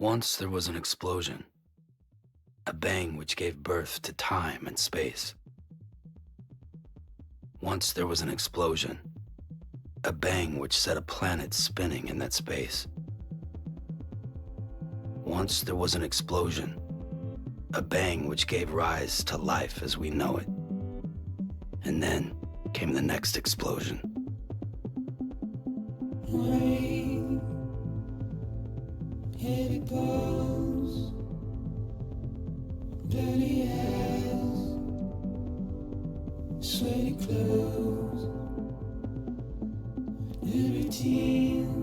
Once there was an explosion, a bang which gave birth to time and space. Once there was an explosion, a bang which set a planet spinning in that space. Once there was an explosion, a bang which gave rise to life as we know it. And then came the next explosion. Rain, here it goes, dirty ass, sweaty clothes, the routine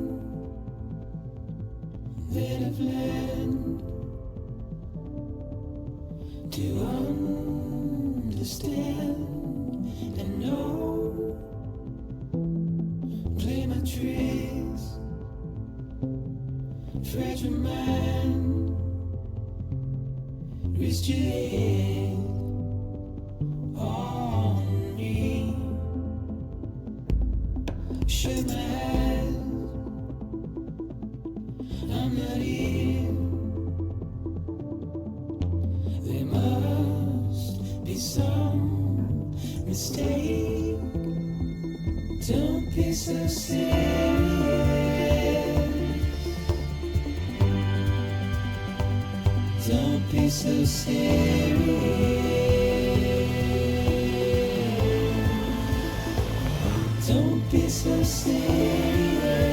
that I've learned to understand and know. Play my tricks, fragile mind, risk your head on me. Shut my eyes, I'm not here. There must be some mistake. Don't be so serious. Don't be so serious. Don't be so serious.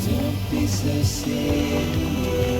Don't be so serious.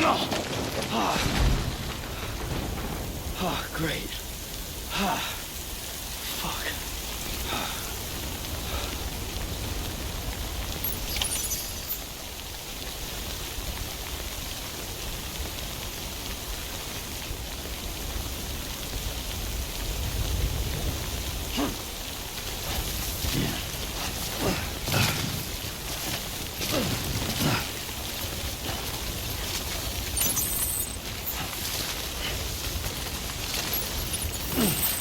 No. Great. Fuck. Yeah.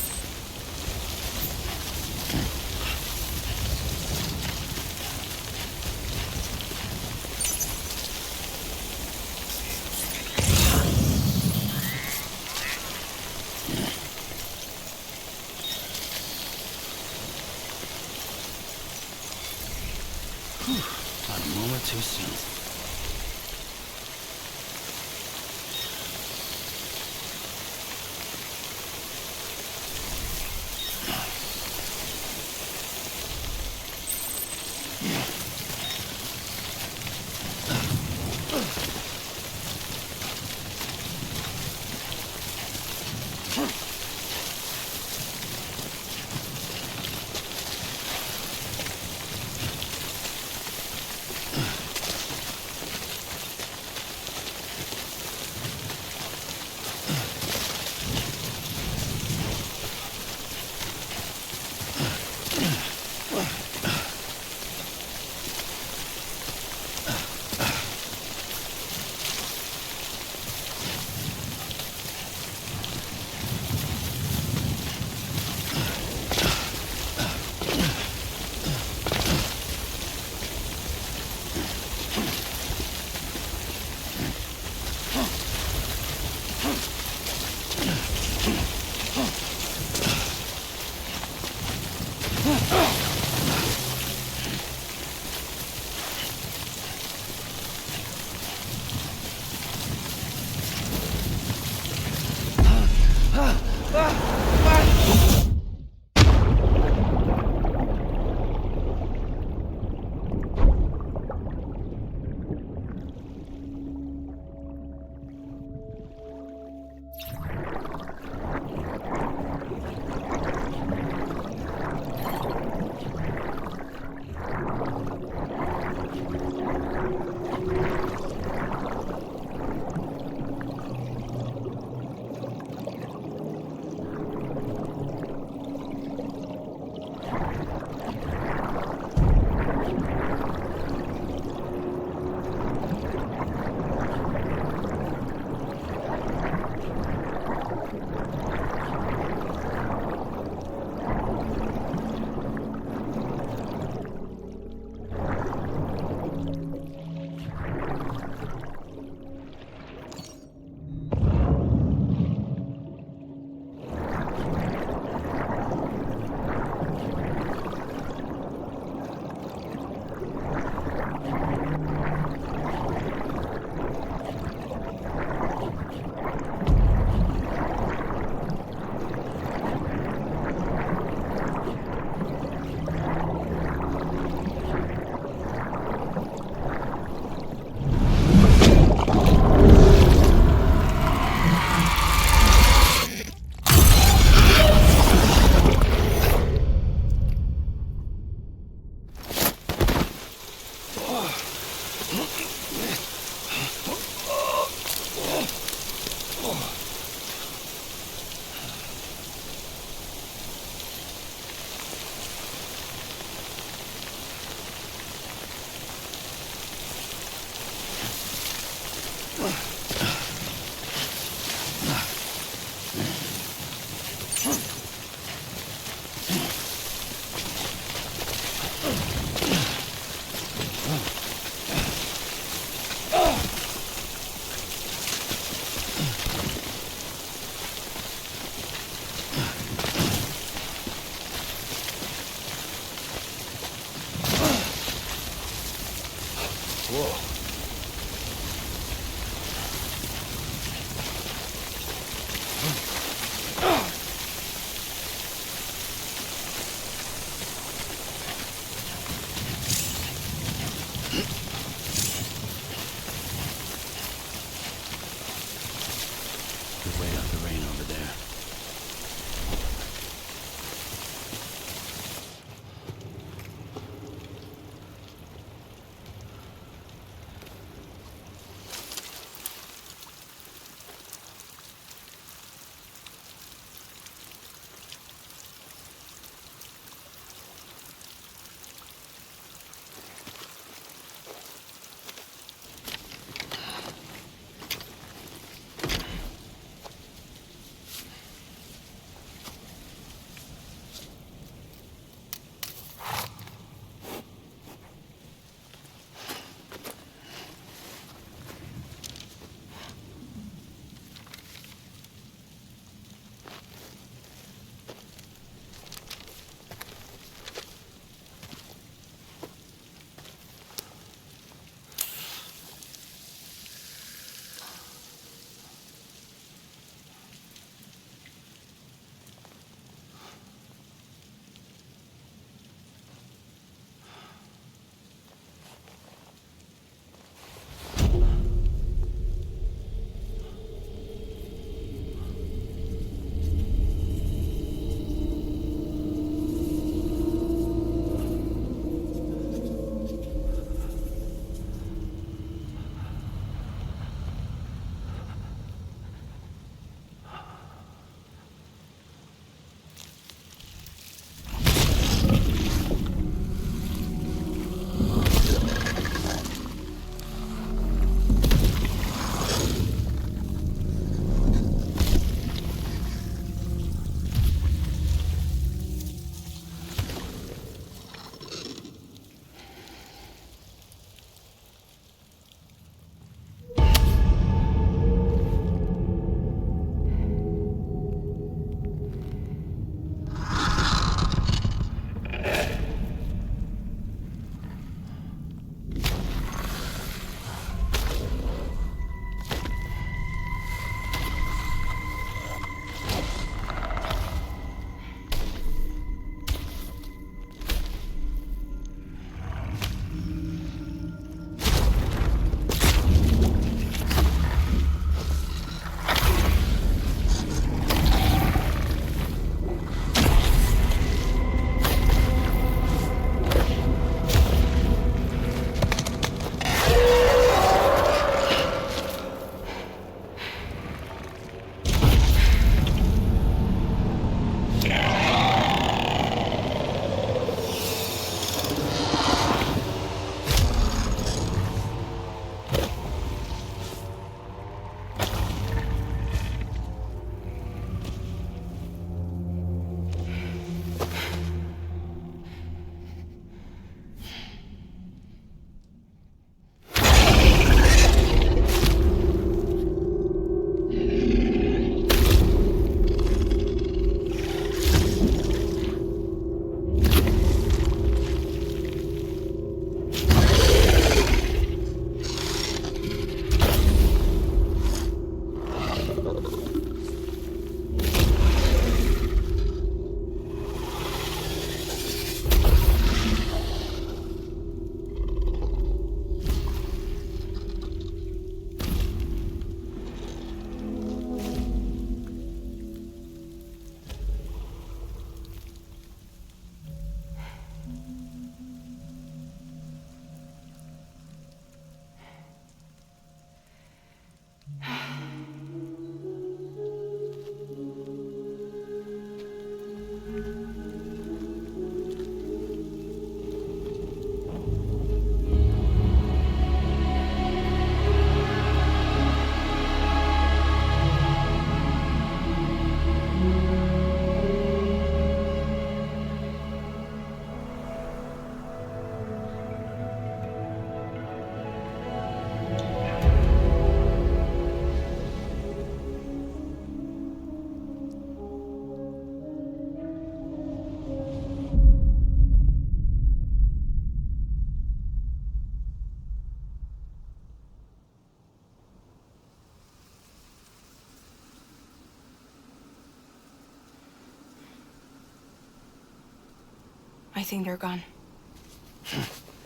I think they're gone.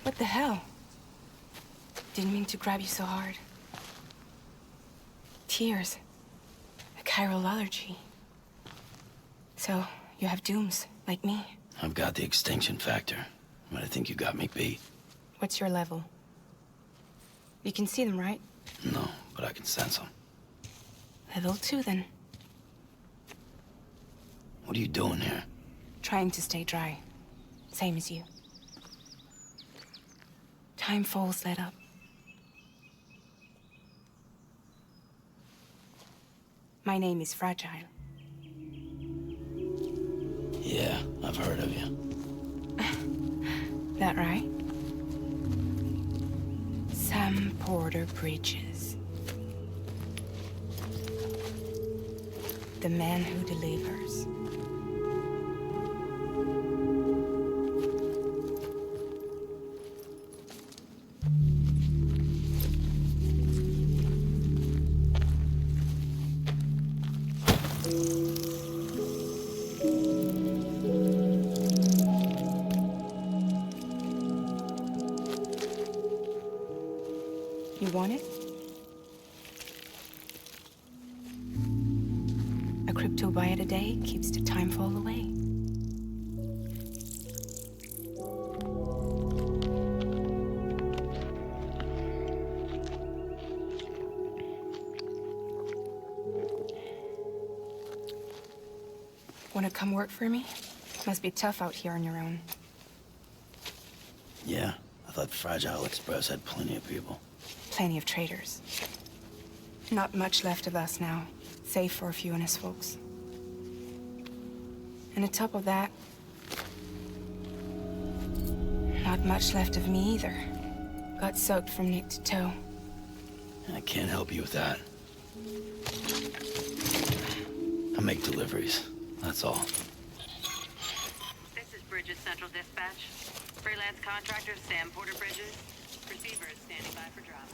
What the hell? Didn't mean to grab you so hard. Tears. A chiral allergy. So, you have dooms, like me. I've got the extinction factor, but I think you got me beat. What's your level? You can see them, right? No, but I can sense them. Level 2, then. What are you doing here? Trying to stay dry. Same as you. Time falls let up. My name is Fragile. Yeah, I've heard of you. That right? Sam Porter Bridges. The man who delivers. You want it? A crypto byte a day keeps the time fall away. Wanna come work for me? Must be tough out here on your own. Yeah, I thought Fragile Express had plenty of people. Plenty of traitors. Not much left of us now, save for a few honest folks. And on top of that, not much left of me either. Got soaked from neck to toe. I can't help you with that. I make deliveries, that's all. This is Bridges Central Dispatch. Freelance contractor Sam Porter Bridges. Receiver is standing by for drop.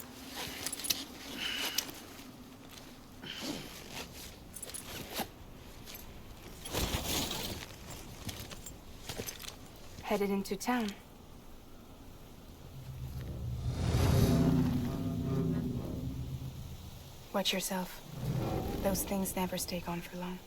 Headed into town. Watch yourself. Those things never stay gone for long.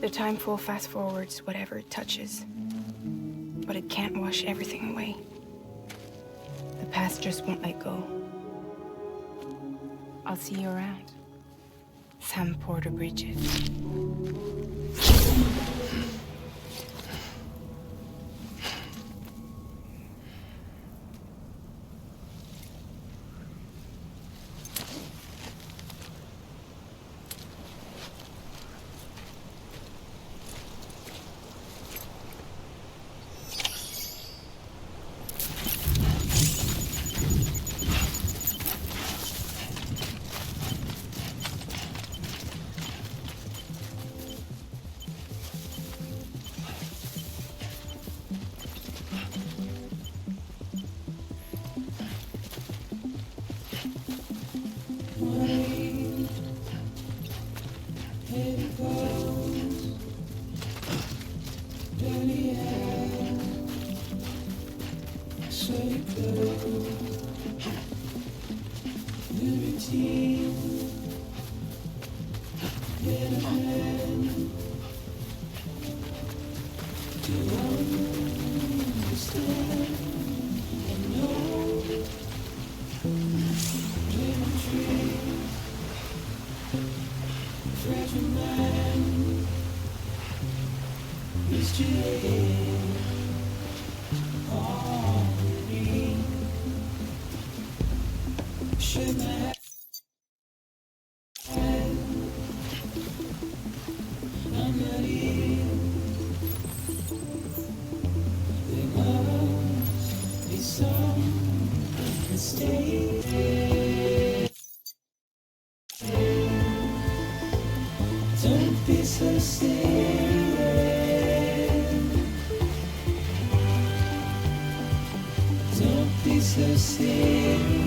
The timeful fast forwards whatever it touches. But it can't wash everything away. The past just won't let go. I'll see you around. Sam Porter Bridges. Don't be so serious. Don't be so serious.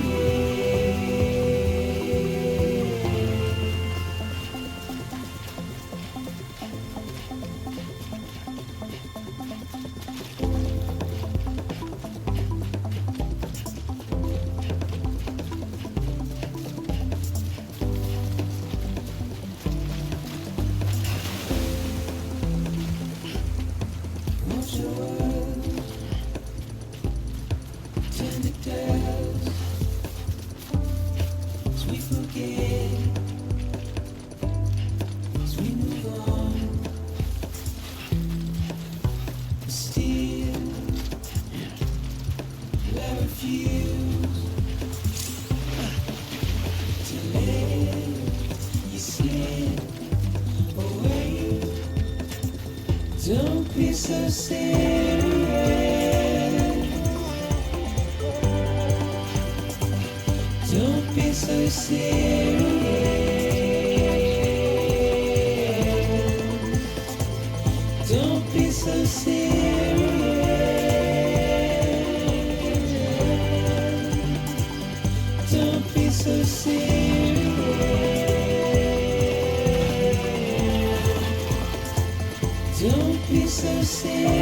Watch your words, tender tales, as we forget, as we move on. But still, I refuse to let you slip away. Don't be so serious. Don't be so serious. Don't be so serious. Don't be so serious. Don't be so serious.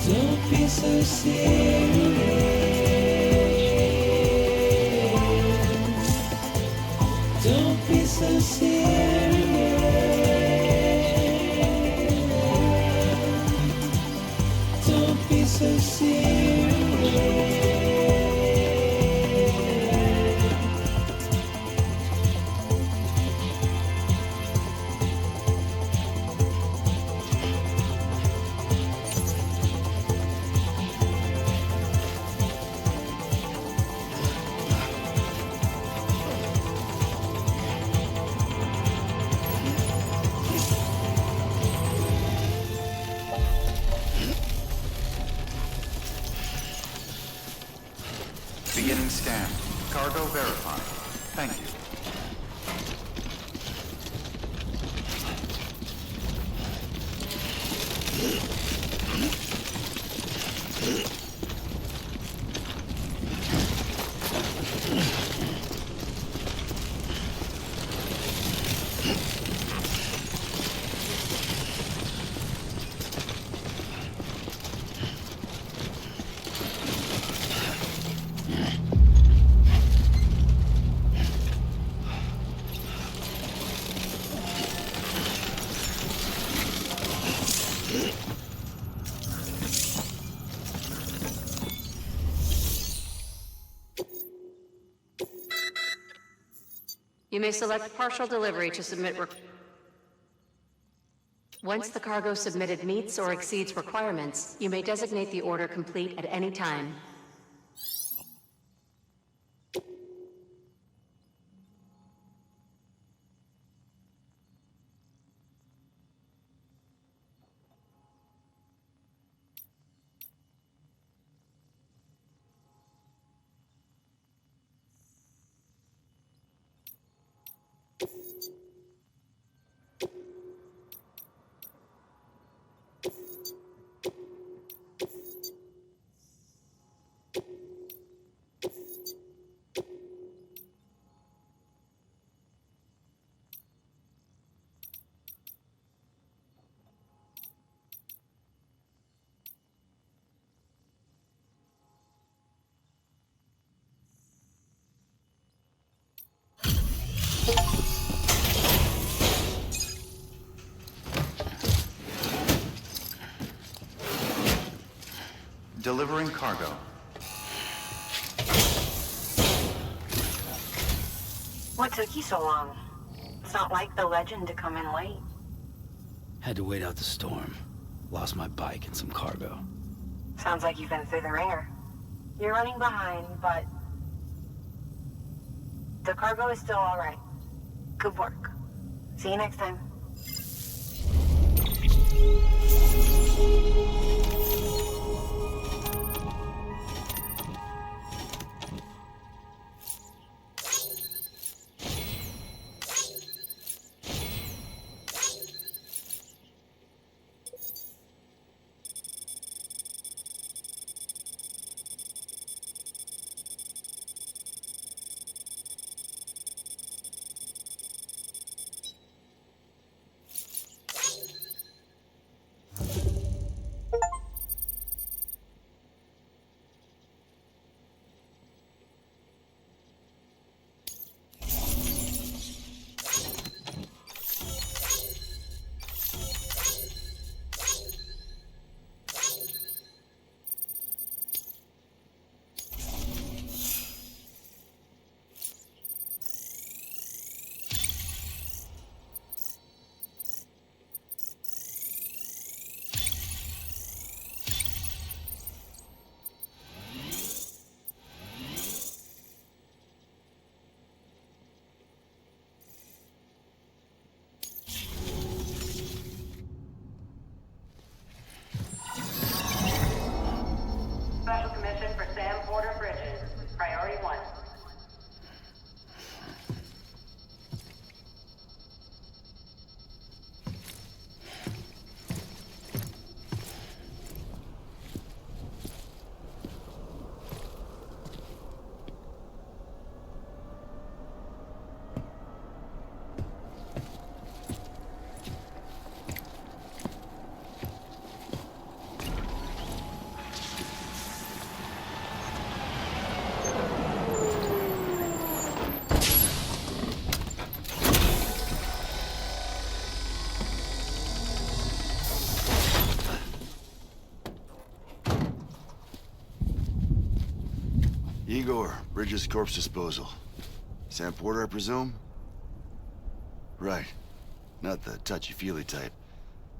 Don't be so serious. Don't be so serious. Don't be so serious. Beginning scan. Cargo verified. Thank you. You may select partial delivery to submit. Once the cargo submitted meets or exceeds requirements, you may designate the order complete at any time. Delivering cargo. What took you so long? It's not like the legend to come in late. Had to wait out the storm. Lost my bike and some cargo. Sounds like you've been through the ringer. You're running behind, but the cargo is still all right. Good work. See you next time. Special commission for Sam Porter Bridges. Priority 1. Igor, Bridges corpse disposal. Sam Porter, I presume? Right. Not the touchy-feely type.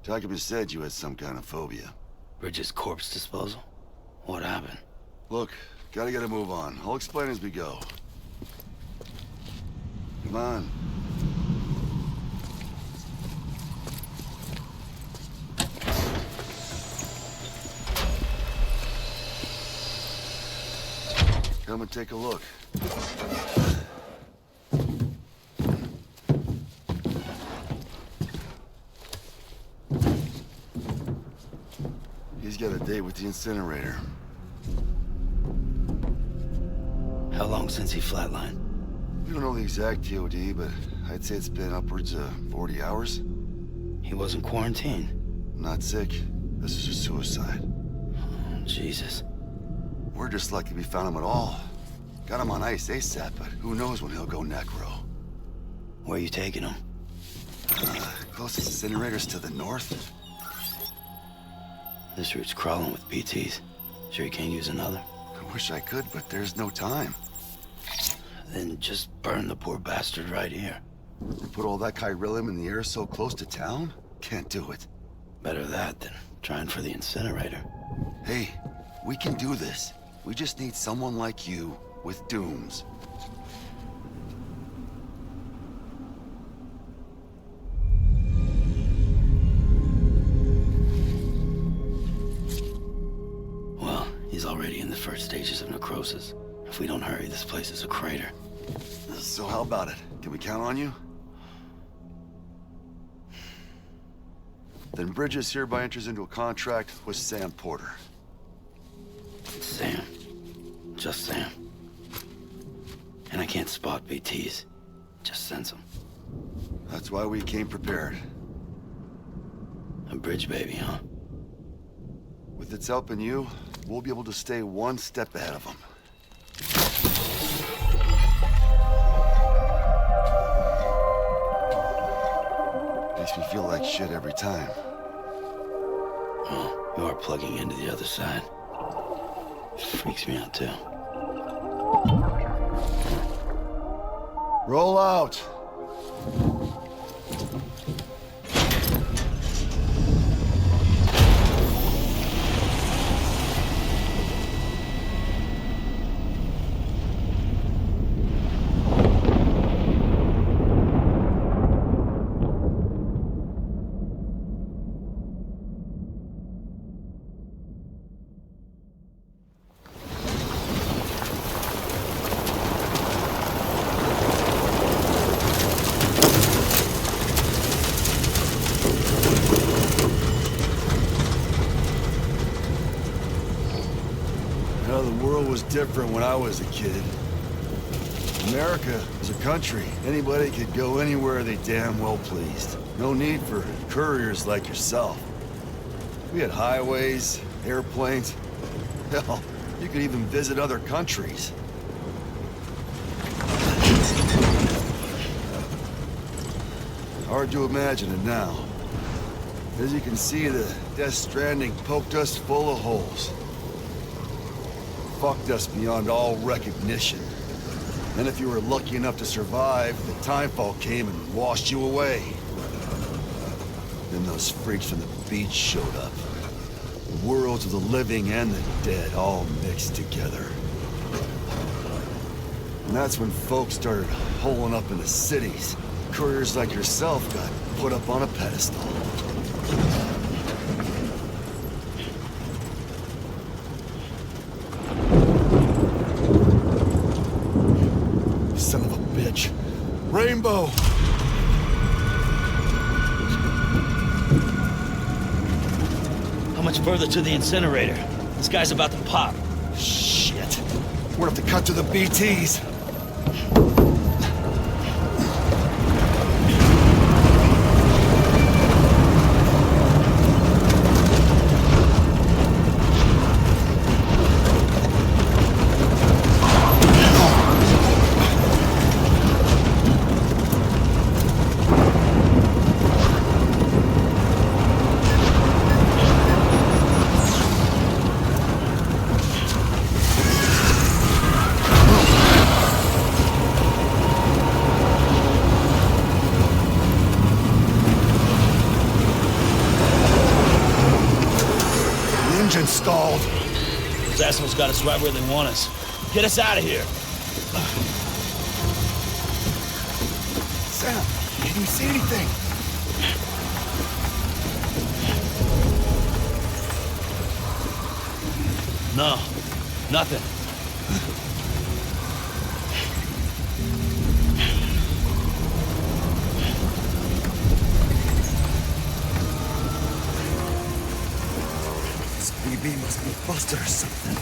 Documents said you had some kind of phobia. Bridges' corpse disposal? What happened? Look, gotta get a move on. I'll explain as we go. Come on. Come and take a look. He's got a date with the incinerator. How long since he flatlined? We don't know the exact TOD, but I'd say it's been upwards of 40 hours. He wasn't quarantined. Not sick. This is a suicide. Oh, Jesus. We're just lucky we found him at all. Got him on ice ASAP, but who knows when he'll go necro. Where are you taking him? Closest incinerator's to the north. This route's crawling with BTs. Sure you can't use another? I wish I could, but there's no time. Then just burn the poor bastard right here. And put all that chiralium in the air so close to town? Can't do it. Better that than trying for the incinerator. Hey, we can do this. We just need someone like you with dooms. Well, he's already in the first stages of necrosis. If we don't hurry, this place is a crater. So how about it? Can we count on you? Then Bridges hereby enters into a contract with Sam Porter. Sam. Just Sam. And I can't spot BTs. Just sense them. That's why we came prepared. A bridge baby, huh? With its help and you, we'll be able to stay one step ahead of them. Makes me feel like shit every time. Well, you are plugging into the other side. Freaks me out too. Roll out. The world was different when I was a kid. America was a country. Anybody could go anywhere they damn well pleased. No need for couriers like yourself. We had highways, airplanes. Hell, you could even visit other countries. Hard to imagine it now. As you can see, the Death Stranding poked us full of holes. Fucked us beyond all recognition. And if you were lucky enough to survive, the timefall came and washed you away. Then those freaks from the beach showed up. The worlds of the living and the dead all mixed together. And that's when folks started holing up in the cities. Couriers like yourself got put up on a pedestal. Son of a bitch. Rainbow! How much further to the incinerator? This guy's about to pop. Shit. We're gonna have to cut to the BTs. Stalled. Those assholes got us right where they want us. Get us out of here. Sam, can you see anything? No, nothing. BB must be busted or something.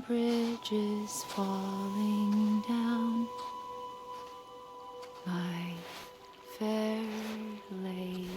bridges falling down, my fair lady.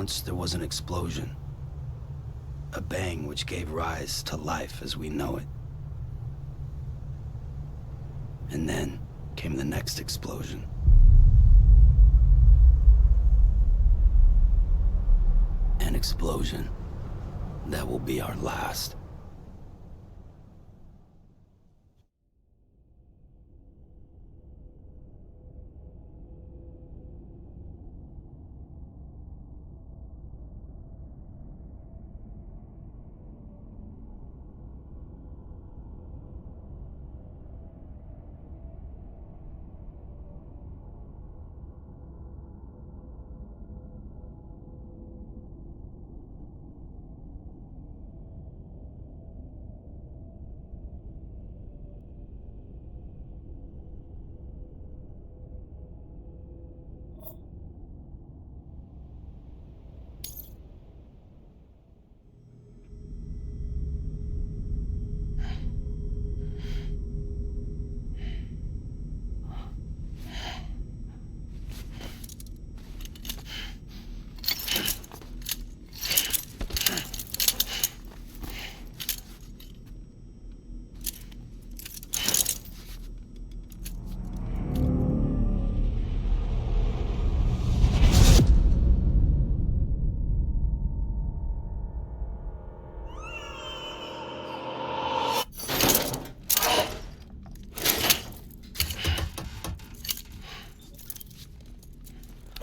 Once there was an explosion. A bang which gave rise to life as we know it. And then came the next explosion. An explosion that will be our last.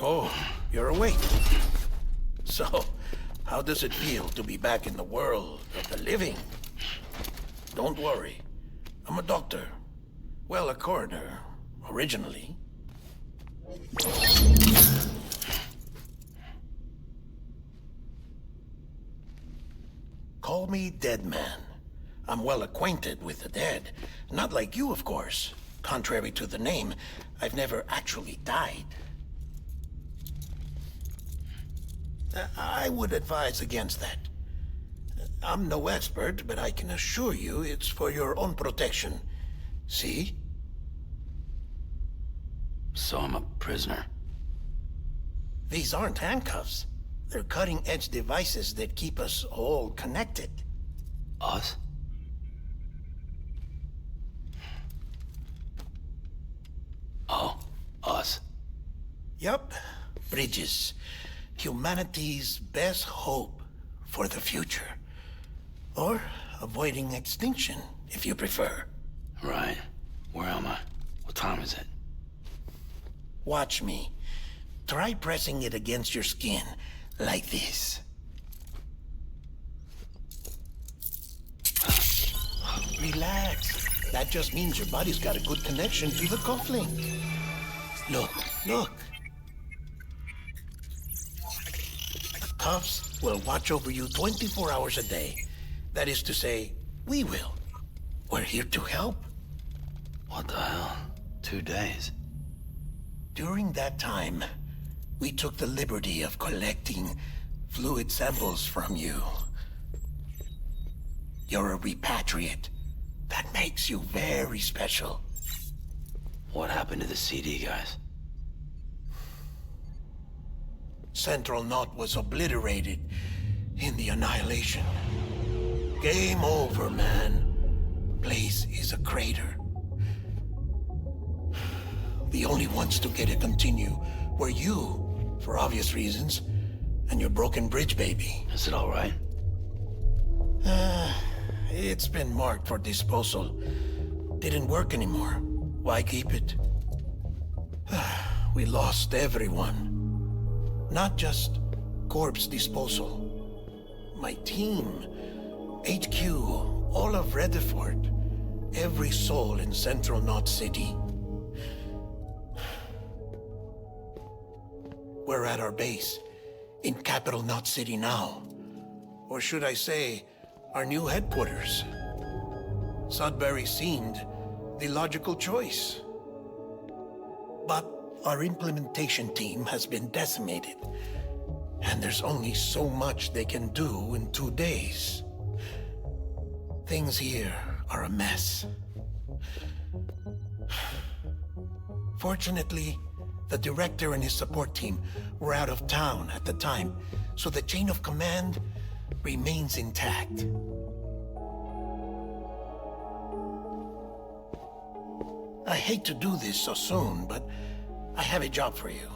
Oh, you're awake. So, how does it feel to be back in the world of the living? Don't worry. I'm a doctor. Well, a coroner, originally. Call me Dead Man. I'm well acquainted with the dead. Not like you, of course. Contrary to the name, I've never actually died. I would advise against that. I'm no expert, but I can assure you it's for your own protection. See? So I'm a prisoner. These aren't handcuffs. They're cutting-edge devices that keep us all connected. Us? Oh, us. Yup. Bridges. Humanity's best hope for the future. Or avoiding extinction, if you prefer. Right. Where am I? What time is it? Watch me. Try pressing it against your skin, like this. Relax. That just means your body's got a good connection to the cufflink. Look, look. The cuffs will watch over you 24 hours a day. That is to say, we will. We're here to help. What the hell? 2 days? During that time, we took the liberty of collecting fluid samples from you. You're a repatriate. That makes you very special. What happened to the CD guys? Central Knot was obliterated in the Annihilation. Game over, man. Place is a crater. The only ones to get it continue were you, for obvious reasons, and your broken bridge baby. Is it all right? It's been marked for disposal. Didn't work anymore. Why keep it? We lost everyone. Not just corpse disposal. My team, HQ, all of Redford, every soul in Central Knot City. We're at our base, in Capital Knot City now. Or should I say, our new headquarters. Sudbury seemed the logical choice. But our implementation team has been decimated, and there's only so much they can do in 2 days. Things here are a mess. Fortunately, The director and his support team were out of town at the time, so the chain of command remains intact. I hate to do this so soon, but I have a job for you.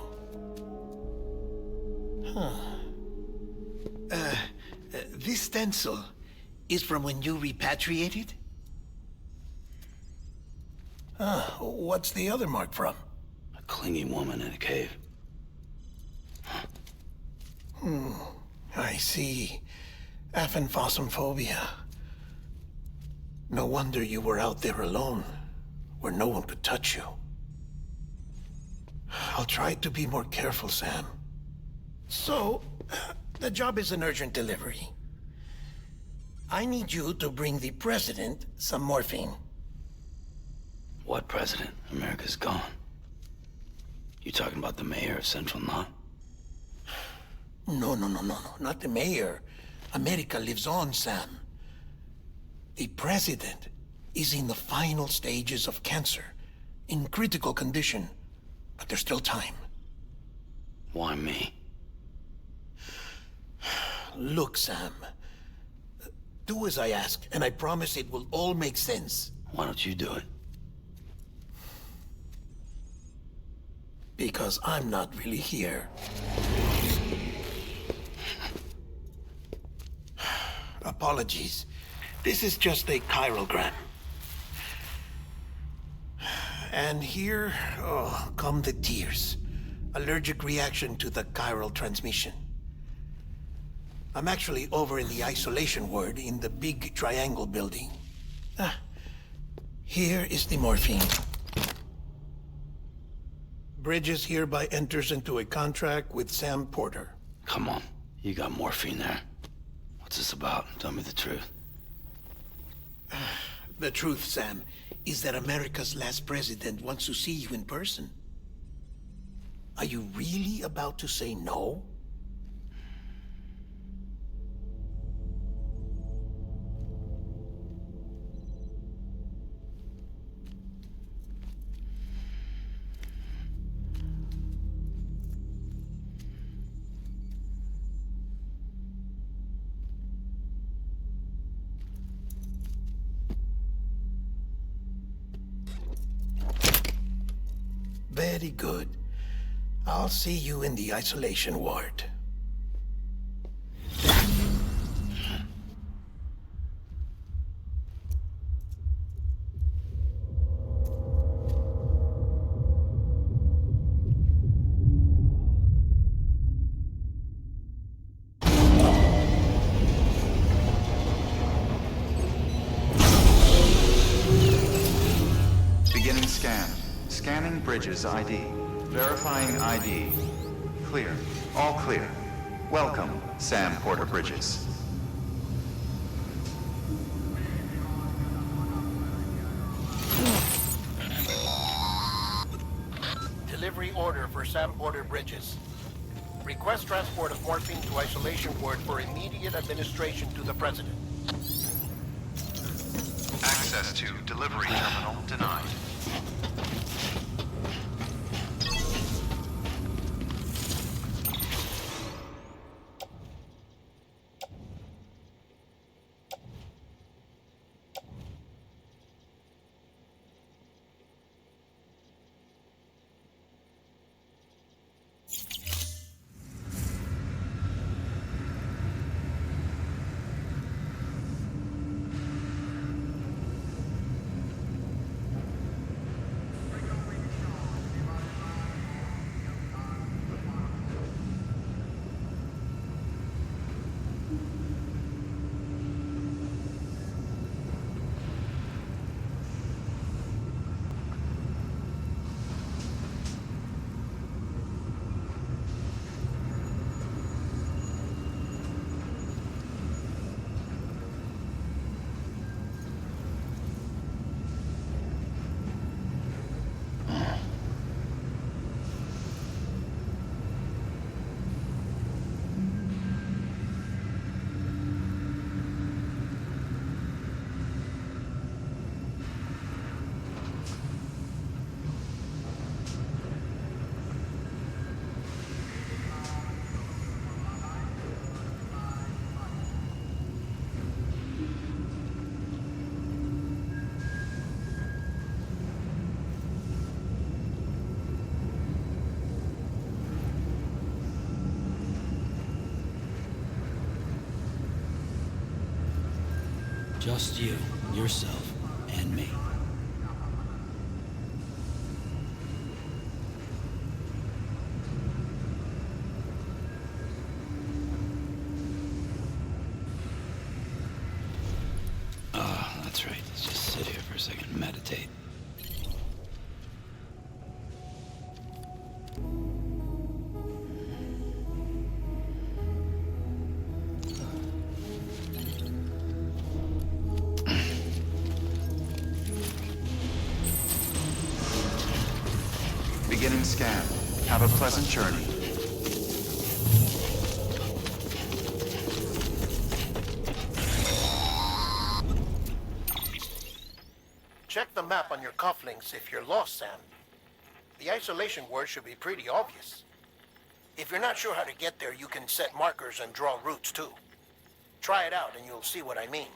This stencil is from when you repatriated? What's the other mark from? A clingy woman in a cave. I see. Aphenphosmphobia. No wonder you were out there alone, where no one could touch you. I'll try to be more careful, Sam. So, the job is an urgent delivery. I need you to bring the president some morphine. What president? America's gone. You talking about the mayor of Central Knot? No, not the mayor. America lives on, Sam. The president is in the final stages of cancer, in critical condition, but there's still time. Why me? Look, Sam. Do as I ask, and I promise it will all make sense. Why don't you do it? Because I'm not really here. Apologies. This is just a chiralgram. And here, come the tears. Allergic reaction to the chiral transmission. I'm actually over in the isolation ward in the big triangle building. Here is the morphine. Bridges hereby enters into a contract with Sam Porter. Come on. You got morphine there. What's this about? Tell me the truth. The truth, Sam, is that America's last president wants to see you in person. Are you really about to say no? Very good. I'll see you in the isolation ward. Beginning scan. Scanning Bridges ID. Verifying ID. Clear. All clear. Welcome, Sam Porter Bridges. Delivery order for Sam Porter Bridges. Request transport of morphine to isolation ward for immediate administration to the president. Access to delivery terminal denied. Just you, yourself, and me. Oh, that's right. Let's just sit here for a second and meditate. Beginning scan. Have a pleasant journey. Check the map on your cufflinks if you're lost, Sam. The isolation word should be pretty obvious. If you're not sure how to get there, you can set markers and draw routes too. Try it out and you'll see what I mean.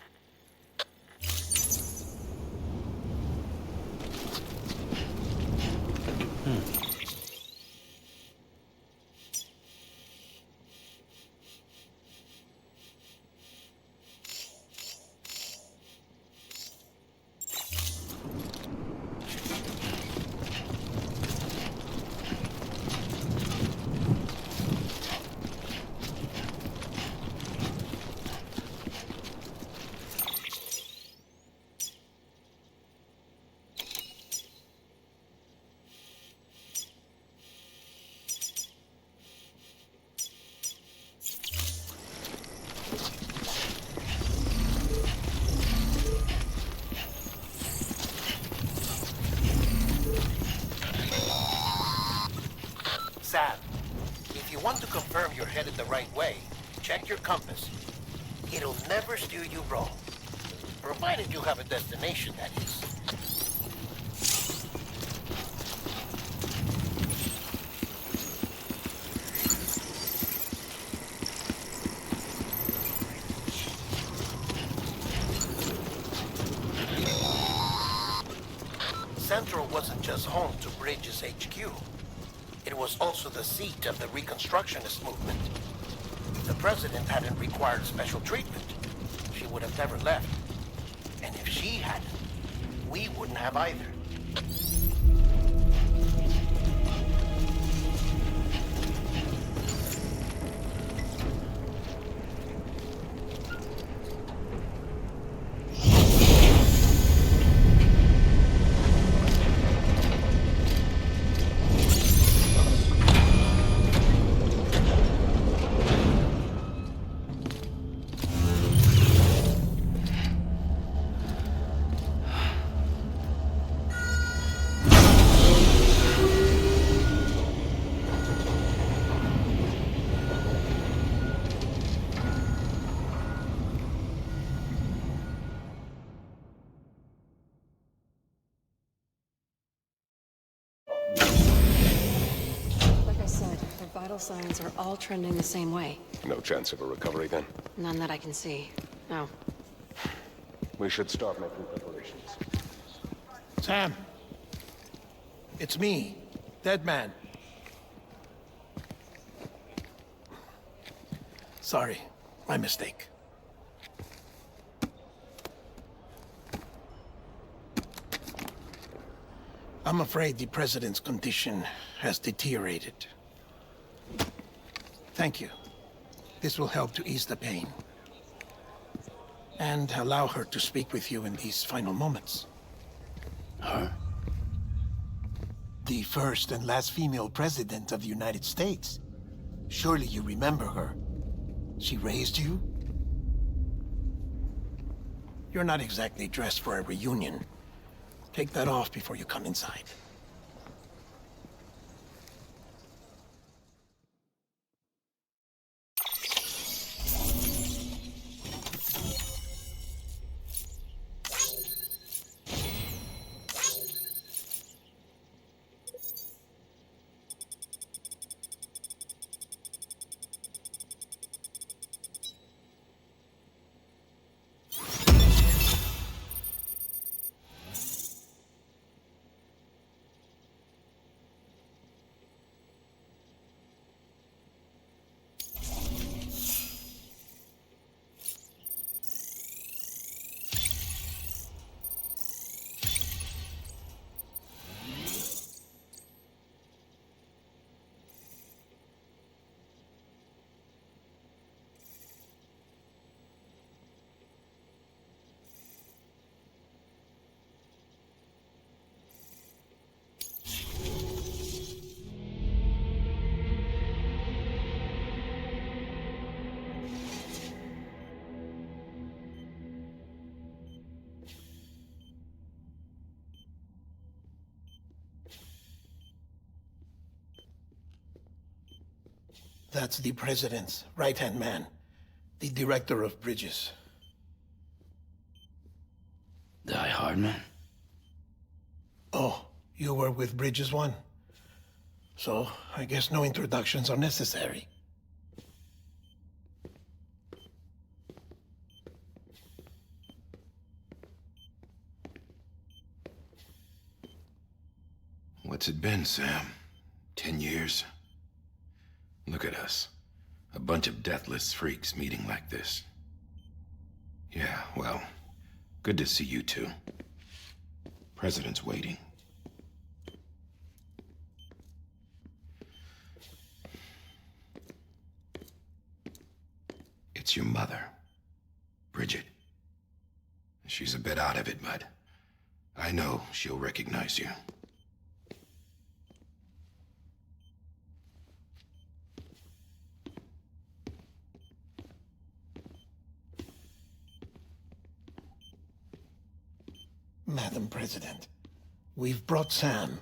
Sam, if you want to confirm you're headed the right way, check your compass. It'll never steer you wrong. Provided you have a destination, that is. Central wasn't just home to Bridges HQ. It was also the seat of the Reconstructionist movement. If the president hadn't required special treatment, she would have never left. And if she hadn't, we wouldn't have either. Vital signs are all trending the same way. No chance of a recovery then? None that I can see. No. We should start making preparations. Sam! It's me, Dead Man. Sorry, my mistake. I'm afraid the president's condition has deteriorated. Thank you. This will help to ease the pain. And allow her to speak with you in these final moments. Her? The first and last female president of the United States. Surely you remember her. She raised you? You're not exactly dressed for a reunion. Take that off before you come inside. That's the president's right-hand man, the director of bridges. Die Hardman? Oh, you were with Bridges 1? So, I guess no introductions are necessary. What's it been, Sam? 10 years? Look at us. A bunch of deathless freaks meeting like this. Yeah, well, good to see you two. President's waiting. It's your mother, Bridget. She's a bit out of it, but I know she'll recognize you. Madam President, we've brought Sam.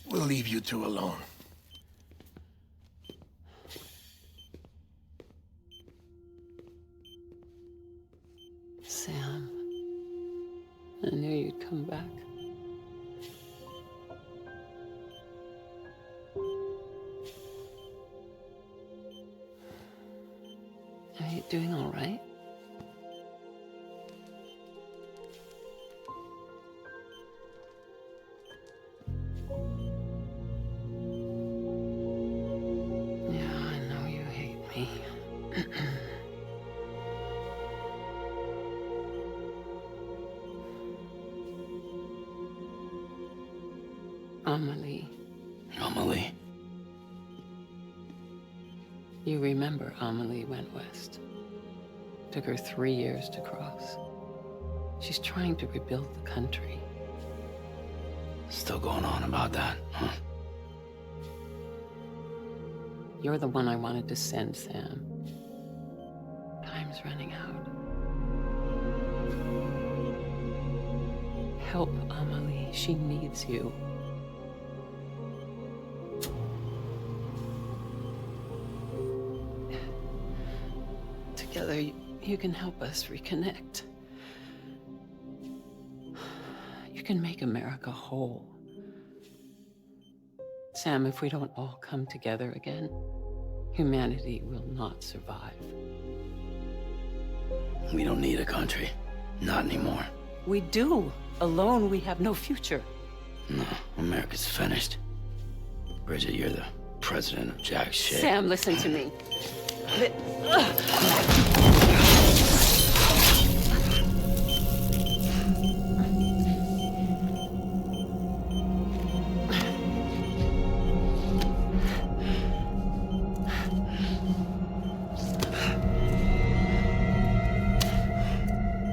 We'll leave you two alone. Sam, I knew you'd come back. Are you doing all right? Yeah, I know you hate me. Amelie. Amelie? You remember Amelie went west. Took her 3 years to cross. She's trying to rebuild the country. Still going on about that, huh? You're the one I wanted to send, Sam. Time's running out. Help Amelie. She needs you. Together, you can help us reconnect. You can make America whole. Sam, if we don't all come together again, humanity will not survive. We don't need a country. Not anymore. We do. Alone, we have no future. No, America's finished. Bridget, you're the president of jack shit. Sam, listen to me.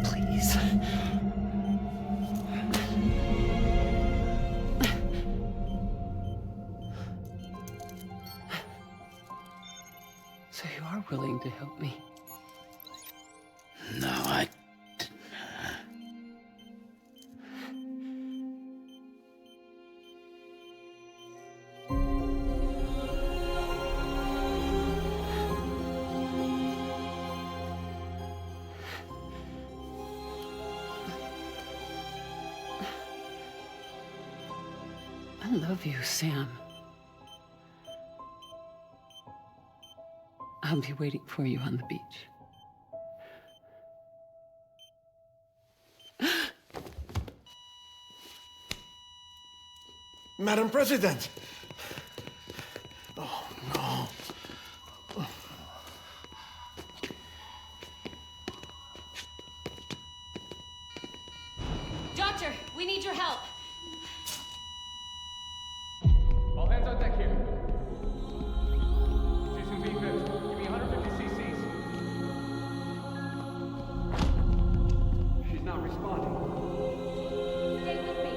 Please. So you are willing to help me? No, I... I love you, Sam. I'll be waiting for you on the beach. Madam President! Oh, no. Doctor, we need your help. All hands on deck here. Jason B-Fifth, give me 150 cc's. She's not responding. Stay with me.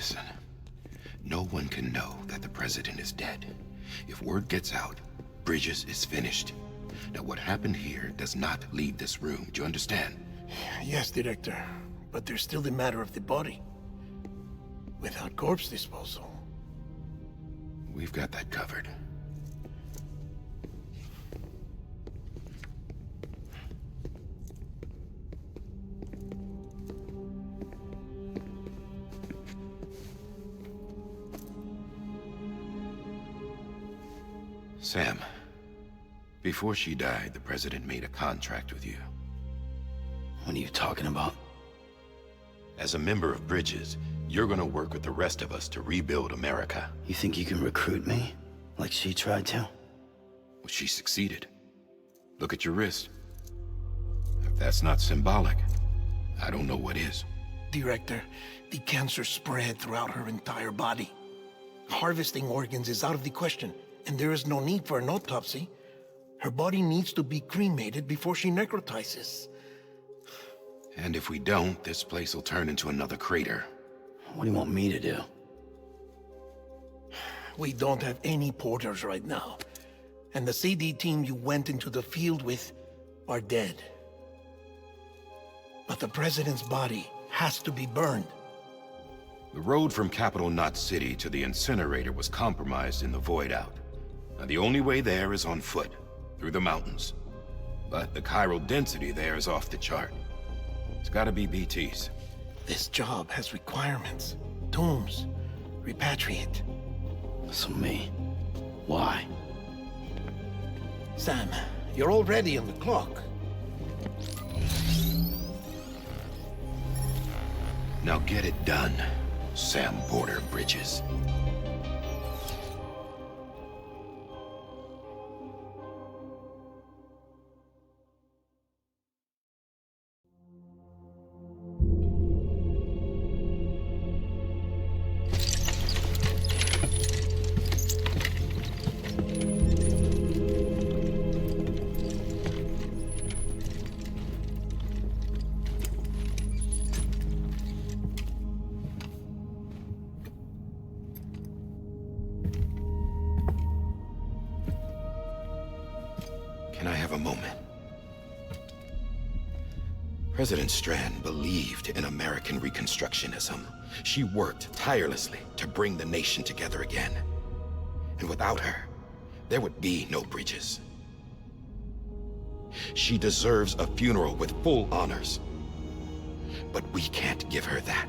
Listen, no one can know that the president is dead. If word gets out, Bridges is finished. Now, what happened here does not leave this room. Do you understand? Yes, Director. But there's still the matter of the body. Without corpse disposal. We've got that covered. Sam, before she died, the president made a contract with you. What are you talking about? As a member of Bridges, you're gonna work with the rest of us to rebuild America. You think you can recruit me? Like she tried to? Well, she succeeded. Look at your wrist. If that's not symbolic, I don't know what is. Director, the cancer spread throughout her entire body. Harvesting organs is out of the question, and there is no need for an autopsy. Her body needs to be cremated before she necrotizes. And if we don't, this place will turn into another crater. What do you want me to do? We don't have any porters right now. And the CD team you went into the field with are dead. But the president's body has to be burned. The road from Capital Knot City to the incinerator was compromised in the void out. Now, the only way there is on foot, through the mountains. But the chiral density there is off the chart. It's gotta be BT's. This job has requirements. Tombs. Repatriate. So me. Why? Sam, you're already on the clock. Now get it done, Sam Porter Bridges. Can I have a moment? President Strand believed in American Reconstructionism. She worked tirelessly to bring the nation together again. And without her, there would be no Bridges. She deserves a funeral with full honors. But we can't give her that.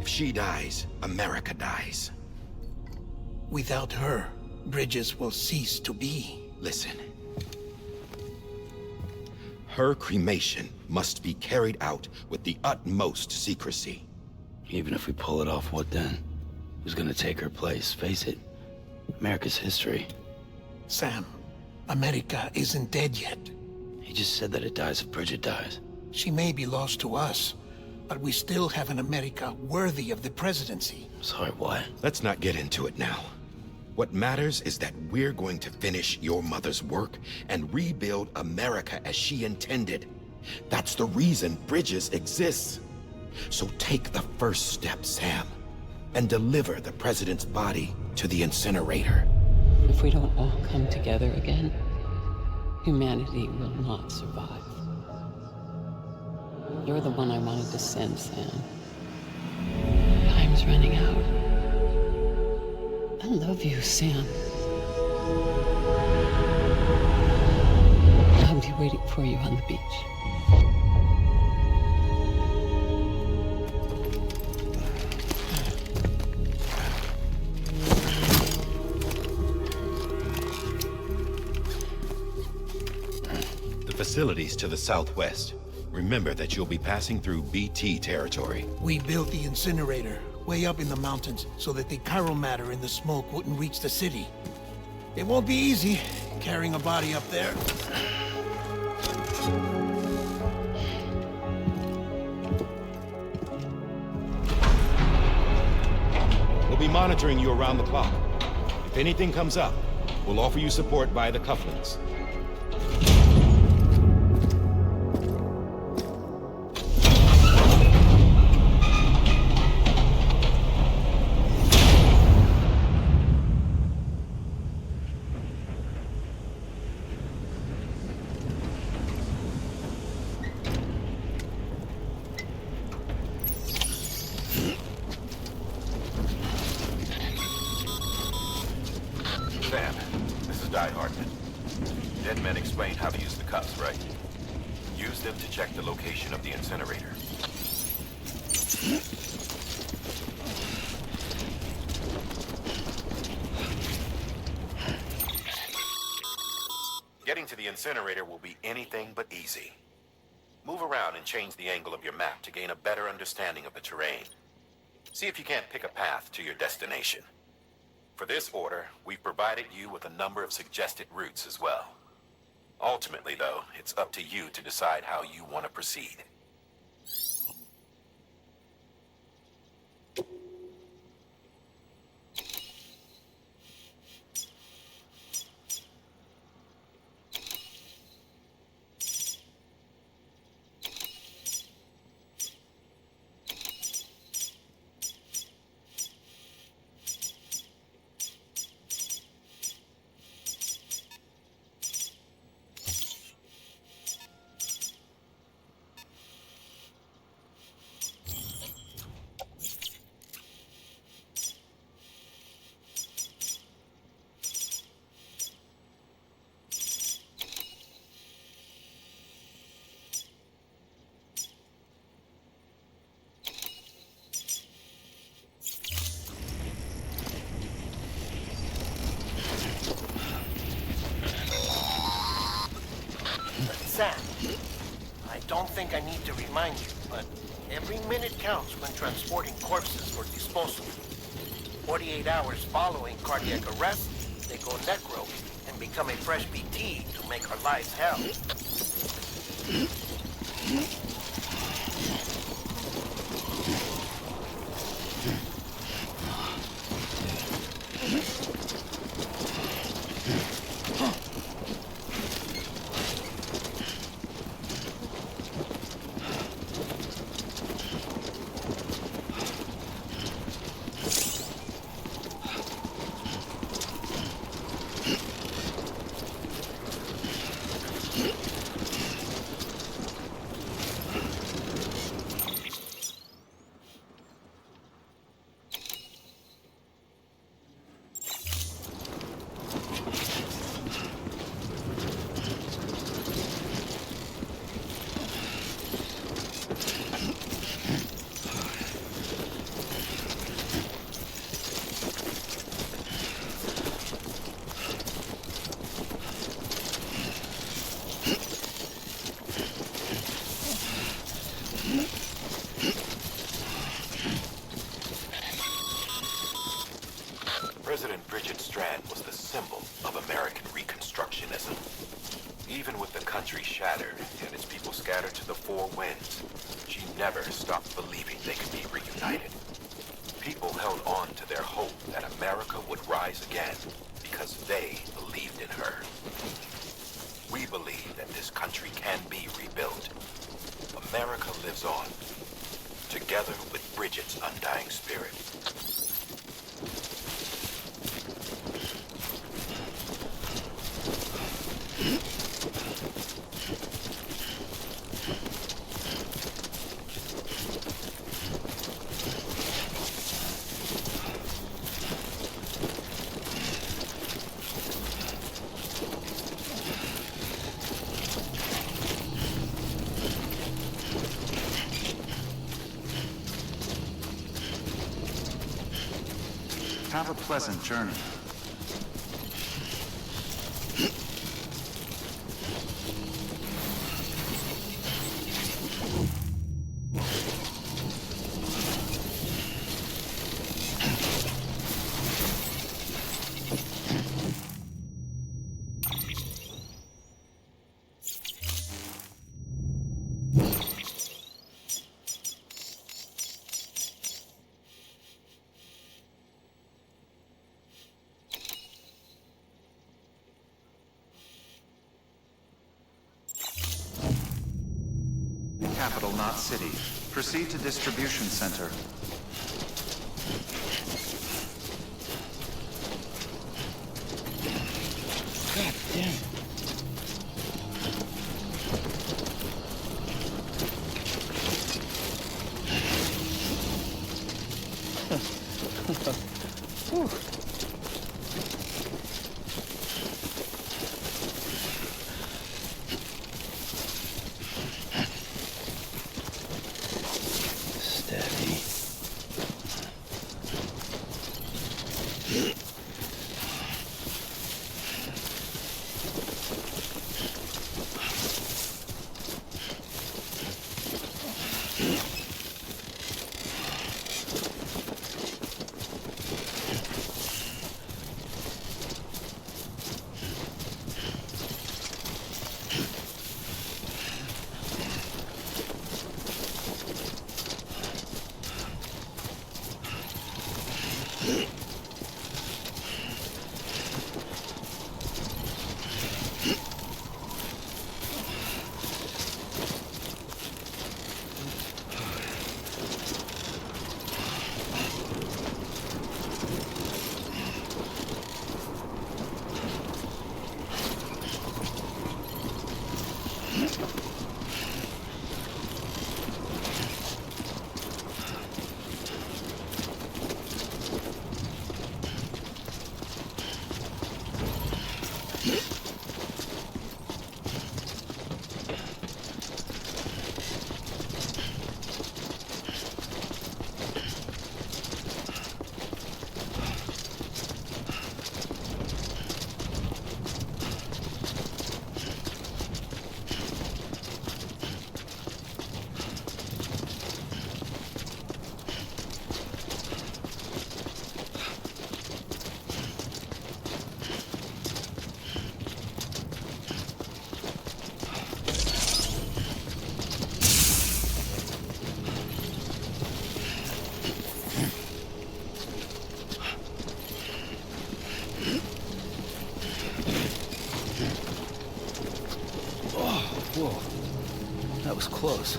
If she dies, America dies. Without her, Bridges will cease to be. Listen. Her cremation must be carried out with the utmost secrecy. Even if we pull it off, what then? Who's gonna take her place? Face it, America's history. Sam, America isn't dead yet. He just said that it dies if Bridget dies. She may be lost to us, but we still have an America worthy of the presidency. Sorry, what? Let's not get into it now. What matters is that we're going to finish your mother's work and rebuild America as she intended. That's the reason Bridges exists. So take the first step, Sam, and deliver the president's body to the incinerator. If we don't all come together again, humanity will not survive. You're the one I wanted to send, Sam. Time's running out. I love you, Sam. I'll be waiting for you on the beach. The facilities to the southwest. Remember that you'll be passing through BT territory. We built the incinerator way up in the mountains so that the chiral matter in the smoke wouldn't reach the city. It won't be easy carrying a body up there. We'll be monitoring you around the clock. If anything comes up, we'll offer you support via the cufflinks. Use them to check the location of the incinerator. Getting to the incinerator will be anything but easy. Move around and change the angle of your map to gain a better understanding of the terrain. See if you can't pick a path to your destination. For this order, we've provided you with a number of suggested routes as well. Ultimately, though, it's up to you to decide how you want to proceed. Sam, I don't think I need to remind you, but every minute counts when transporting corpses for disposal. 48 hours following cardiac arrest, they go necro and become a fresh BT to make our lives hell. President Bridget Strand was the symbol of American Reconstructionism. Even with the country shattered and its people scattered to the four winds, she never stopped believing they could be reunited. People held on to their hope that America would rise again because they believed in her. We believe that this country can be rebuilt. America lives on, together with Bridget's undying spirit. Have a pleasant journey. Capital, not city. Proceed to distribution center. God damn it. Whew. That was close.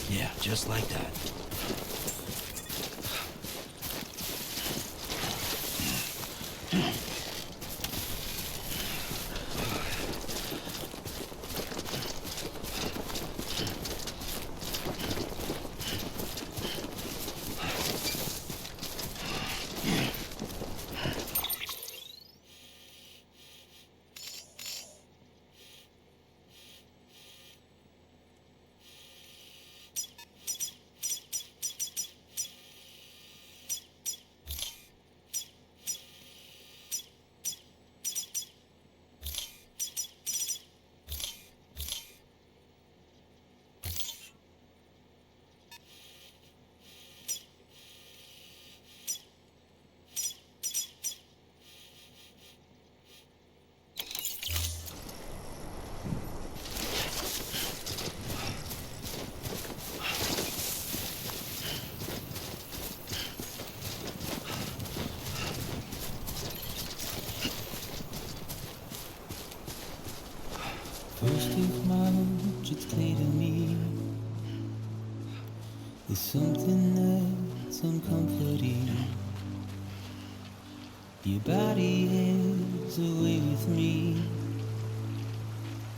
Yeah, just like that. First of March, it's clear to me there's something that's uncomforting. Your body is away with me,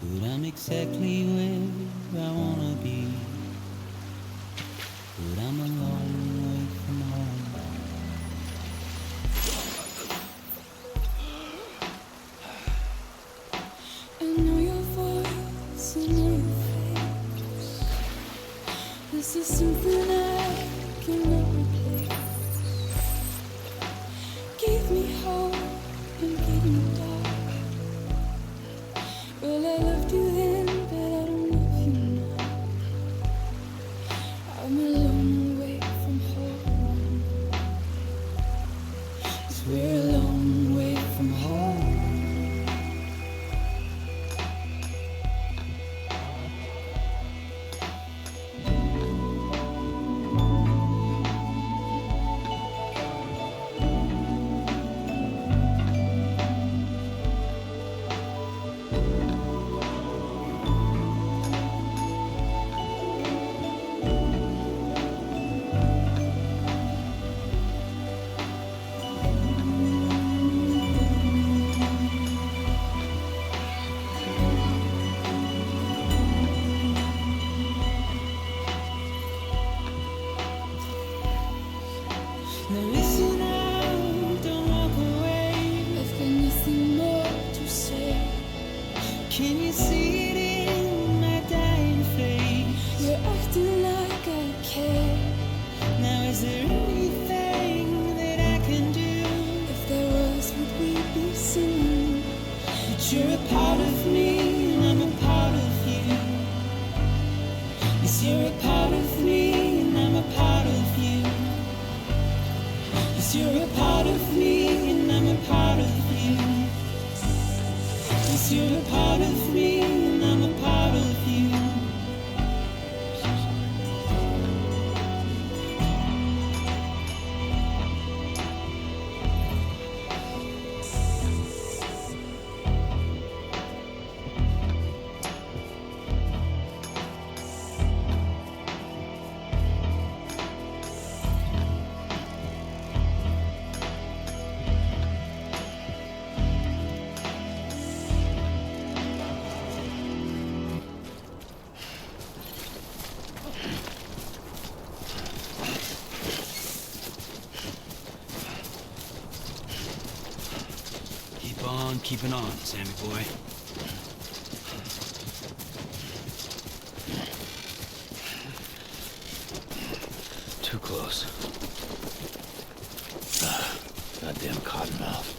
but I'm exactly where I wanna be. But I'm a long way from home. I know your voice, I know your face. This is something I cannot replace. Give me hope and give me dark. Well, I loved you then, but I don't love you now. I'm a long way from home. 'Cause we're a long way from home. Now listen out, don't walk away. I've got nothing more to say. Can you see it in my dying face? You're acting like I care. Now is there anything that I can do? If there was, would we be singing? But you're a part of me and I'm a part of you. Yes, you're a part of me and I'm a part of you. You're a part of me and I'm a part of you. Yes, you're a part of me and I'm a part of you. Keeping on, Sammy boy. Too close. Goddamn cottonmouth.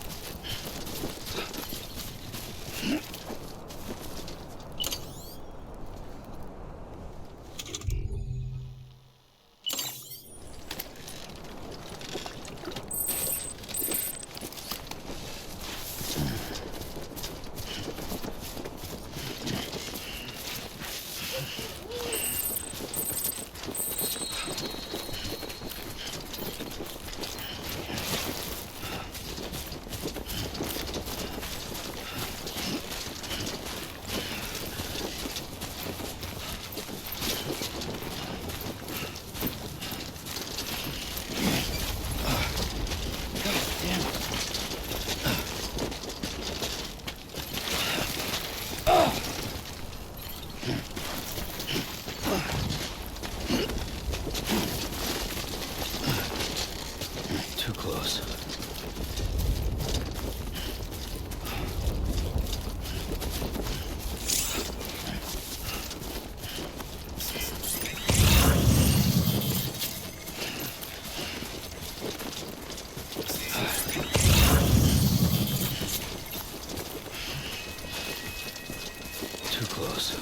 Too close. Too close.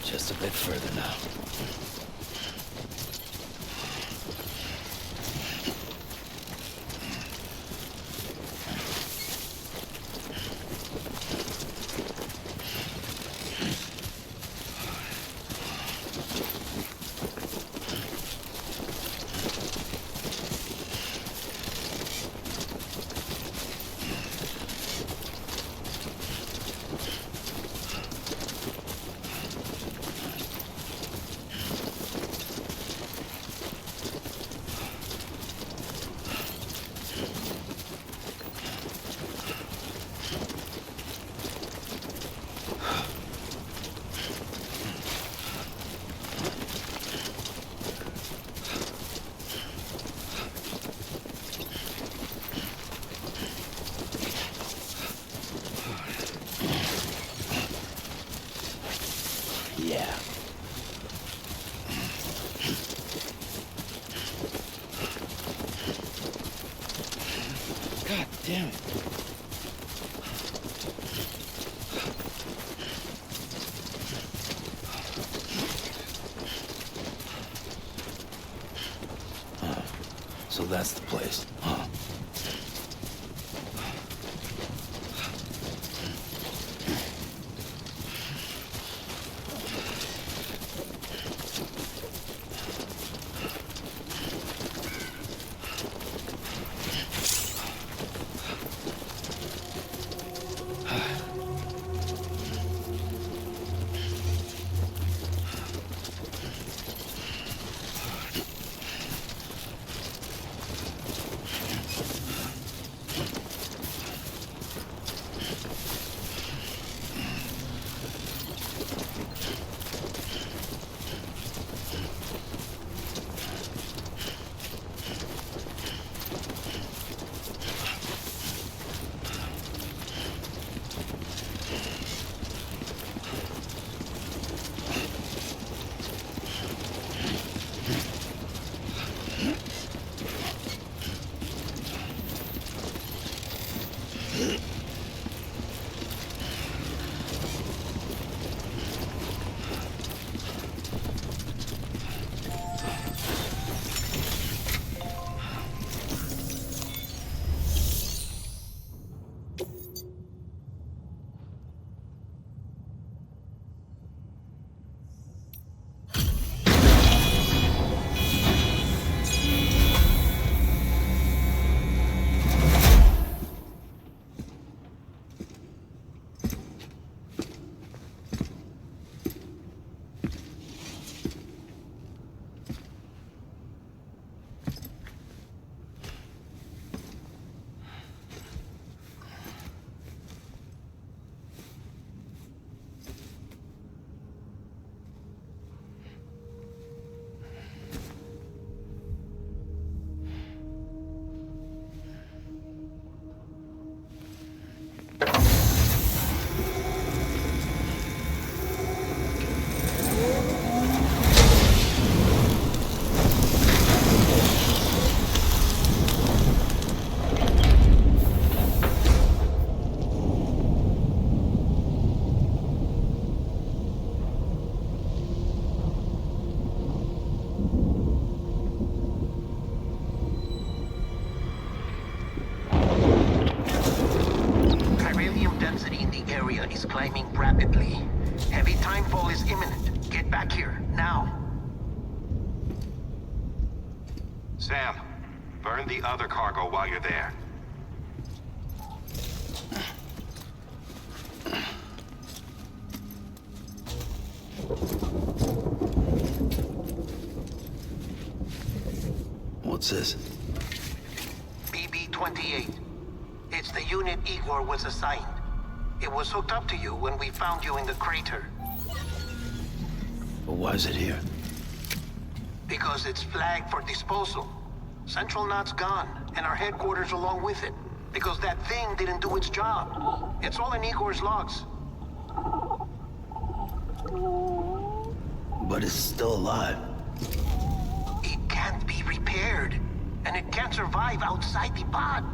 Just a bit further now. Yeah. God damn it. So that's the place, huh? climbing rapidly. Heavy timefall is imminent. Get back here, now. Sam, burn the other cargo while you're there. What's this? BB-28. It's the unit Igor was assigned. It was hooked up to you when we found you in the crater. But why is it here? Because it's flagged for disposal. Central Knot's gone, and our headquarters along with it. Because that thing didn't do its job. It's all in Igor's logs. But it's still alive. It can't be repaired, and it can't survive outside the pod.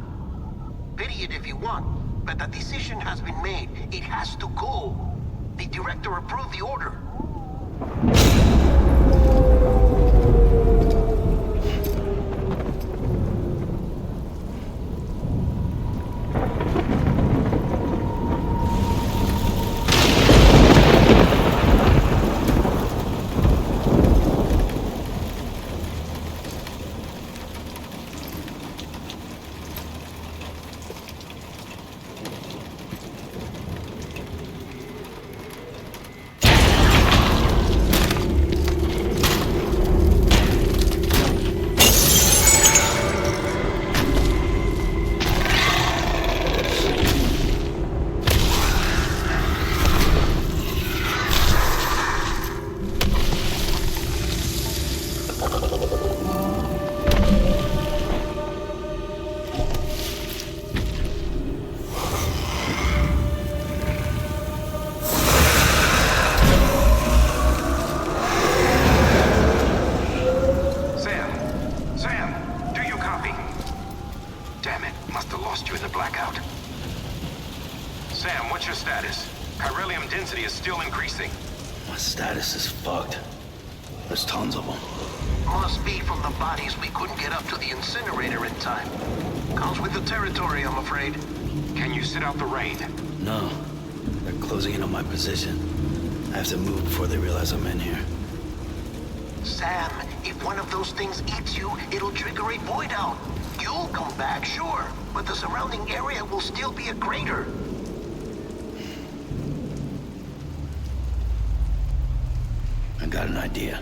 Pity it if you want, but the decision has been made. It has to go. The director approved the order. My status is fucked. There's tons of them. Must be from the bodies we couldn't get up to the incinerator in time. Comes with the territory, I'm afraid. Can you sit out the rain? No. They're closing in on my position. I have to move before they realize I'm in here. Sam, if one of those things eats you, it'll trigger a void out. You'll come back, sure, but the surrounding area will still be a crater. I got an idea.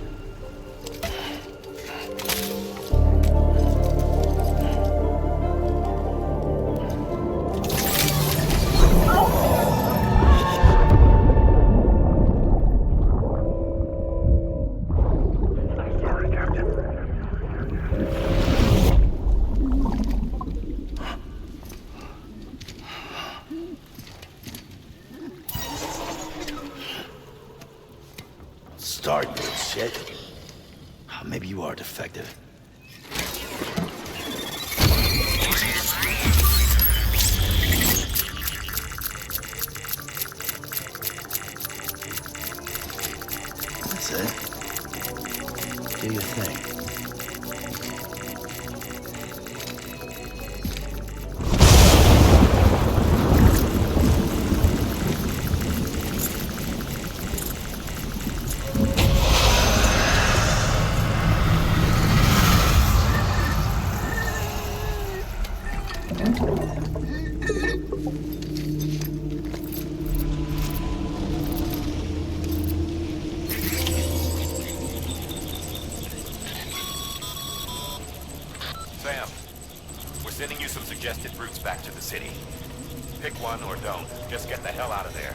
Start, you shit. Maybe you are defective. That's it. Do your thing. Sam, we're sending you some suggested routes back to the city. Pick one or don't. Just get the hell out of there.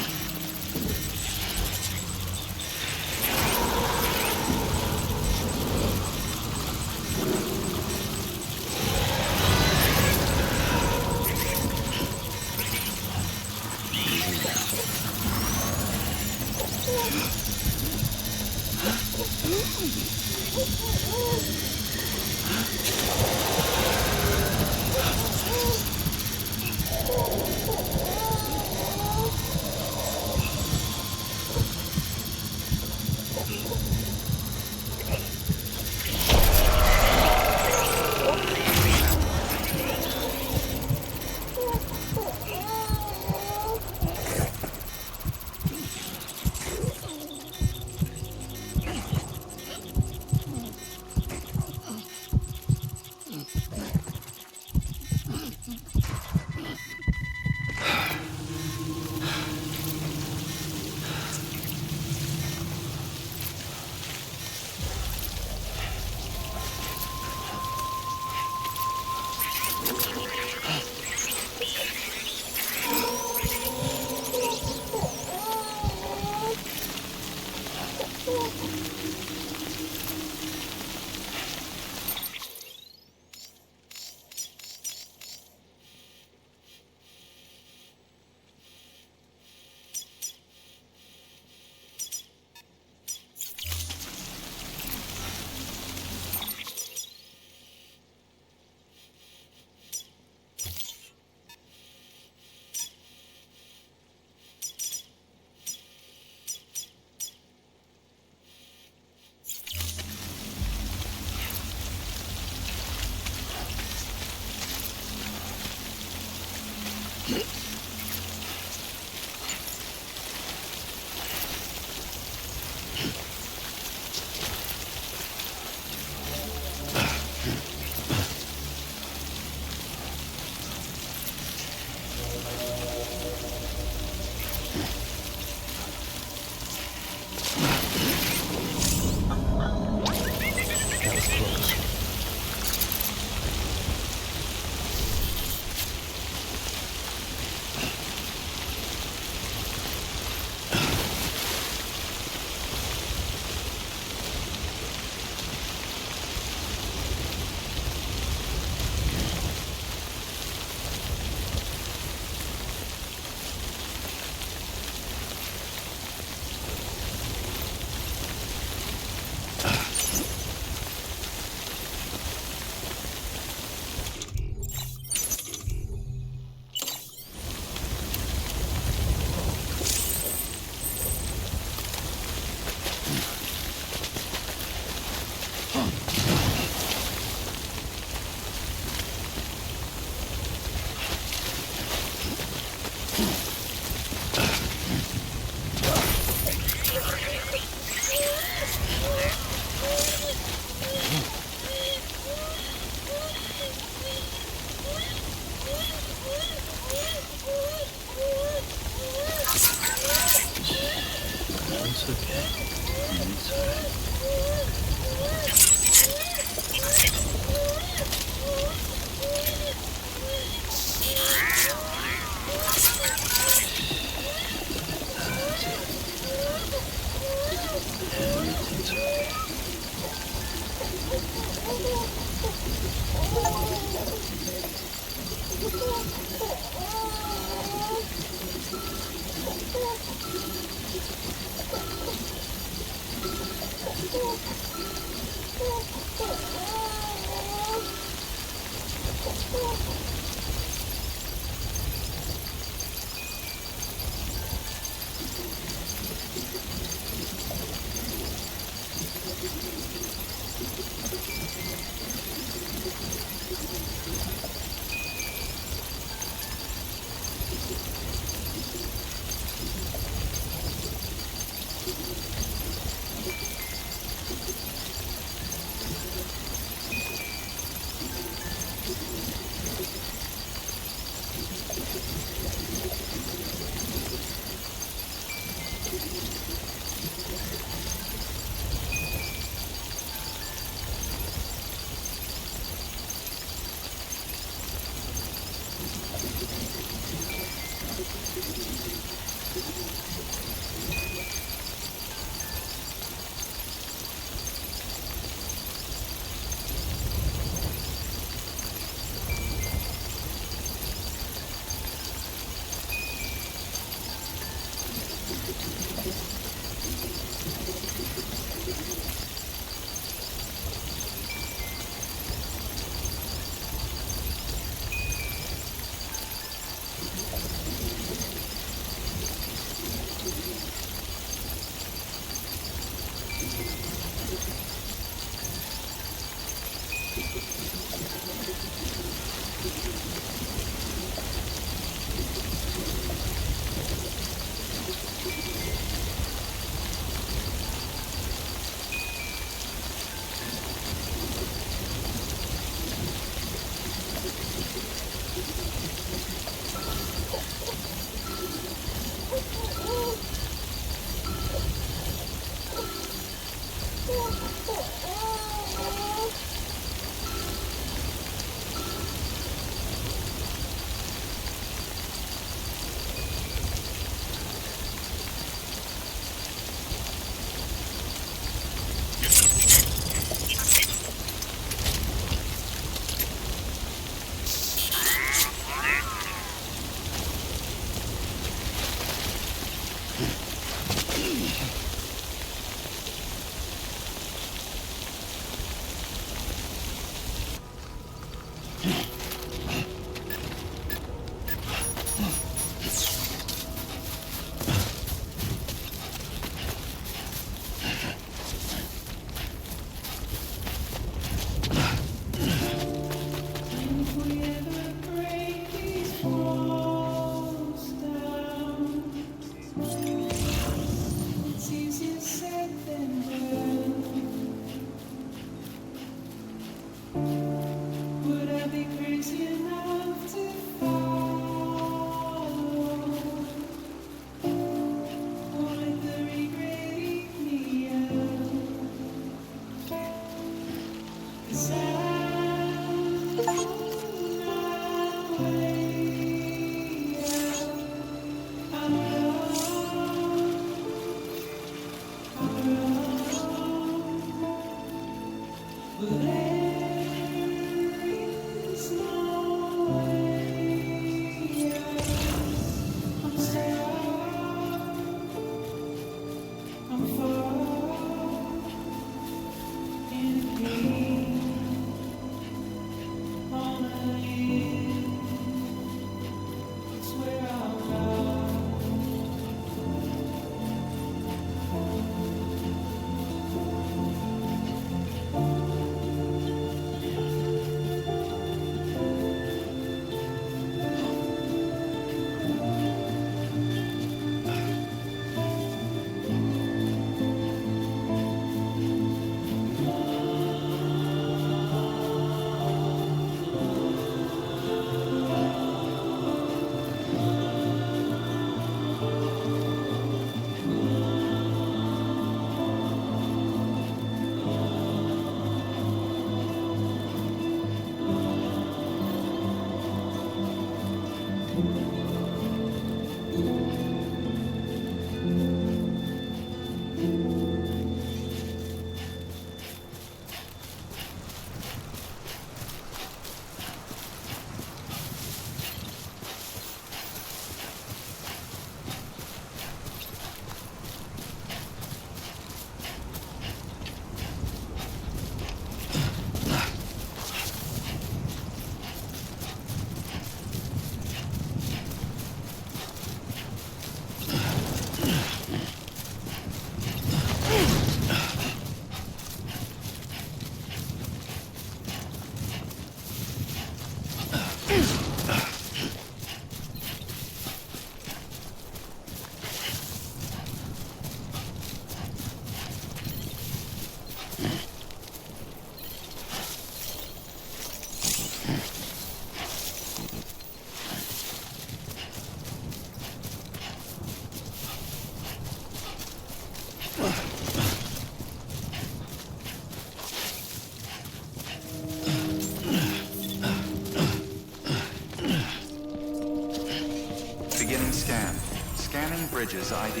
Bridges ID.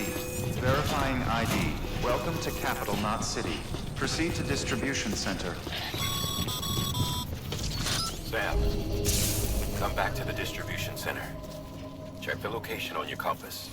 Verifying ID. Welcome to Capital Knot City. Proceed to Distribution Center. Sam, come back to the distribution center. Check the location on your compass.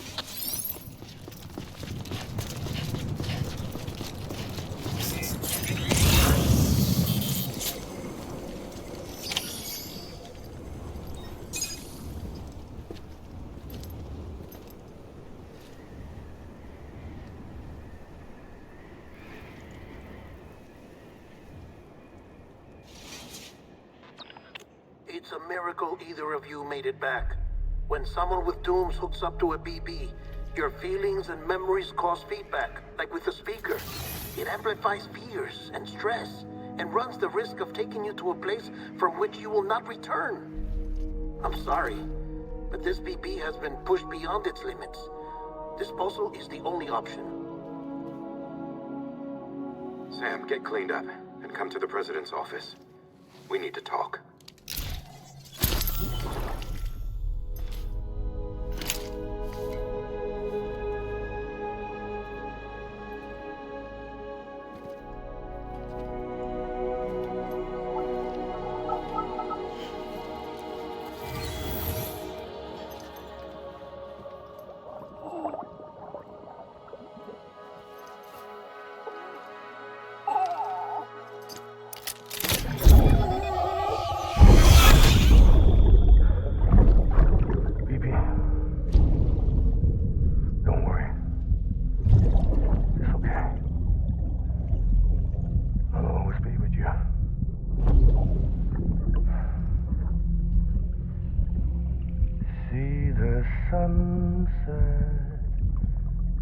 a miracle either of you made it back. When someone with dooms hooks up to a BB, your feelings and memories cause feedback, like with a speaker. It amplifies fears and stress, and runs the risk of taking you to a place from which you will not return. I'm sorry, but this BB has been pushed beyond its limits. Disposal is the only option. Sam, get cleaned up and come to the president's office. We need to talk. Sunset,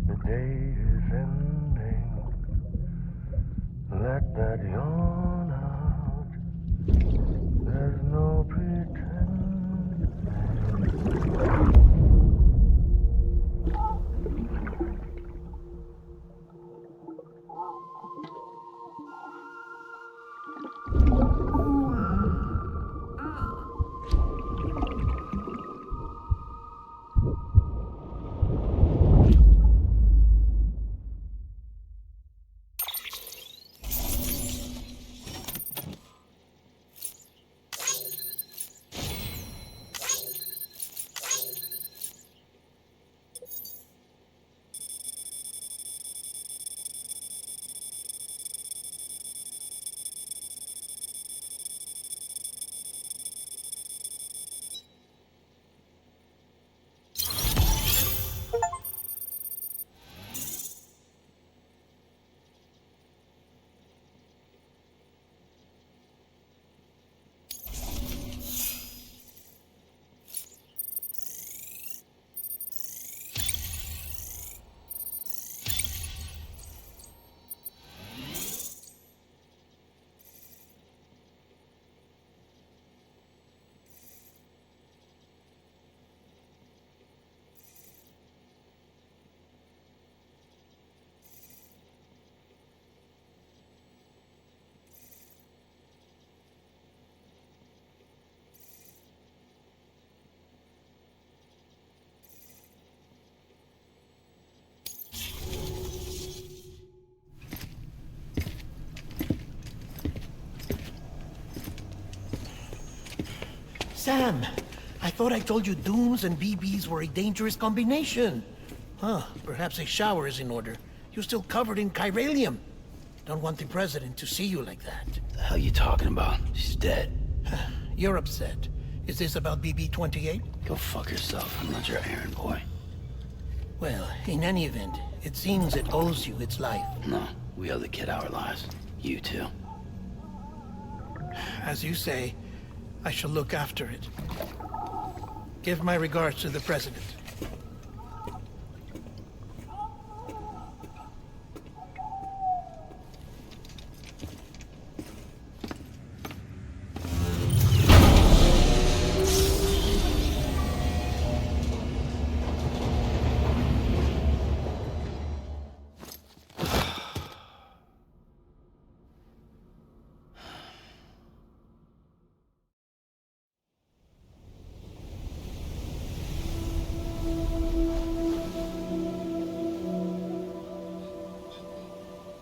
the day is ending. Let that yawn out. There's no Sam, I thought I told you dooms and BBs were a dangerous combination. Huh, perhaps a shower is in order. You're still covered in chiralium. Don't want the president to see you like that. The hell you talking about? She's dead. You're upset. Is this about BB-28? Go fuck yourself. I'm not your errand boy. Well, in any event, it seems it owes you its life. No, we owe the kid our lives. You too. As you say, I shall look after it. Give my regards to the president.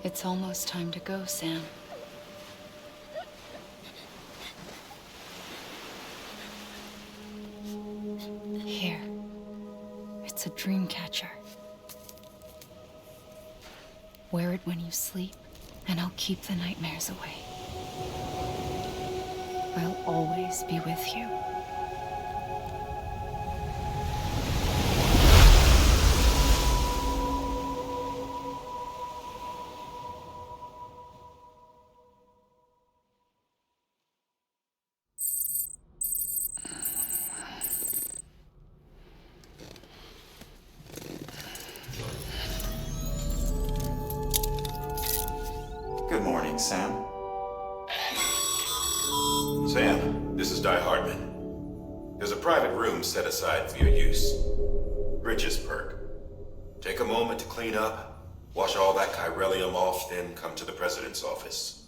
It's almost time to go, Sam. Here. It's a dream catcher. Wear it when you sleep, and I'll keep the nightmares away. I'll always be with you. Sam. Sam, this is Di Hartman. There's a private room set aside for your use. Bridges perk. Take a moment to clean up, wash all that chiralium off, then come to the President's office.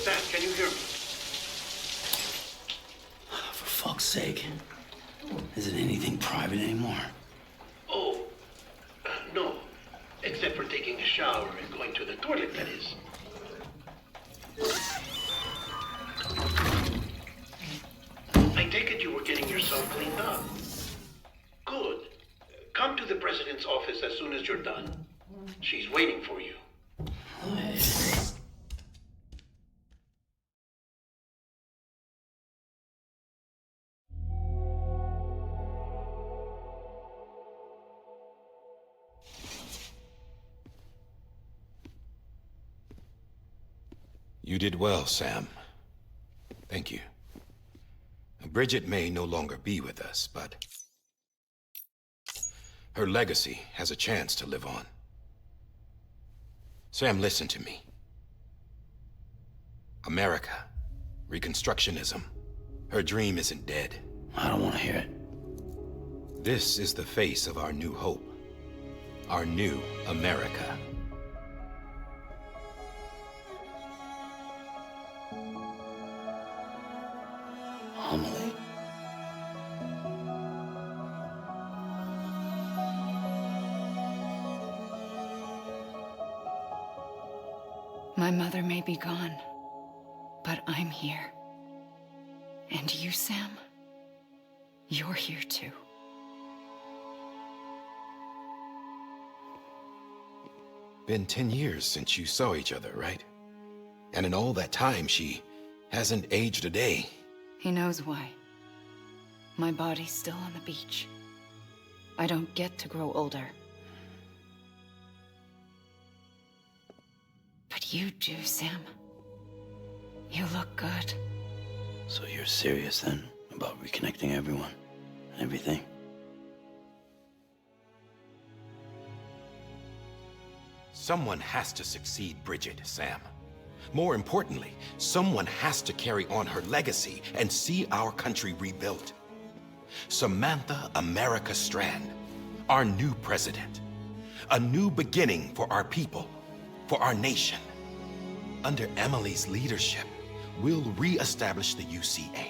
Sam, can you hear me? For fuck's sake. Is it anything private anymore? Oh, no. Except for taking a shower and going to the toilet, that is. I take it you were getting yourself cleaned up. Good. Come to the President's office as soon as you're done. She's waiting for you. You did well, Sam. Thank you. Bridget may no longer be with us, but her legacy has a chance to live on. Sam, listen to me. America, Reconstructionism, her dream isn't dead. I don't want to hear it. This is the face of our new hope, our new America. Amelie. My mother may be gone, but I'm here. And you, Sam, you're here too. Been 10 years since you saw each other, right? And in all that time, she hasn't aged a day. He knows why. My body's still on the beach. I don't get to grow older. you do, Sam. You look good. So you're serious then about reconnecting everyone and everything? Someone has to succeed Bridget, Sam. More importantly, someone has to carry on her legacy and see our country rebuilt. Samantha America Strand, our new president. A new beginning for our people, for our nation. Under Emily's leadership, we'll re-establish the UCA,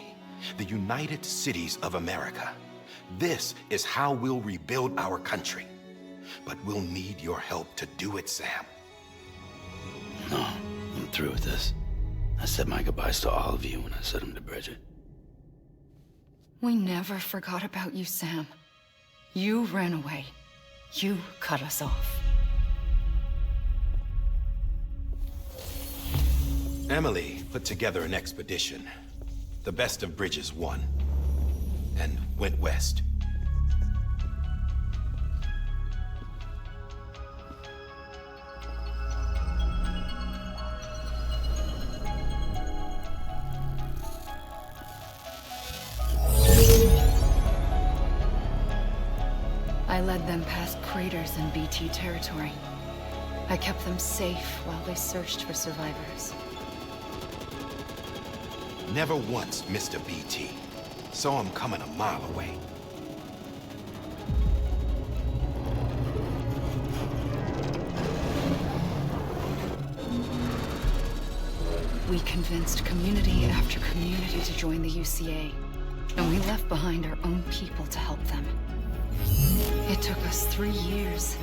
the United Cities of America. This is how we'll rebuild our country. But we'll need your help to do it, Sam. No, I'm through with this. I said my goodbyes to all of you when I said them to Bridget. We never forgot about you, Sam. You ran away. You cut us off. Emily put together an expedition. The best of Bridges won. And went west. I led them past craters in BT territory. I kept them safe while they searched for survivors. Never once missed a BT. Saw him coming a mile away. We convinced community after community to join the UCA, and we left behind our own people to help them. It took us 3 years,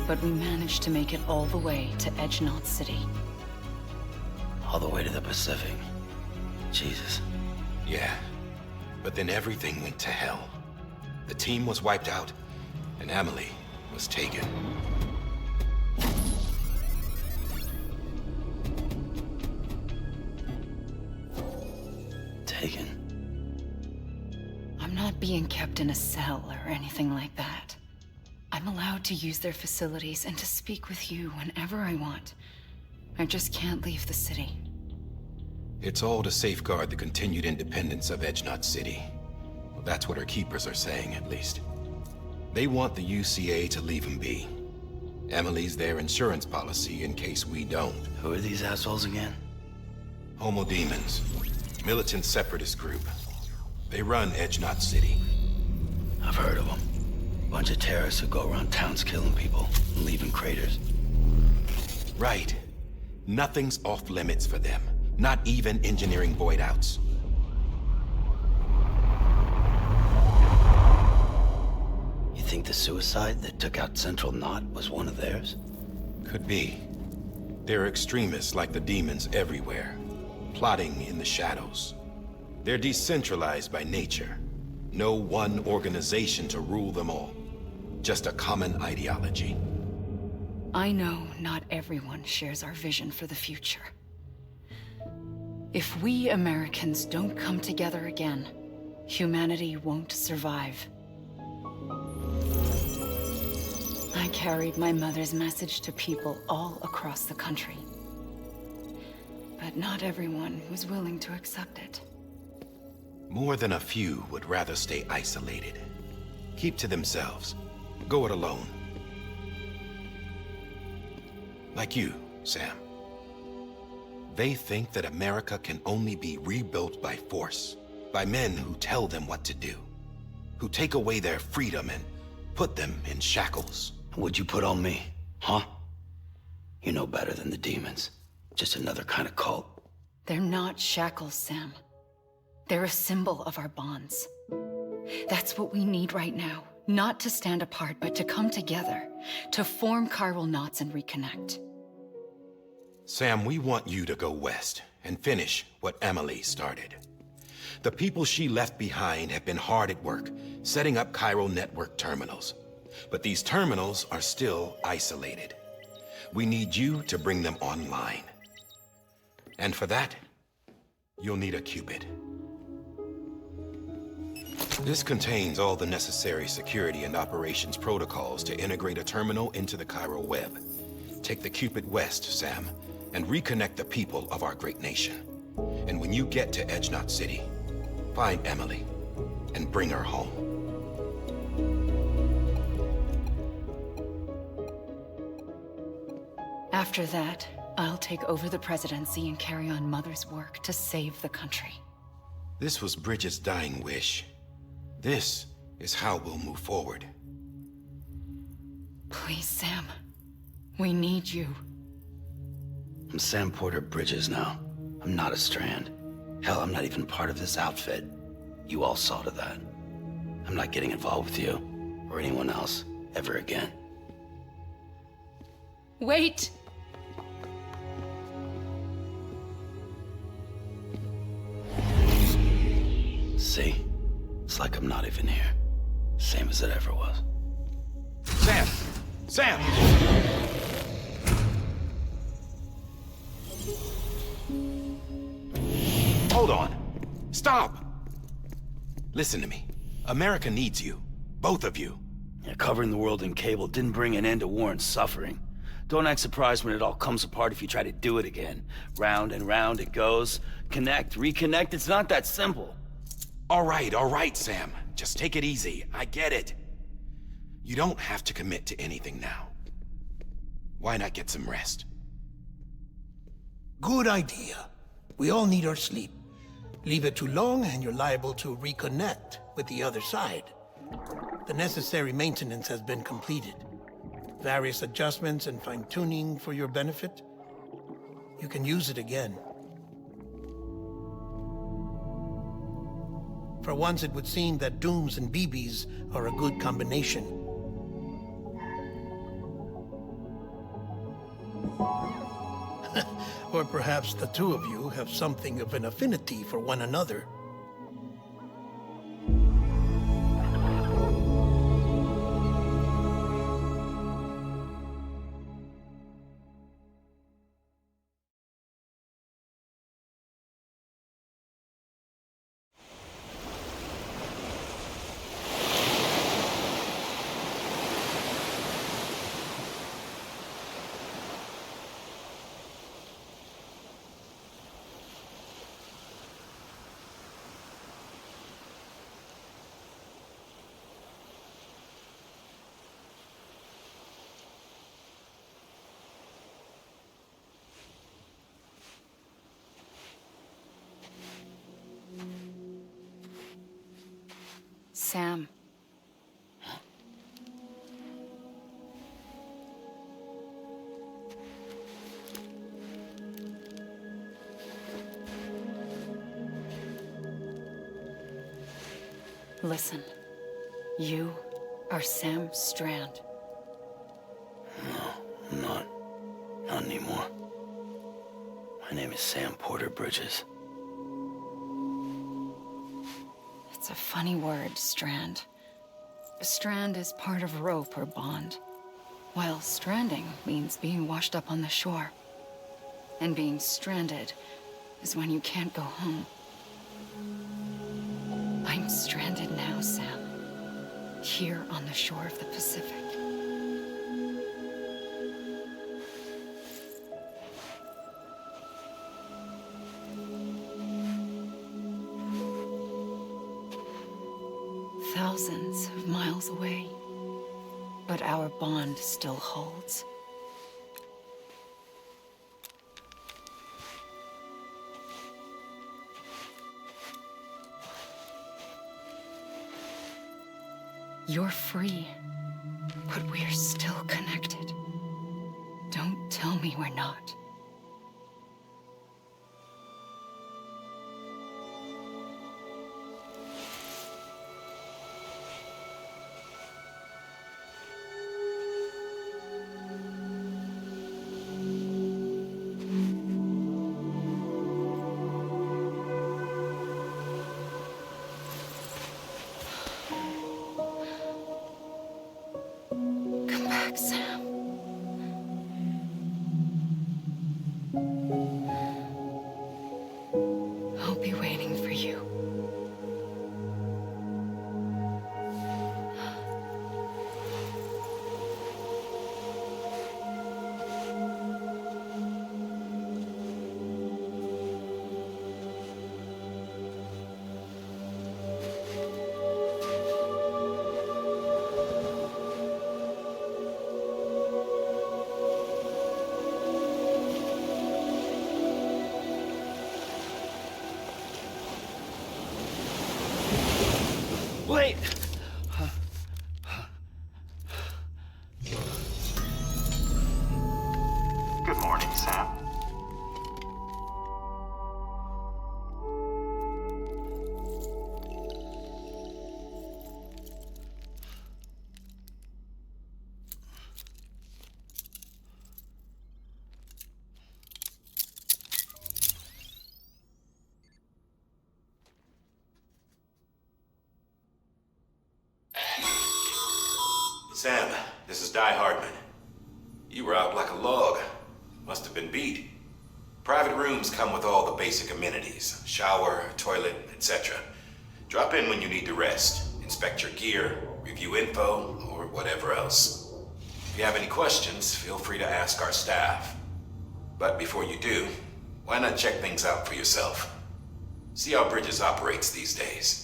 but we managed to make it all the way to Edge Knot City. All the way to the Pacific. Jesus. Yeah, but then everything went to hell. The team was wiped out, and Emily was taken. Taken? I'm not being kept in a cell or anything like that. I'm allowed to use their facilities and to speak with you whenever I want. I just can't leave the city. It's all to safeguard the continued independence of Edge Knot City. Well, that's what our keepers are saying, at least. They want the UCA to leave him be. Emily's their insurance policy in case we don't. Who are these assholes again? Homo Demons. Militant separatist group. They run Edge Knot City. I've heard of them. Bunch of terrorists who go around towns killing people and leaving craters. Right. Nothing's off limits for them. Not even engineering void outs. You think the suicide that took out Central Knot was one of theirs? Could be. There are extremists like the demons everywhere, plotting in the shadows. They're decentralized by nature. No one organization to rule them all. Just a common ideology. I know not everyone shares our vision for the future. If we Americans don't come together again, humanity won't survive. I carried my mother's message to people all across the country. But not everyone was willing to accept it. More than a few would rather stay isolated. Keep to themselves. Go it alone. Like you, Sam. They think that America can only be rebuilt by force, by men who tell them what to do, who take away their freedom and put them in shackles. What'd you put on me, huh? You know better than the demons. Just another kind of cult. They're not shackles, Sam. They're a symbol of our bonds. That's what we need right now. Not to stand apart, but to come together, to form chiral knots and reconnect. Sam, we want you to go west and finish what Emily started. The people she left behind have been hard at work, setting up chiral network terminals. But these terminals are still isolated. We need you to bring them online. And for that, you'll need a Cupid. This contains all the necessary security and operations protocols to integrate a terminal into the chiral web. Take the Cupid west, Sam, and reconnect the people of our great nation. And when you get to Edge Knot City, find Emily and bring her home. After that, I'll take over the presidency and carry on Mother's work to save the country. This was Bridget's dying wish. This is how we'll move forward. Please, Sam. We need you. I'm Sam Porter Bridges now. I'm not a Strand. Hell, I'm not even part of this outfit. You all saw to that. I'm not getting involved with you, or anyone else, ever again. Wait! See? It's like I'm not even here. Same as it ever was. Sam! Sam! Hold on. Stop! Listen to me. America needs you. Both of you. Yeah, covering the world in cable didn't bring an end to war and suffering. Don't act surprised when it all comes apart if you try to do it again. Round and round it goes. Connect, reconnect, it's not that simple. All right, Sam. Just take it easy. I get it. You don't have to commit to anything now. Why not get some rest? Good idea. We all need our sleep. Leave it too long and you're liable to reconnect with the other side. The necessary maintenance has been completed. Various adjustments and fine-tuning for your benefit. You can use it again. For once, it would seem that Dooms and BBs are a good combination. Or perhaps the two of you have something of an affinity for one another. Sam. Listen. You are Sam Strand. No, I'm not. Not anymore. My name is Sam Porter Bridges. It's a funny word, Strand. A strand is part of rope or bond, while stranding means being washed up on the shore. And being stranded is when you can't go home. I'm stranded now, Sam. Here on the shore of the Pacific. Thousands of miles away, but our bond still holds. You're free, but we're still connected. Don't tell me we're not. Wait! Good morning, Sam. Sam, this is Di Hardman. You were out like a log. Must have been beat. Private rooms come with all the basic amenities. Shower, toilet, etc. Drop in when you need to rest. Inspect your gear, review info, or whatever else. If you have any questions, feel free to ask our staff. But before you do, why not check things out for yourself? See how Bridges operates these days.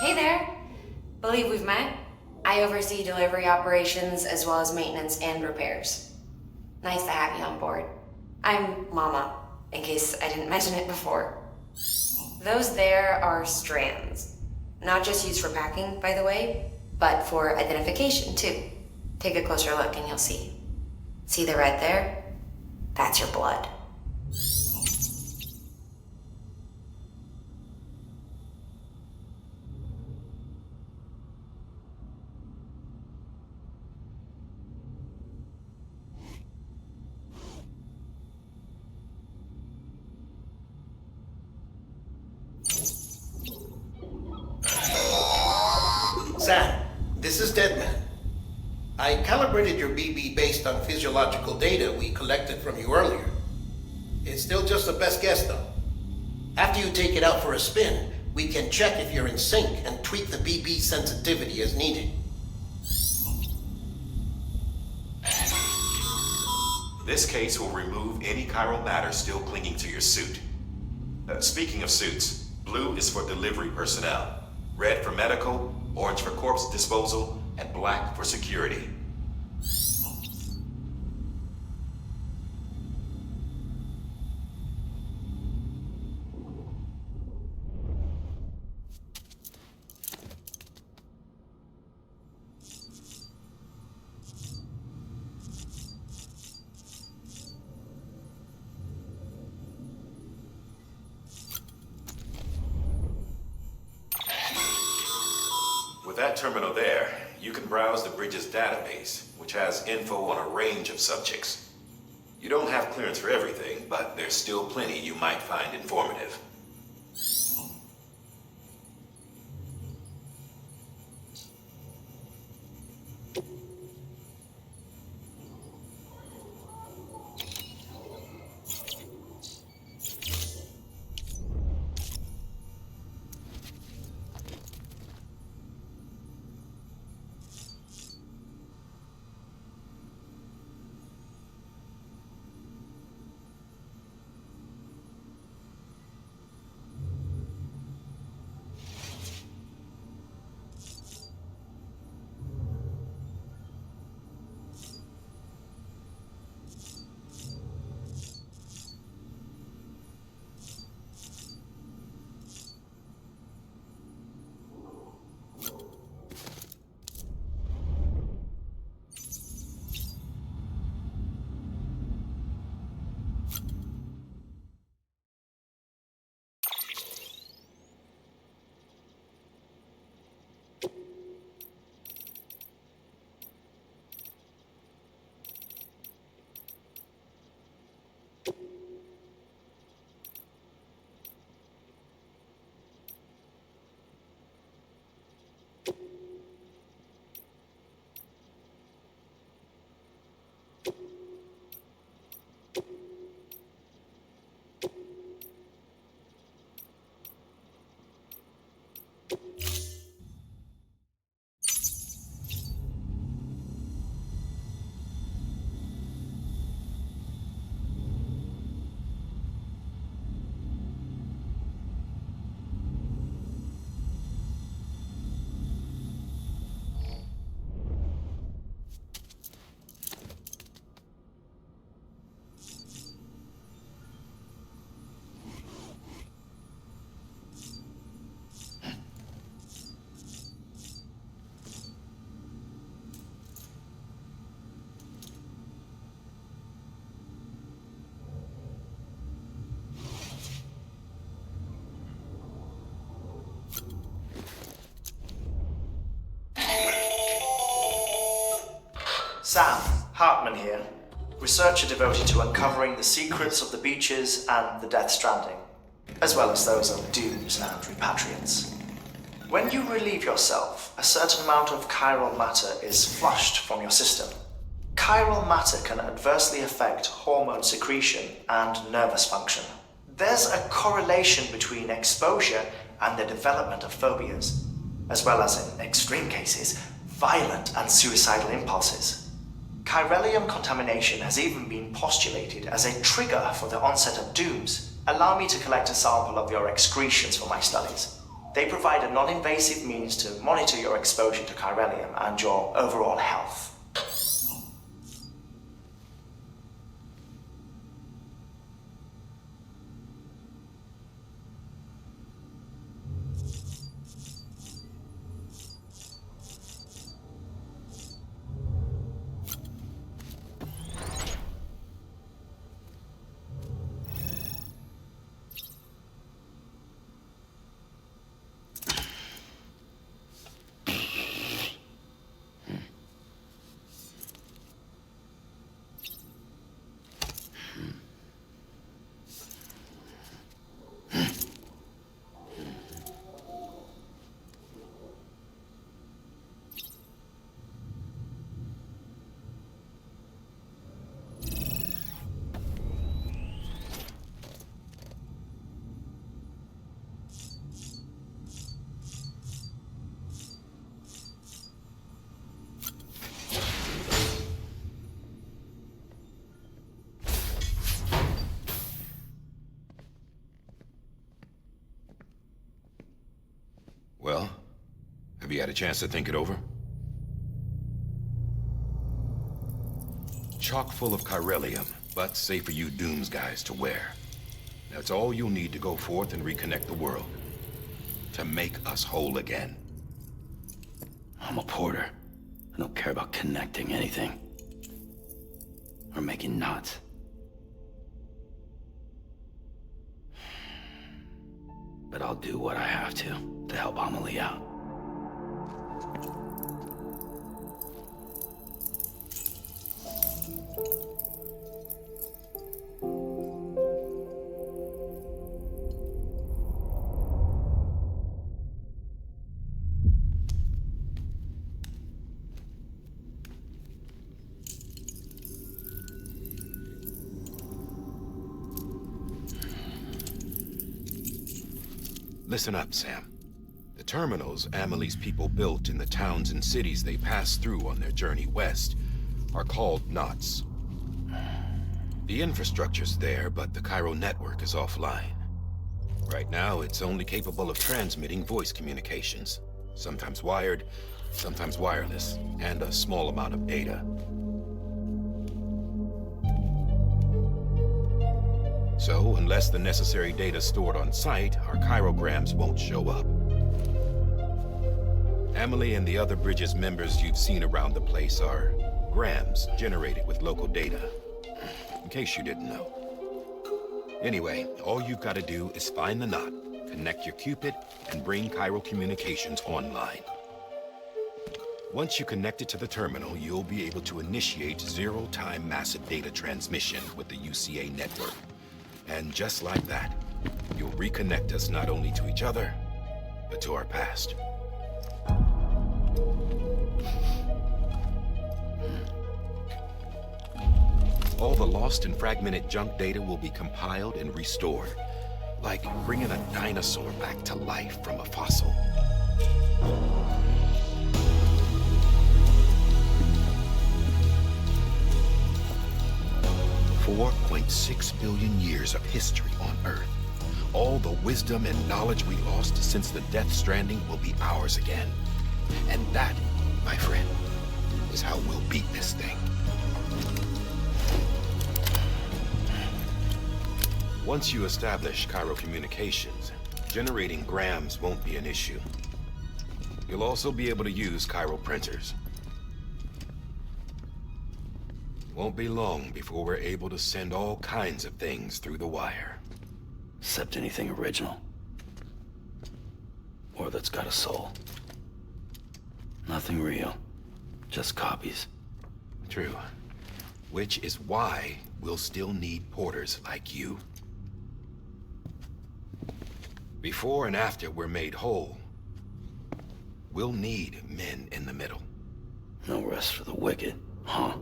Hey there. Believe we've met. I oversee delivery operations as well as maintenance and repairs. Nice to have you on board. I'm Mama, in case I didn't mention it before. Those there are strands. Not just used for packing, by the way, but for identification too. Take a closer look and you'll see. See the red there? That's your blood. Sam, this is Deadman. I calibrated your BB based on physiological data we collected from you earlier. It's still just a best guess, though. After you take it out for a spin, we can check if you're in sync and tweak the BB sensitivity as needed. This case will remove any chiral matter still clinging to your suit. Speaking of suits, blue is for delivery personnel, red for medical, orange for corpse disposal, and black for security. With that terminal there, you can browse the Bridges database, which has info on a range of subjects. You don't have clearance for everything, but there's still plenty you might find informative. Sam Hartman here, researcher devoted to uncovering the secrets of the beaches and the Death Stranding, as well as those of dooms and repatriants. When you relieve yourself, a certain amount of chiral matter is flushed from your system. Chiral matter can adversely affect hormone secretion and nervous function. There's a correlation between exposure and the development of phobias, as well as, in extreme cases, violent and suicidal impulses. Chiralium contamination has even been postulated as a trigger for the onset of dooms. Allow me to collect a sample of your excretions for my studies. They provide a non-invasive means to monitor your exposure to chiralium and your overall health. Well, have you had a chance to think it over? Chock full of chiralium, but safe for you Dooms guys to wear. That's all you'll need to go forth and reconnect the world. To make us whole again. I'm a porter. I don't care about connecting anything. Or making knots. But I'll do what I have to help Amelie out. Listen up, Sam. The terminals Amelie's people built in the towns and cities they passed through on their journey west are called knots. The infrastructure's there, but the Cairo network is offline. Right now, it's only capable of transmitting voice communications, sometimes wired, sometimes wireless, and a small amount of data. So, unless the necessary data's stored on site, our chirograms won't show up. Amelie and the other Bridges members you've seen around the place are grams generated with local data, in case you didn't know. Anyway, all you've got to do is find the knot, connect your Cupid, and bring Cairo communications online. Once you connect it to the terminal, you'll be able to initiate zero-time massive data transmission with the UCA network. And just like that, you'll reconnect us not only to each other, but to our past. All the lost and fragmented junk data will be compiled and restored, like bringing a dinosaur back to life from a fossil. 4.6 billion years of history on Earth. All the wisdom and knowledge we lost since the Death Stranding will be ours again. And that, my friend, is how we'll beat this thing. Once you establish Cairo communications, generating grams won't be an issue. You'll also be able to use Cairo printers. Won't be long before we're able to send all kinds of things through the wire. Except anything original. Or that's got a soul. Nothing real. Just copies. True. Which is why we'll still need porters like you. Before and after we're made whole, we'll need men in the middle. No rest for the wicked, huh?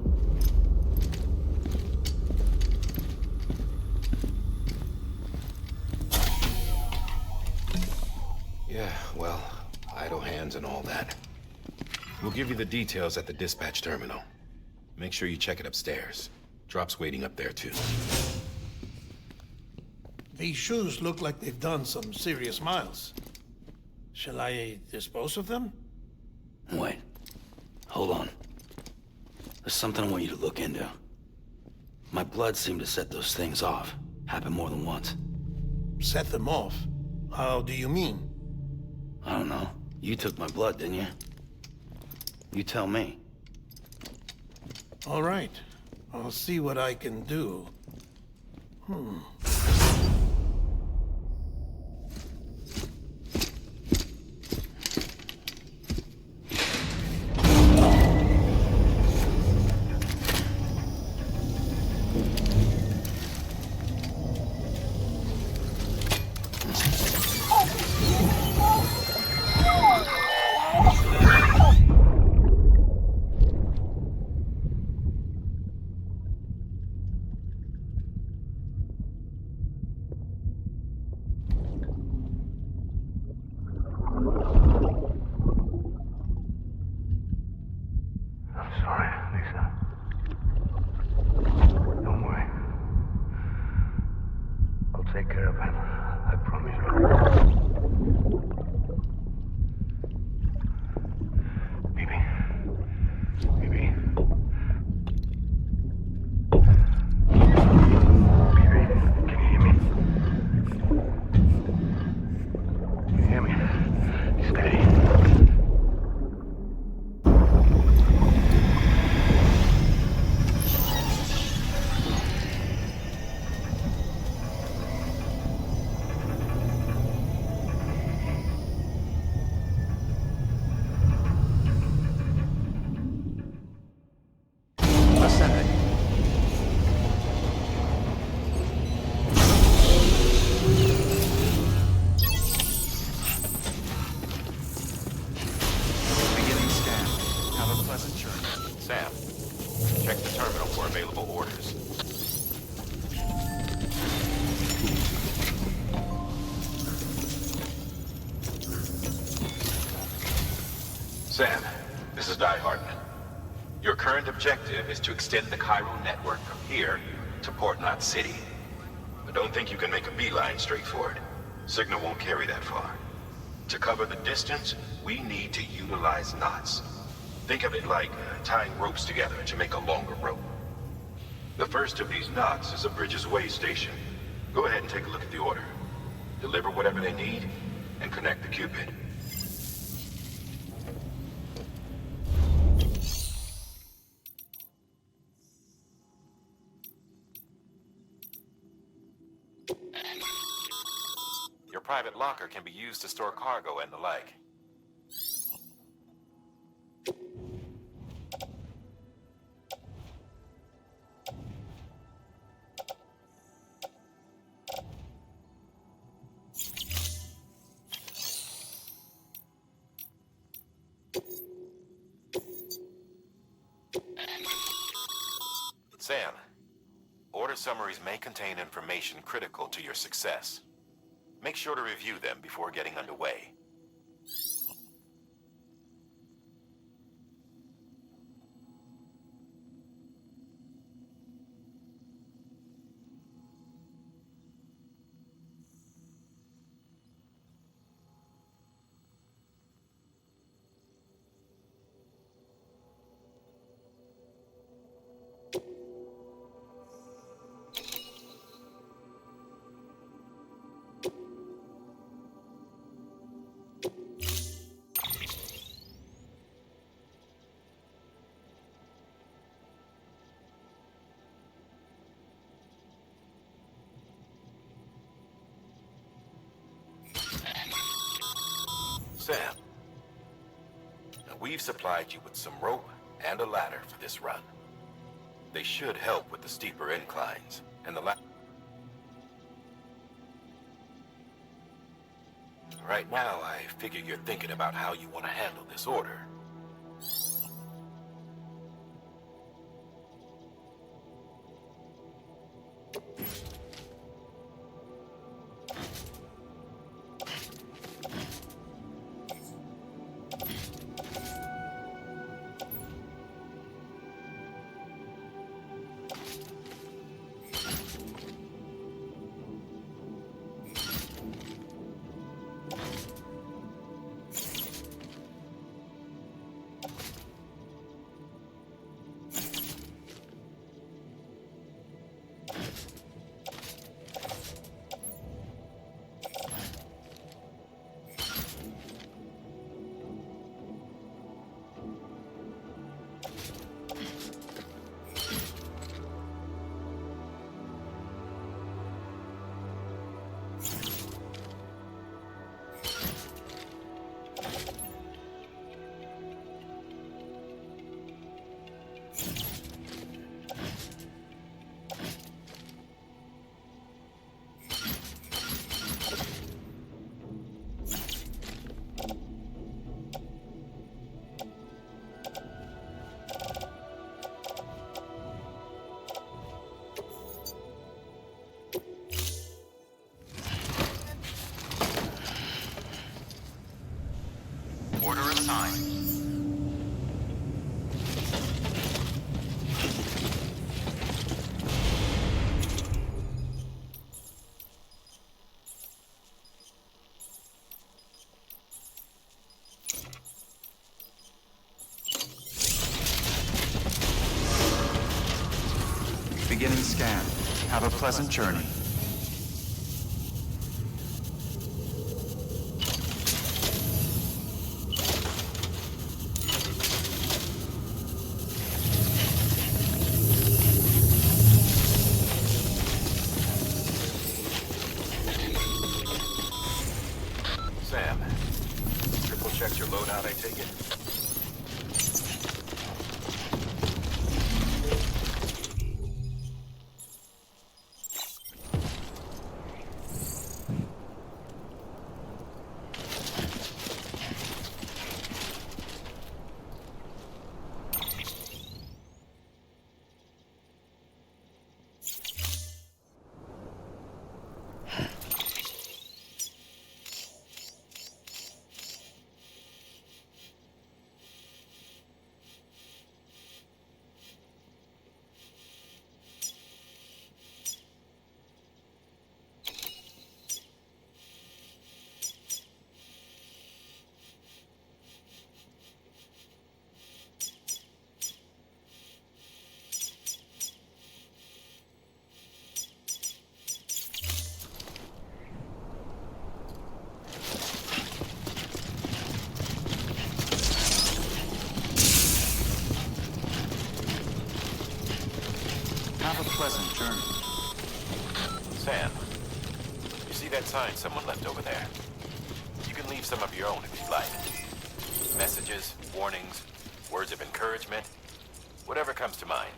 Yeah, well, idle hands and all that. We'll give you the details at the dispatch terminal. Make sure you check it upstairs. Drop's waiting up there, too. These shoes look like they've done some serious miles. Shall I dispose of them? Wait. Hold on. There's something I want you to look into. My blood seemed to set those things off. Happened more than once. Set them off? How do you mean? I don't know. You took my blood, didn't you? You tell me. All right. I'll see what I can do. Take care of him. I promise you. Baby. Baby. Baby, can you hear me? Can you hear me? Steady. Sam, check the terminal for available orders. Sam, this is Die Hardman. Your current objective is to extend the Cairo network from here to Port Knot City. But don't think you can make a beeline straight for it. Signal won't carry that far. To cover the distance, we need to utilize knots. Think of it like tying ropes together to make a longer rope. The first of these knots is a Bridges Way station. Go ahead and take a look at the order. Deliver whatever they need, and connect the Cupid. Your private locker can be used to store cargo and the like. Sam, order summaries may contain information critical to your success. Make sure to review them before getting underway. Sam, we've supplied you with some rope and a ladder for this run. They should help with the steeper inclines, and Right now, I figure you're thinking about how you want to handle this order. Order assigned. Beginning scan. Have a pleasant journey. Sam, triple checked your loadout, I take it? Have a pleasant journey. Sam, you see that sign someone left over there? You can leave some of your own if you'd like. Messages, warnings, words of encouragement, whatever comes to mind.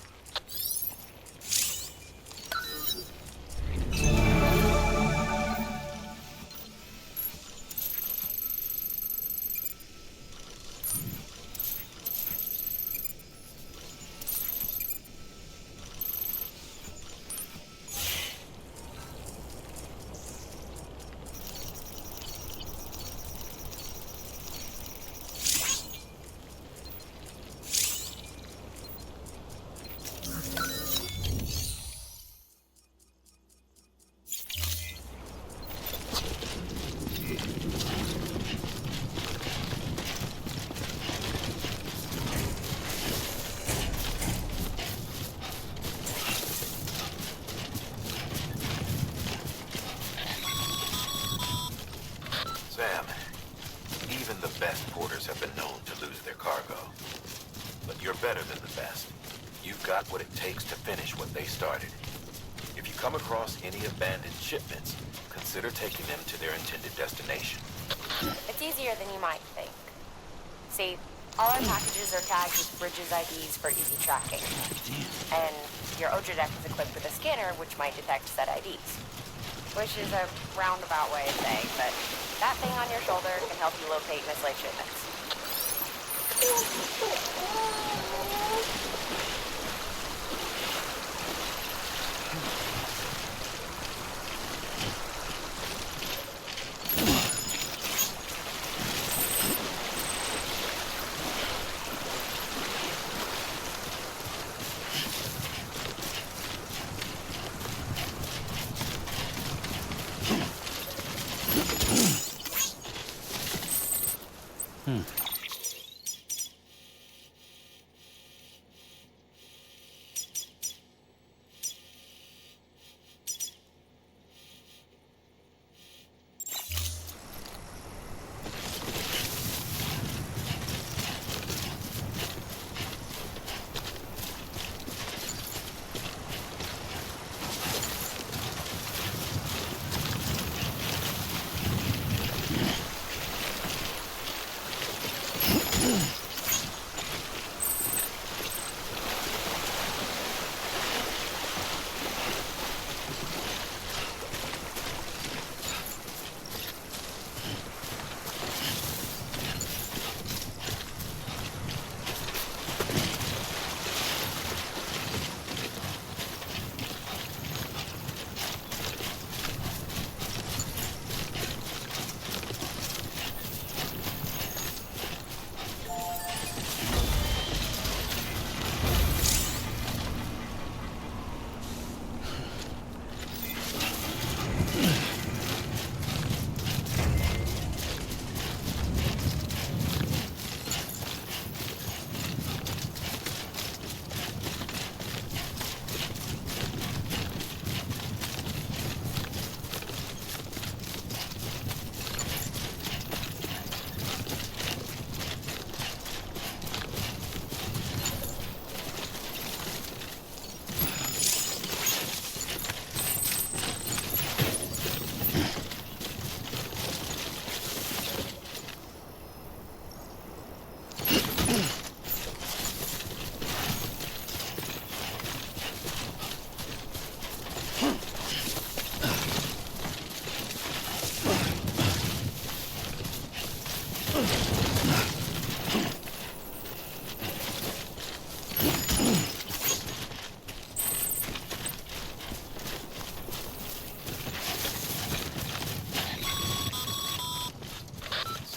Sam, even the best porters have been known to lose their cargo. But you're better than the best. You've got what it takes to finish what they started. If you come across any abandoned shipments, consider taking them to their intended destination. It's easier than you might think. See, All our packages are tagged with Bridges IDs for easy tracking. And your Ultra deck is equipped with a scanner which might detect said IDs. Which is a roundabout way of saying that that thing on your shoulder can help you locate mislaid shipments.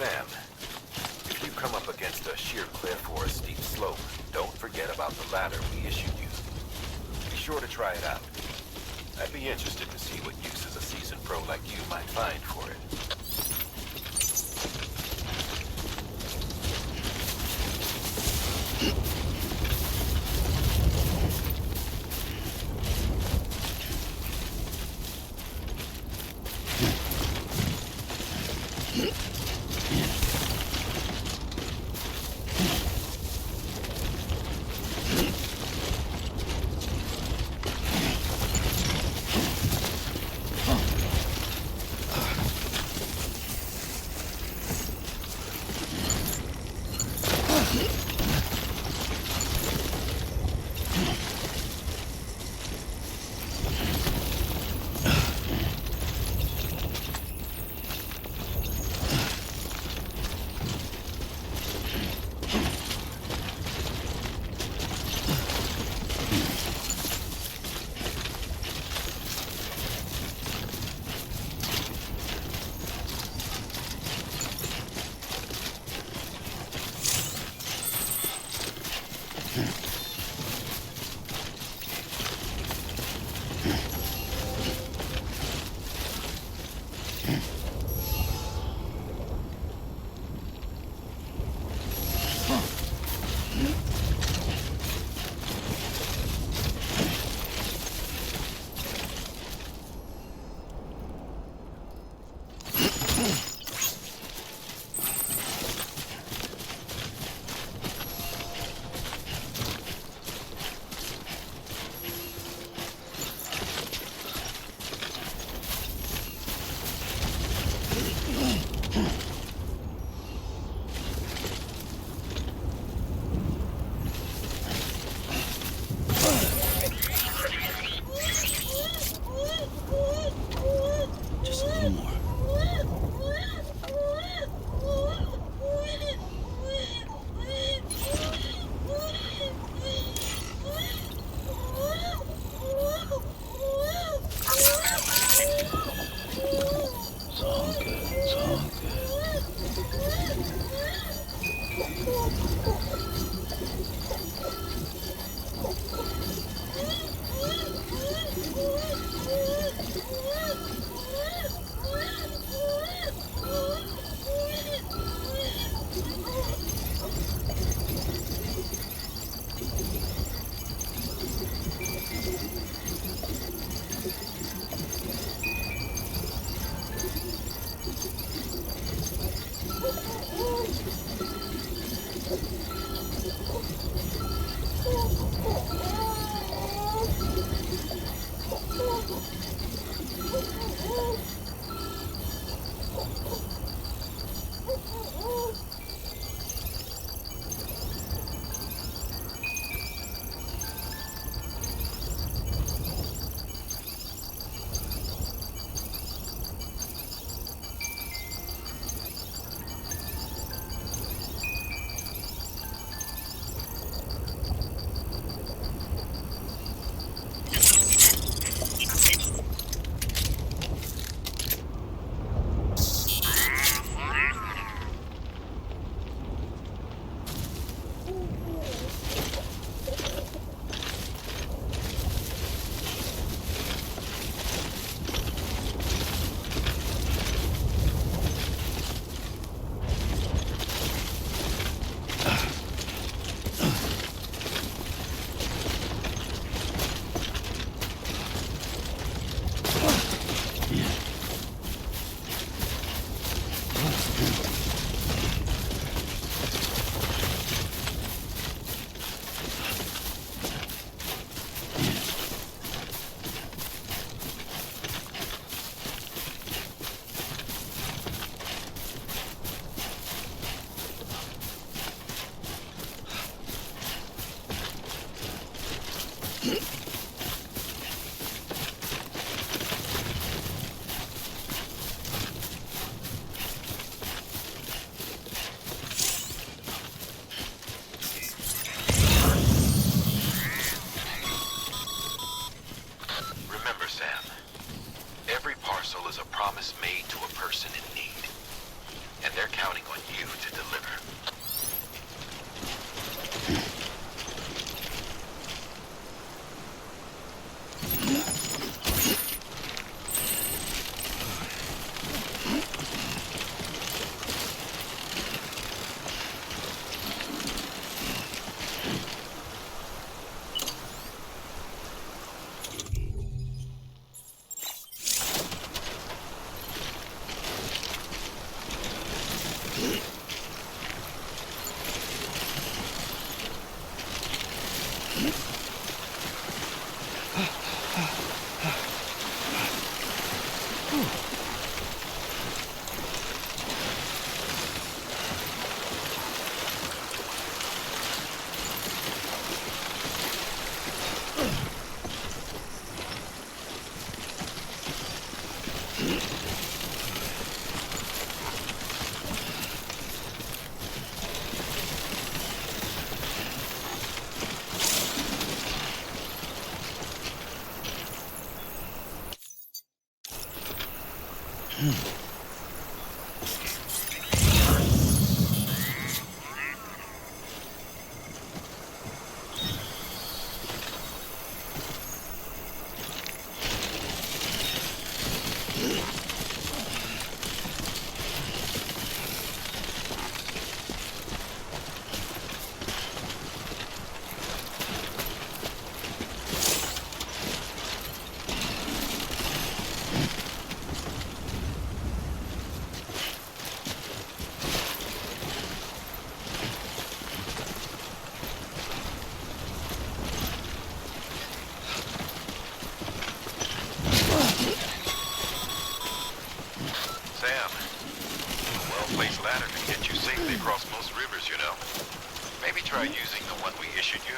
Sam, if you come up against a sheer cliff or a steep slope, don't forget about the ladder we issued you. Be sure to try it out. I'd be interested to see what uses a seasoned pro like you might find for it. promise made to a person in need. And they're counting on you to deliver. Try using the one we issued you.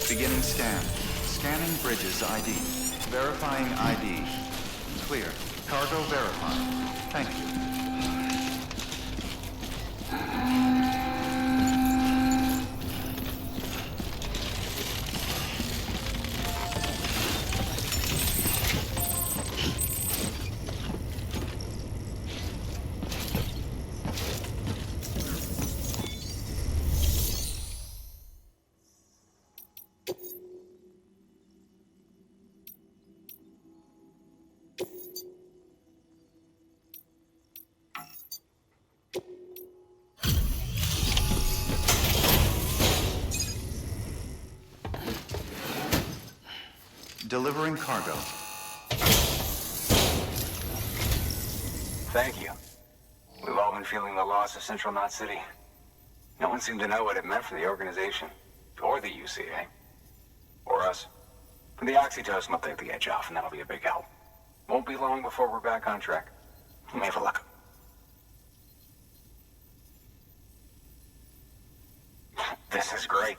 Beginning scan. Scanning bridges ID. Verifying ID. Clear. Cargo verified. Thank you. Delivering cargo. Thank you. We've all been feeling the loss of Central Knot City. No one seemed to know what it meant for the organization, or the UCA, or us. The oxytocin will take the edge off, and that'll be a big help. Won't be long before we're back on track. Let me have a look. This is great.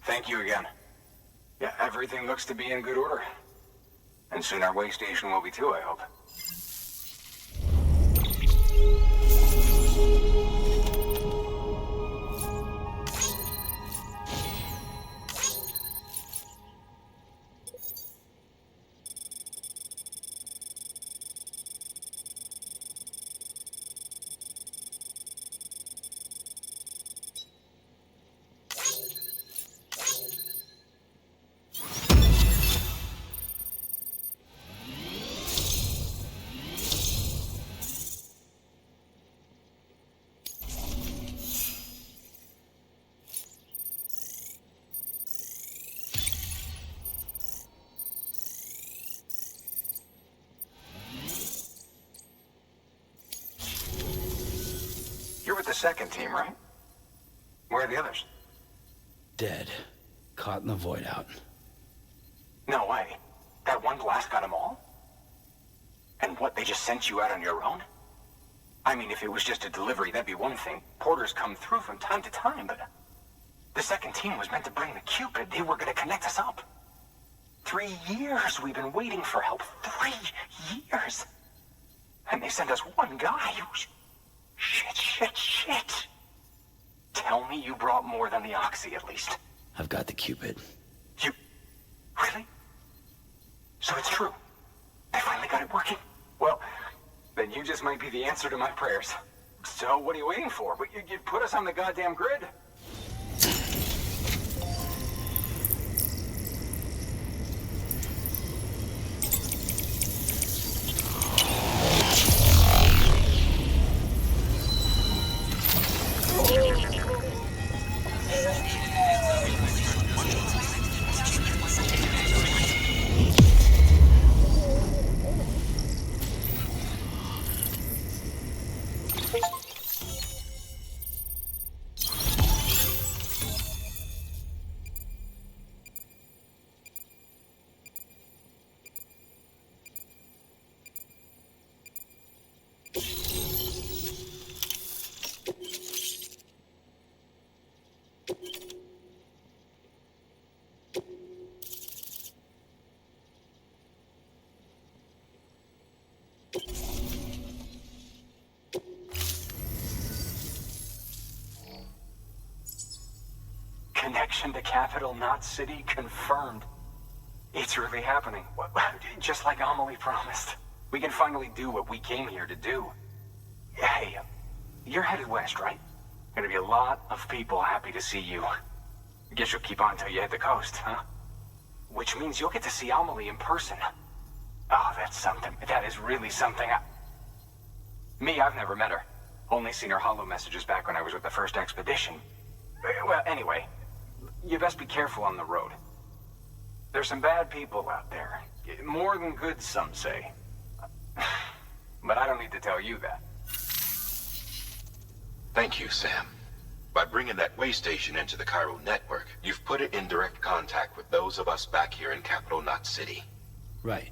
Thank you again. Yeah, everything looks to be in good order. And soon our way station will be too, I hope. You're with the second team, right? Where are the others? Dead. Caught in the void out. No way. That one blast got them all? And what, they just sent you out on your own? I mean, if it was just a delivery, that'd be one thing. Porters come through from time to time, but... The second team was meant to bring the Cupid. They were gonna connect us up. 3 years we've been waiting for help. 3 years! And they sent us one guy. Shit. Tell me you brought more than the Oxy, at least. I've got the Cupid. You... Really? So it's true. I finally got it working. Well, then you just might be the answer to my prayers. So what are you waiting for? You put us on the goddamn grid. Connection to Capital Knot City confirmed. It's really happening. Just like Amelie promised. We can finally do what we came here to do. Hey, you're headed west, right? Gonna be a lot of people happy to see you. Guess you'll keep on till you hit the coast, huh? Which means you'll get to see Amelie in person. Oh, that's something. That is really something. Me, I've never met her. Only seen her holo messages back when I was with the first expedition. Well, anyway, you best be careful on the road. There's some bad people out there. More than good, some say. But I don't need to tell you that. Thank you, Sam. By bringing that way station into the Cairo network, you've put it in direct contact with those of us back here in Capital Knot City. Right.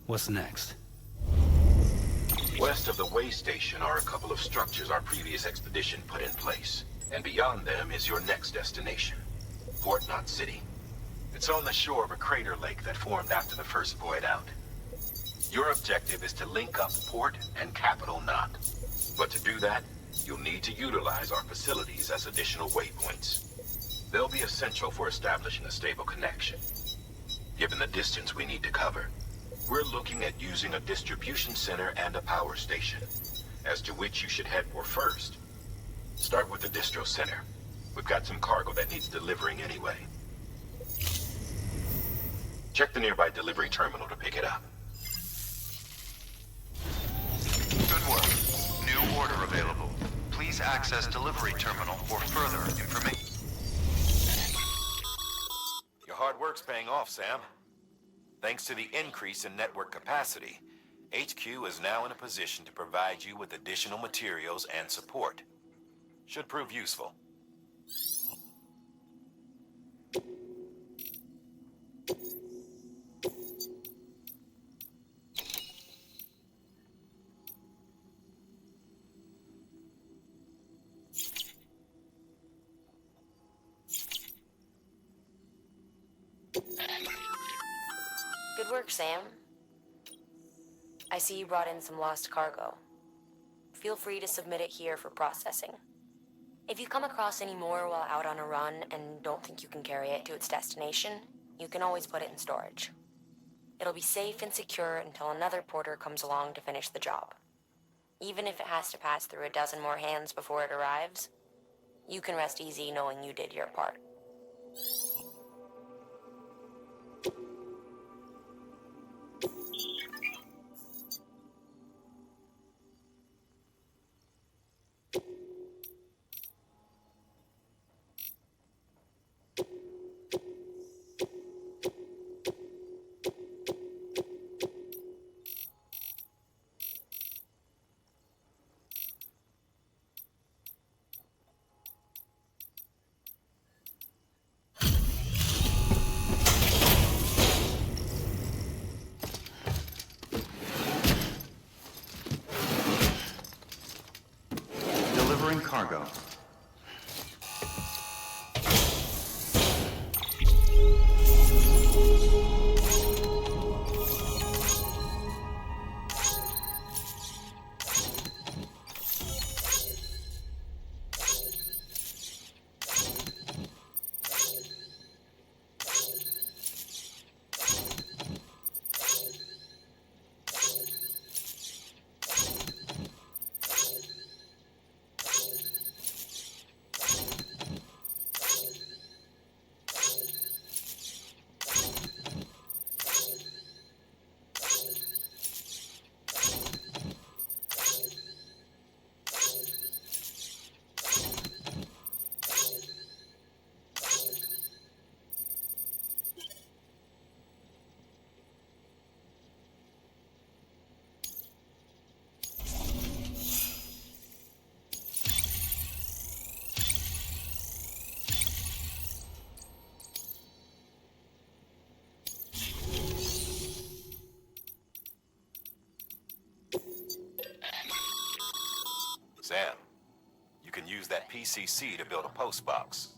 What's next? West of the way station are a couple of structures our previous expedition put in place. And beyond them is your next destination, Port Knot City. It's on the shore of a crater lake that formed after the first void out. Your objective is to link up Port and Capital Knot. But to do that, you'll need to utilize our facilities as additional waypoints. They'll be essential for establishing a stable connection. Given the distance we need to cover, we're looking at using a distribution center and a power station, as to which you should head for first. Start with the distro center. We've got some cargo that needs delivering anyway. Check the nearby delivery terminal to pick it up. Good work. New order available. Please access delivery terminal for further information. Your hard work's paying off, Sam. Thanks to the increase in network capacity, HQ is now in a position to provide you with additional materials and support. Should prove useful. work, Sam. I see you brought in some lost cargo. Feel free to submit it here for processing. If you come across any more while out on a run and don't think you can carry it to its destination, you can always put it in storage. It'll be safe and secure until another porter comes along to finish the job. Even if it has to pass through a dozen more hands before it arrives, you can rest easy knowing you did your part. Delivering cargo. Sam, you can use that PCC to build a post box.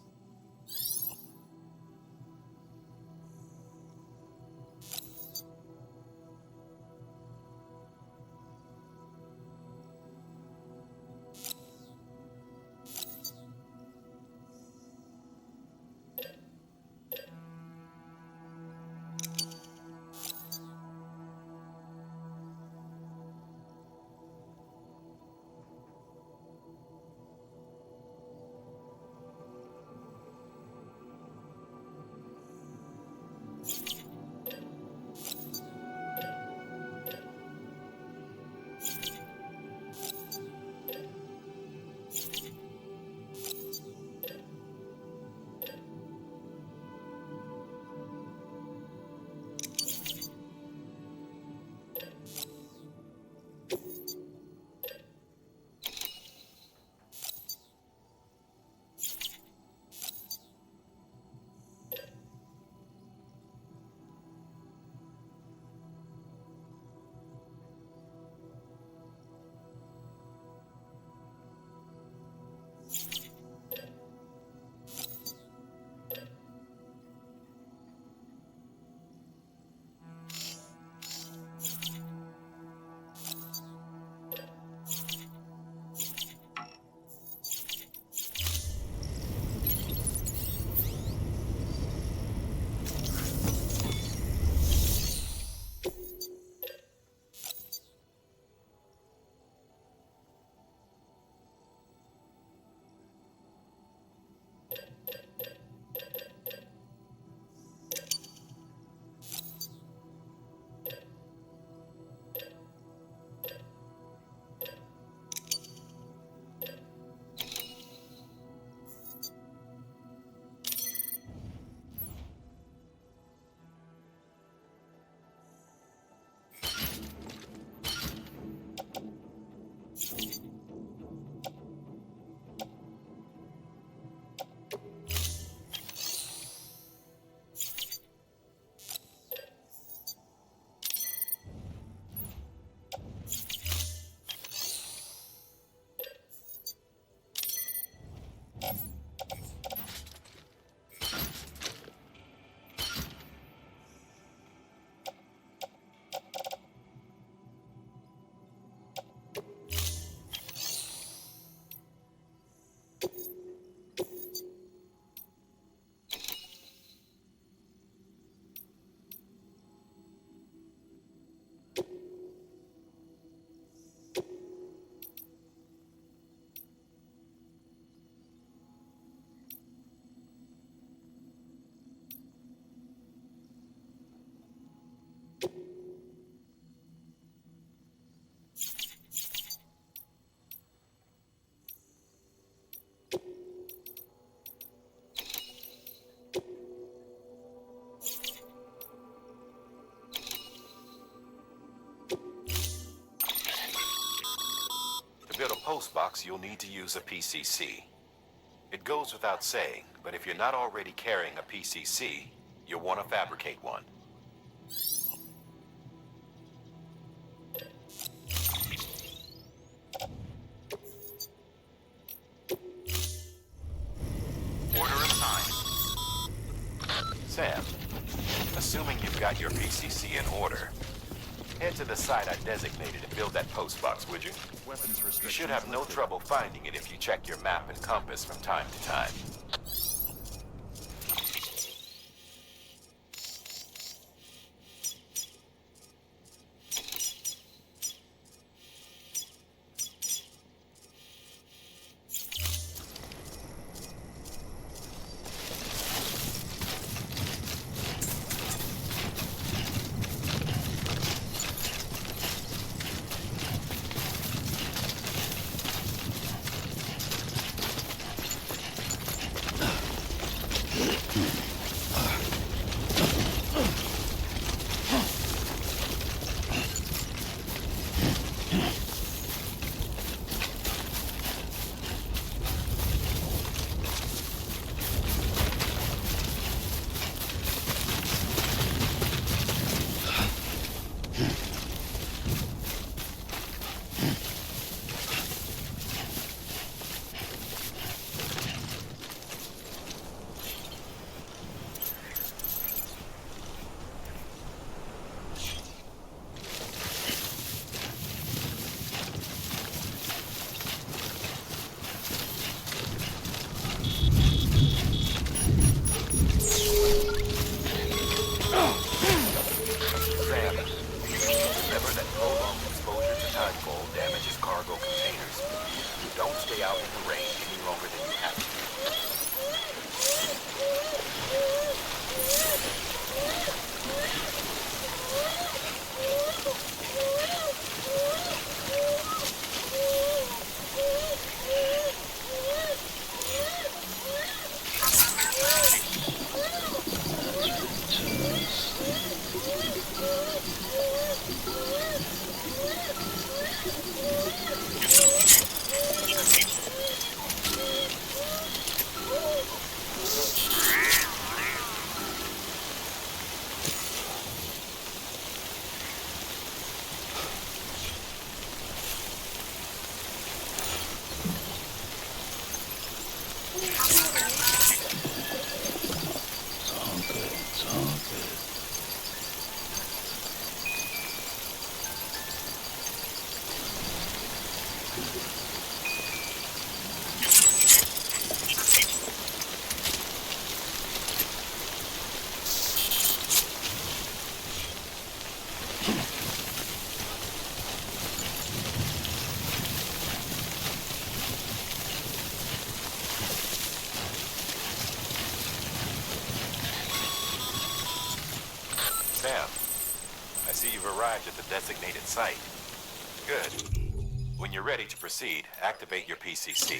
build a postbox, you'll need to use a PCC. It goes without saying, but if you're not already carrying a PCC, you'll want to fabricate one. Order assigned. Sam, assuming you've got your PCC in order, head to the site I designated and build that postbox, would you? You should have no trouble finding it if you check your map and compass from time to time. Sam, I see you've arrived at the designated site. Good. When you're ready to proceed, activate your PCC.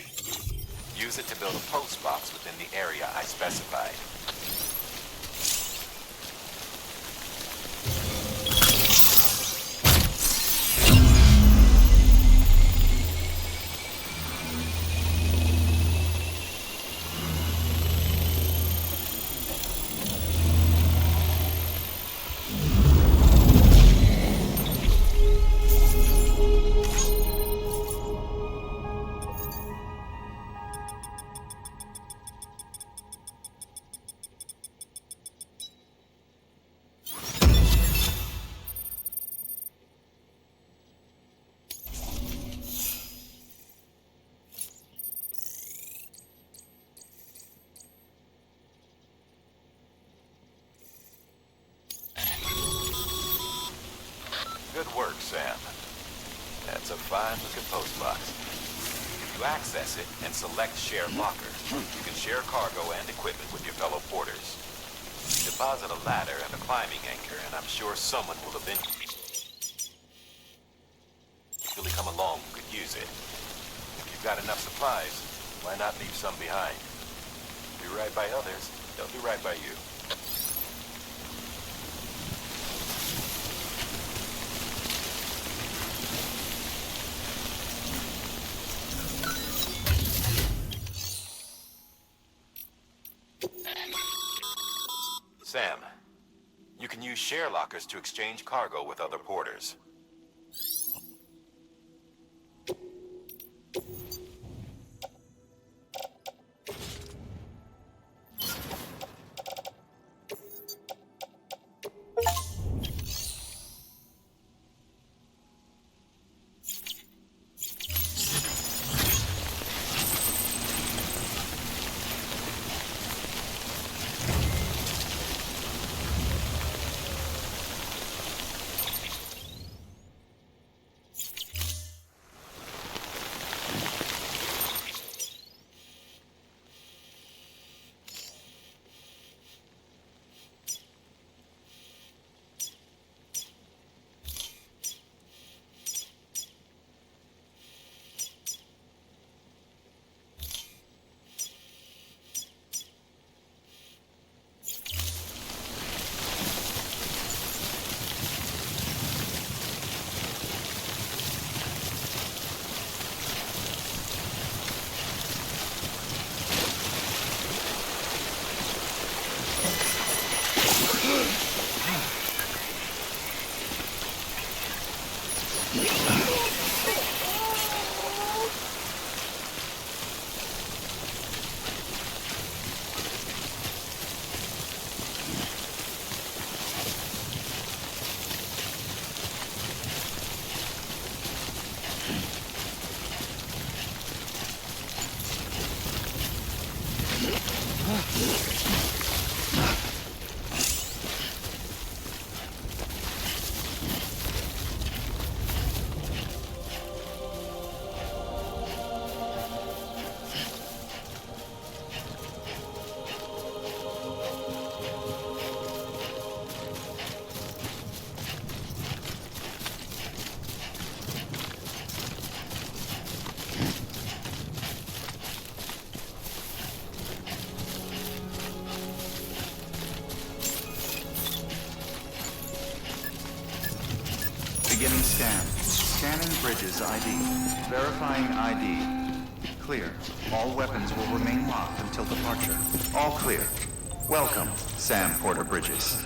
Use it to build a post box within the area I specified. Good work, Sam. That's a fine-looking postbox. If you access it and select Share Locker, you can share cargo and equipment with your fellow porters. Deposit a ladder and a climbing anchor, and I'm sure someone will eventually come along who could use it. If you've got enough supplies, why not leave some behind? Do right by others, they'll do right by you. share lockers to exchange cargo with other porters. Beginning scan. Scanning bridges ID. Verifying ID. Clear. All weapons will remain locked until departure. All clear. Welcome, Sam Porter Bridges.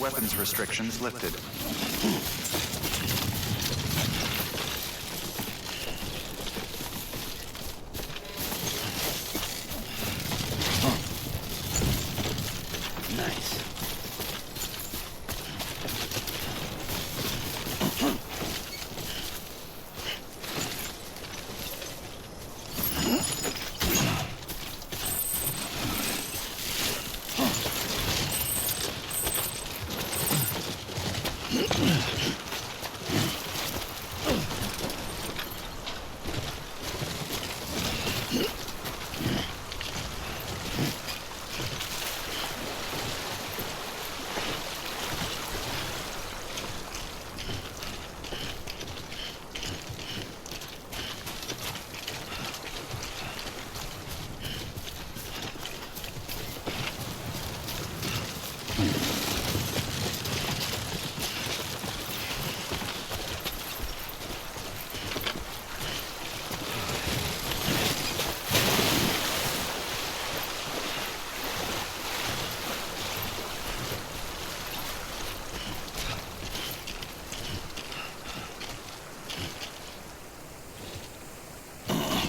Weapons restrictions lifted.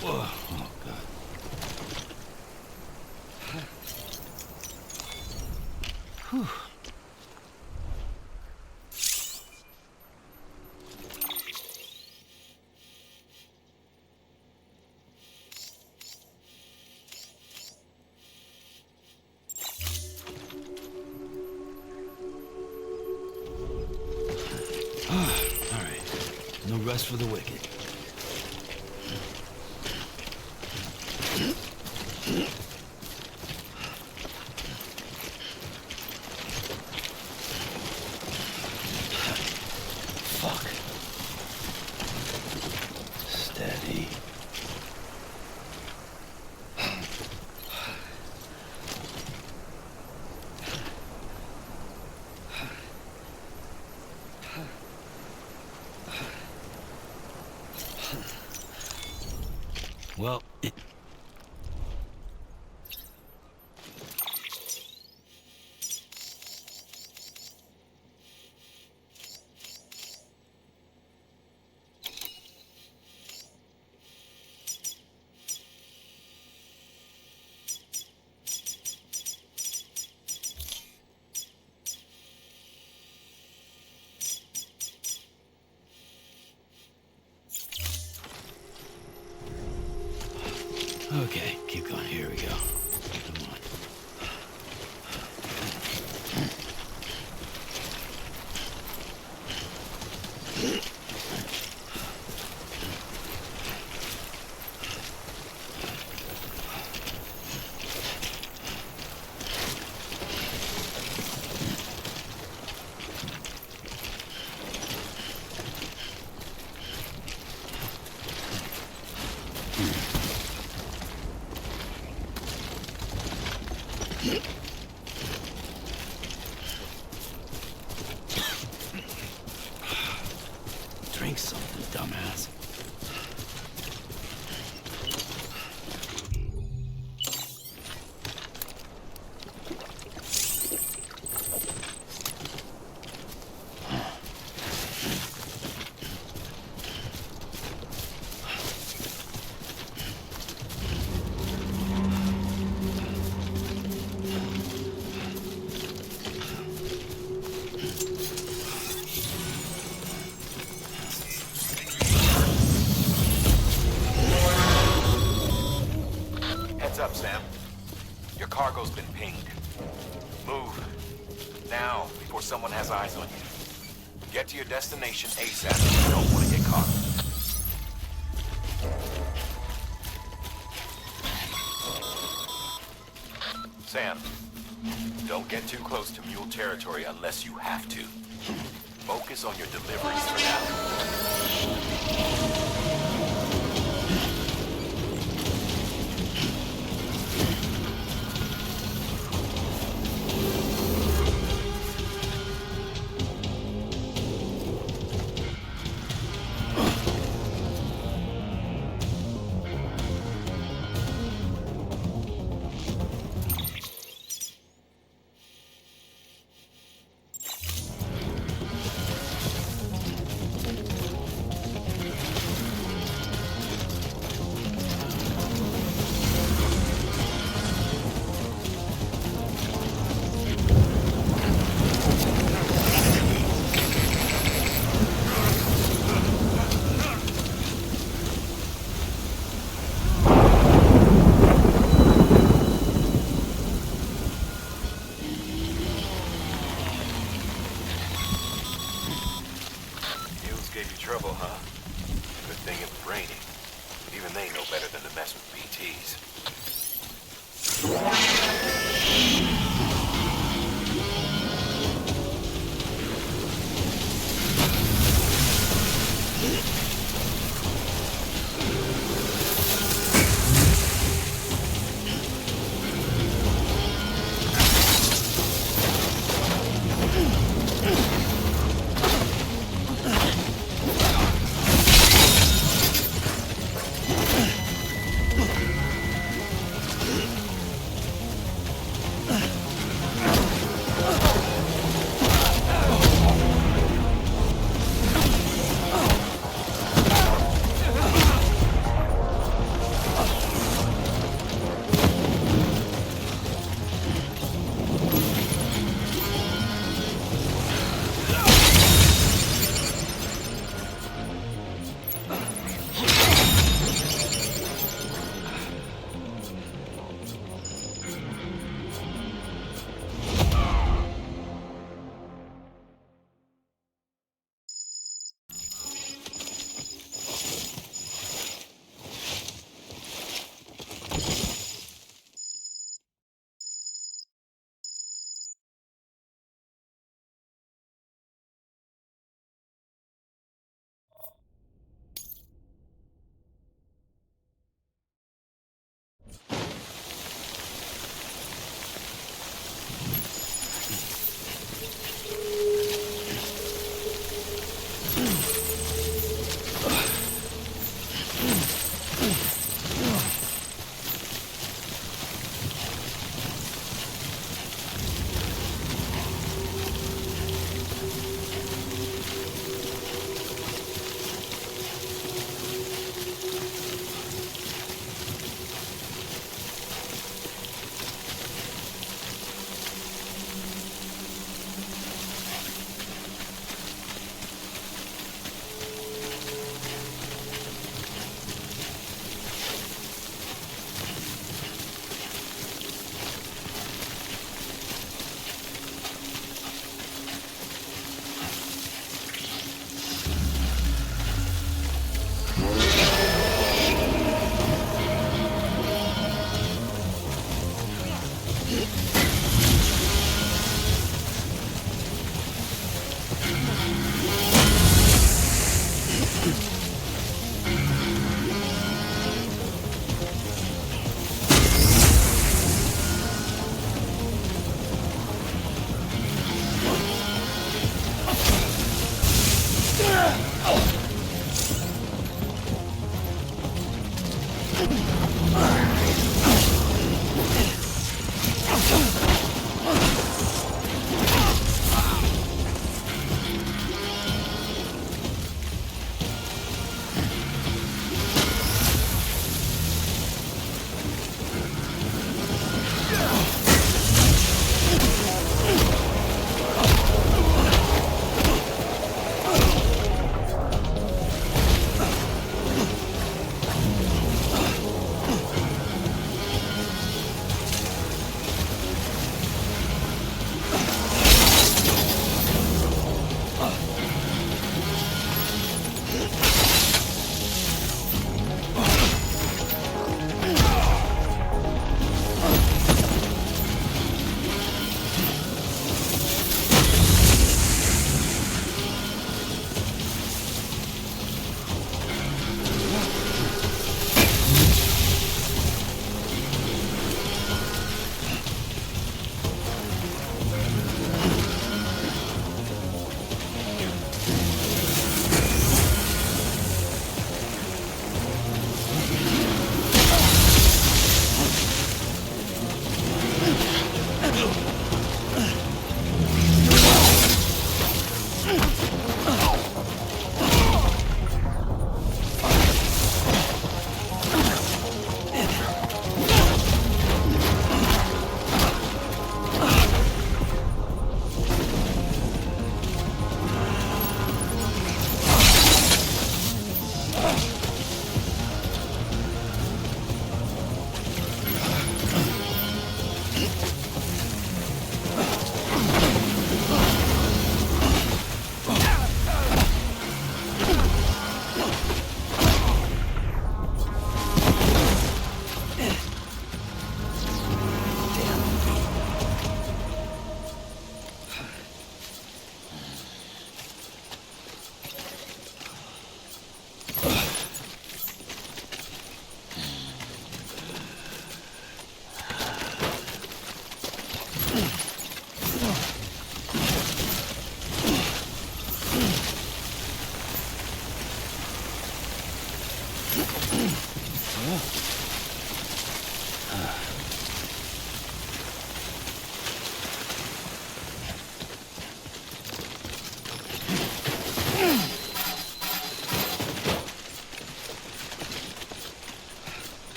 Whoa, oh God. Whew. All right. No rest for the wicked. Fuck. Steady. Well, okay, keep going. Here we go. Come on. Drink something, dumbass. Heads up, Sam. Your cargo's been pinged. Move. Now, before someone has eyes on you. Get to your destination ASAP if you don't want to get caught. Sam, don't get too close to Mule territory unless you have to. Focus on your deliveries for now. Gave you trouble, huh? Good thing it was raining. Even they know better than to mess with BTs.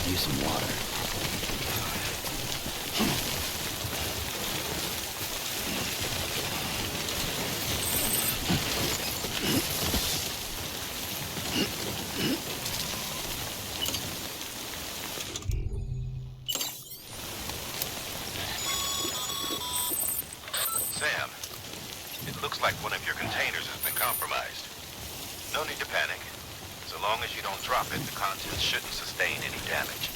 use some water. Sam, it looks like one of your containers has been compromised. No need to panic. So long as you don't drop it, the contents shouldn't sustain any damage.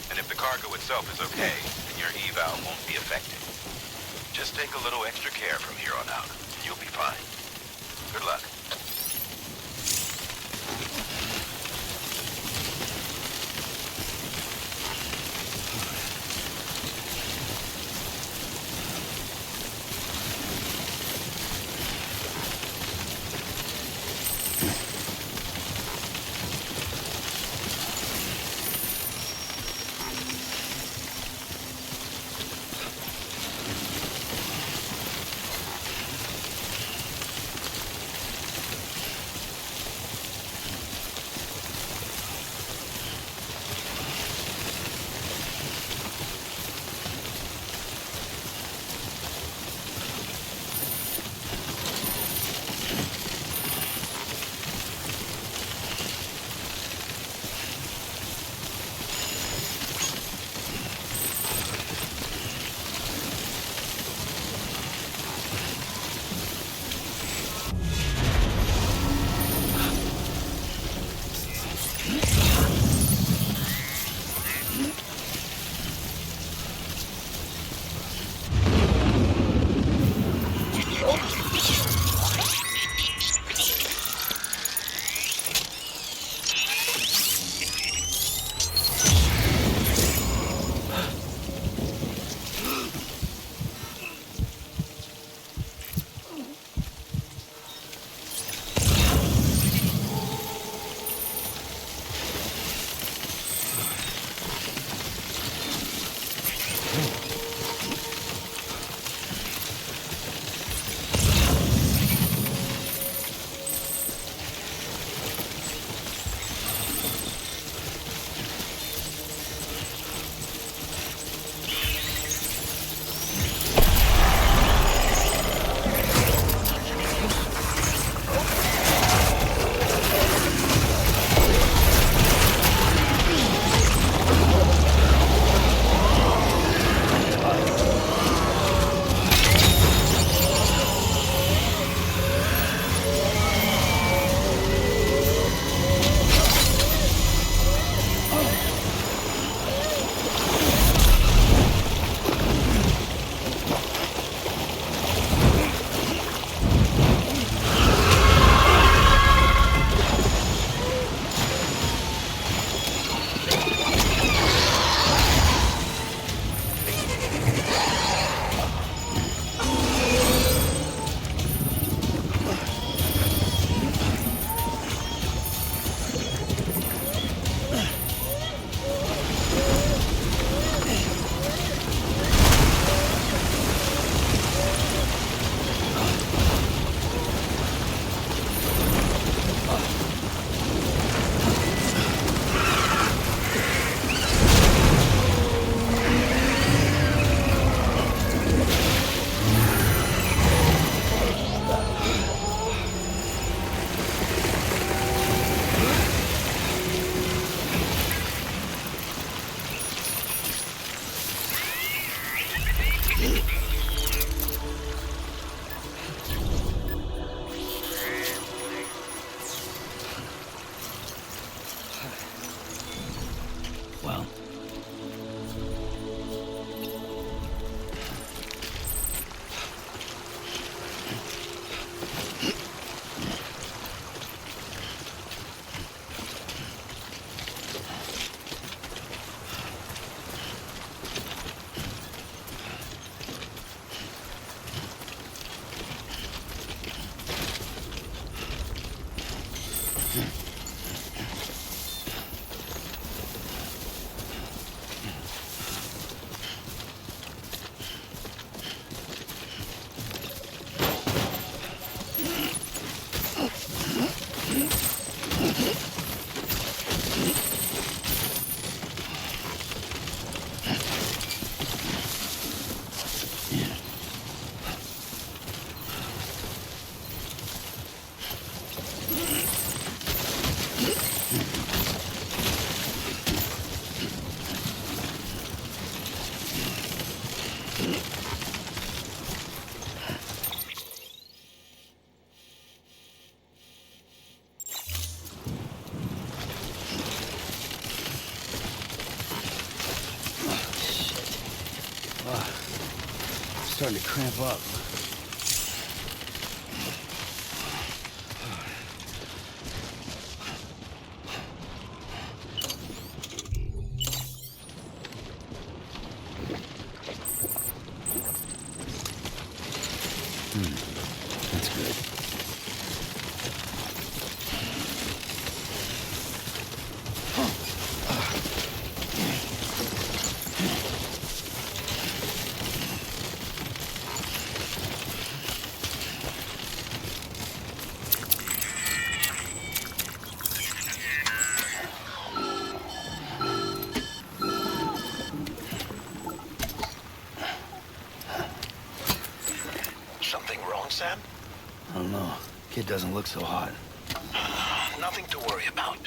And if the cargo itself is okay, then your eval won't be affected. Just take a little extra care from here on out, and you'll be fine. Good luck. starting to cramp up. That's good. Something wrong, Sam? I don't know. Kid doesn't look so hot. Nothing to worry about.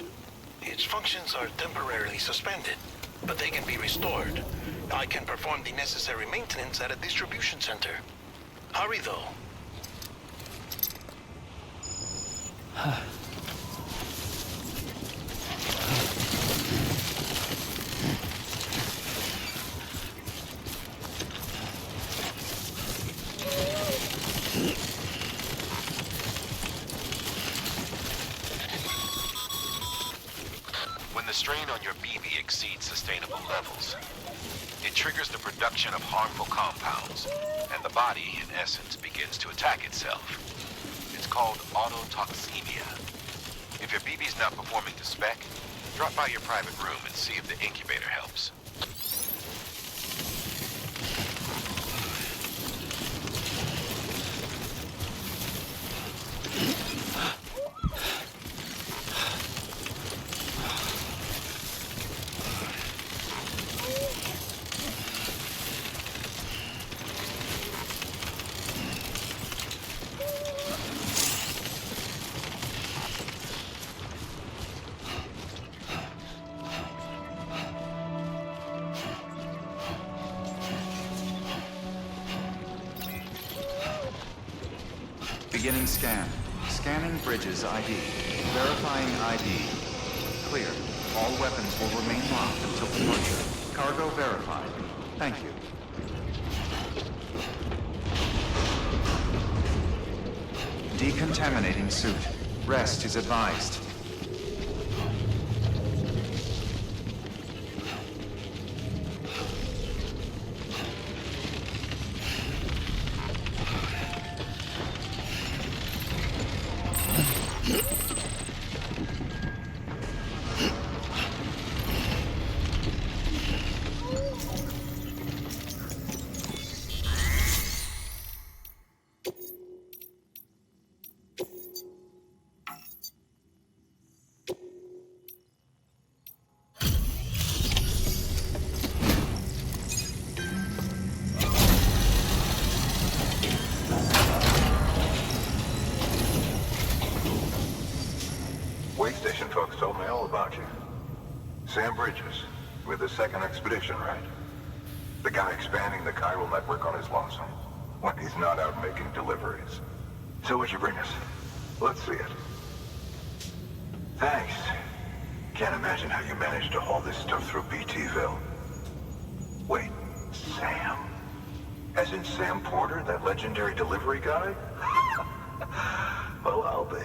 Its functions are temporarily suspended, but they can be restored. I can perform the necessary maintenance at a distribution center. Hurry, though. When the strain on your BB exceeds sustainable levels, it triggers the production of harmful compounds, and the body, in essence, begins to attack itself. It's called autotoxemia. If your BB's not performing to spec, drop by your private room and see if the incubator helps. Beginning scan. Scanning Bridges ID. Verifying ID. Clear. All weapons will remain locked until departure. Cargo verified. Thank you. Decontaminating suit. Rest is advised. Way station folks told me all about you. Sam Bridges, with the second expedition, right? The guy expanding the chiral network on his lonesome, when he's not out making deliveries. So what'd you bring us? Let's see it. Thanks. Can't imagine how you managed to haul this stuff through BTville. Wait, Sam? As in Sam Porter, that legendary delivery guy? Well, I'll be.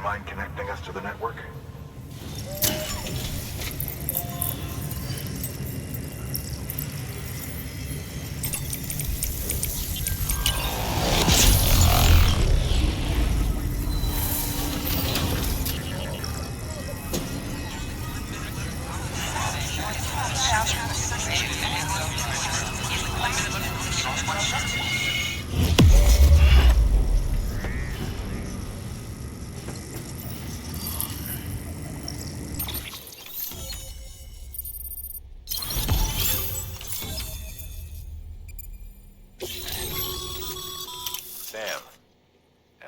mind connecting us to the network? Sam,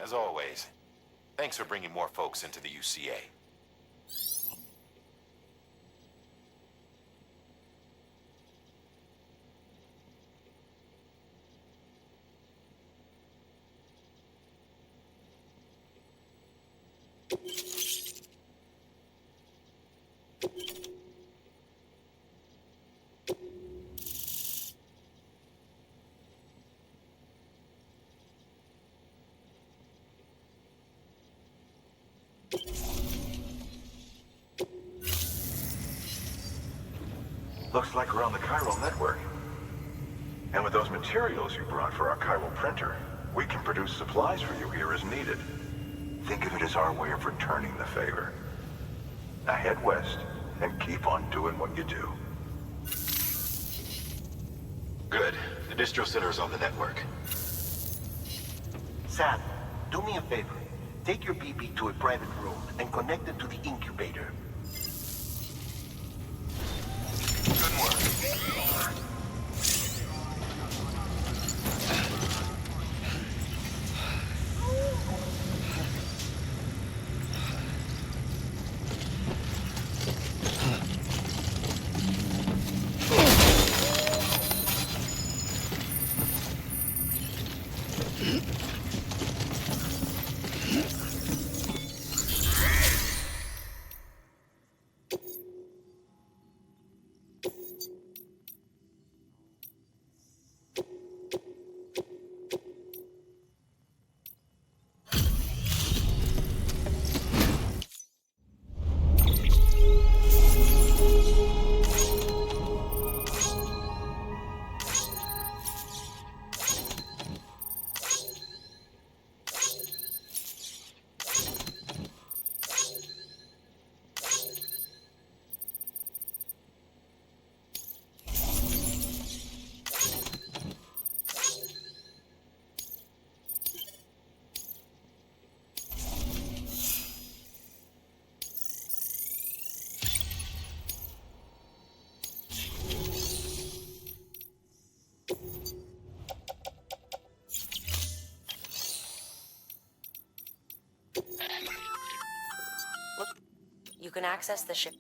as always, thanks for bringing more folks into the UCA. Looks like we're on the chiral network. And with those materials you brought for our chiral printer, we can produce supplies for you here as needed. Think of it as our way of returning the favor. Now head west and keep on doing what you do. Good. The distro center is on the network. Sam, do me a favor. Take your BB to a private room and connect it to the incubator. Good work. You can access the ship.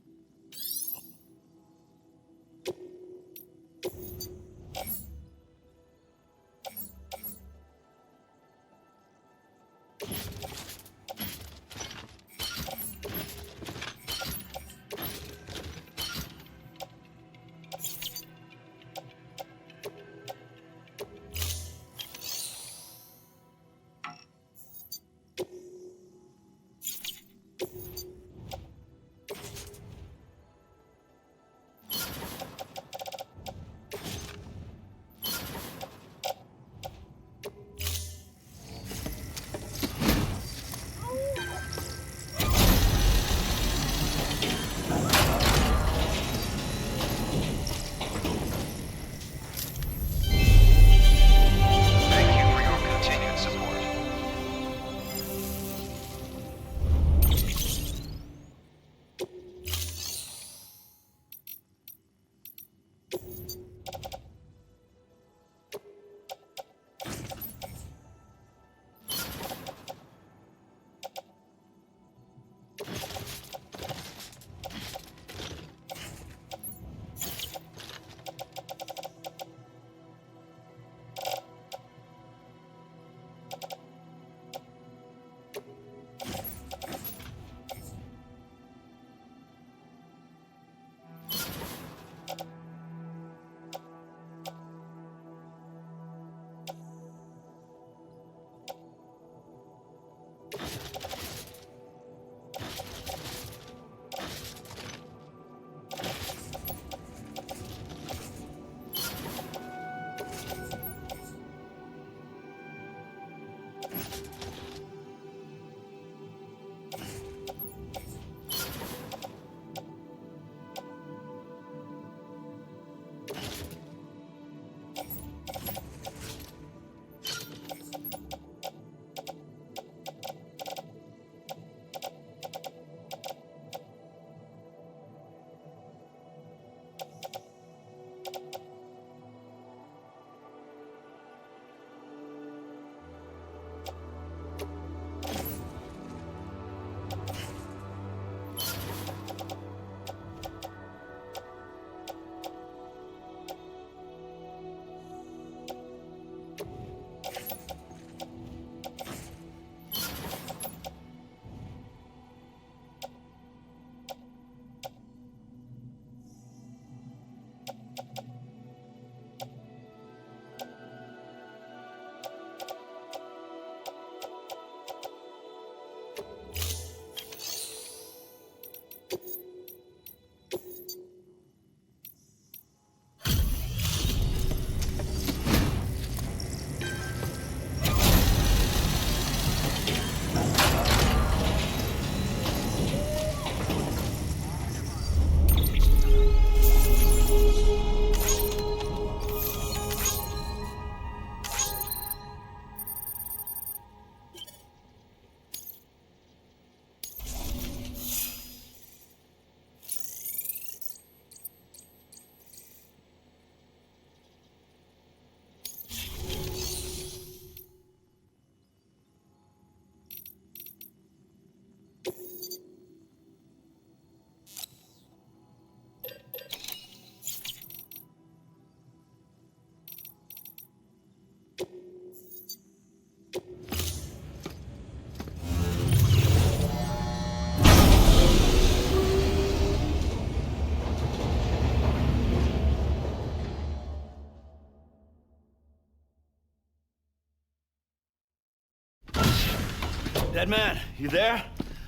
Dead man, you there?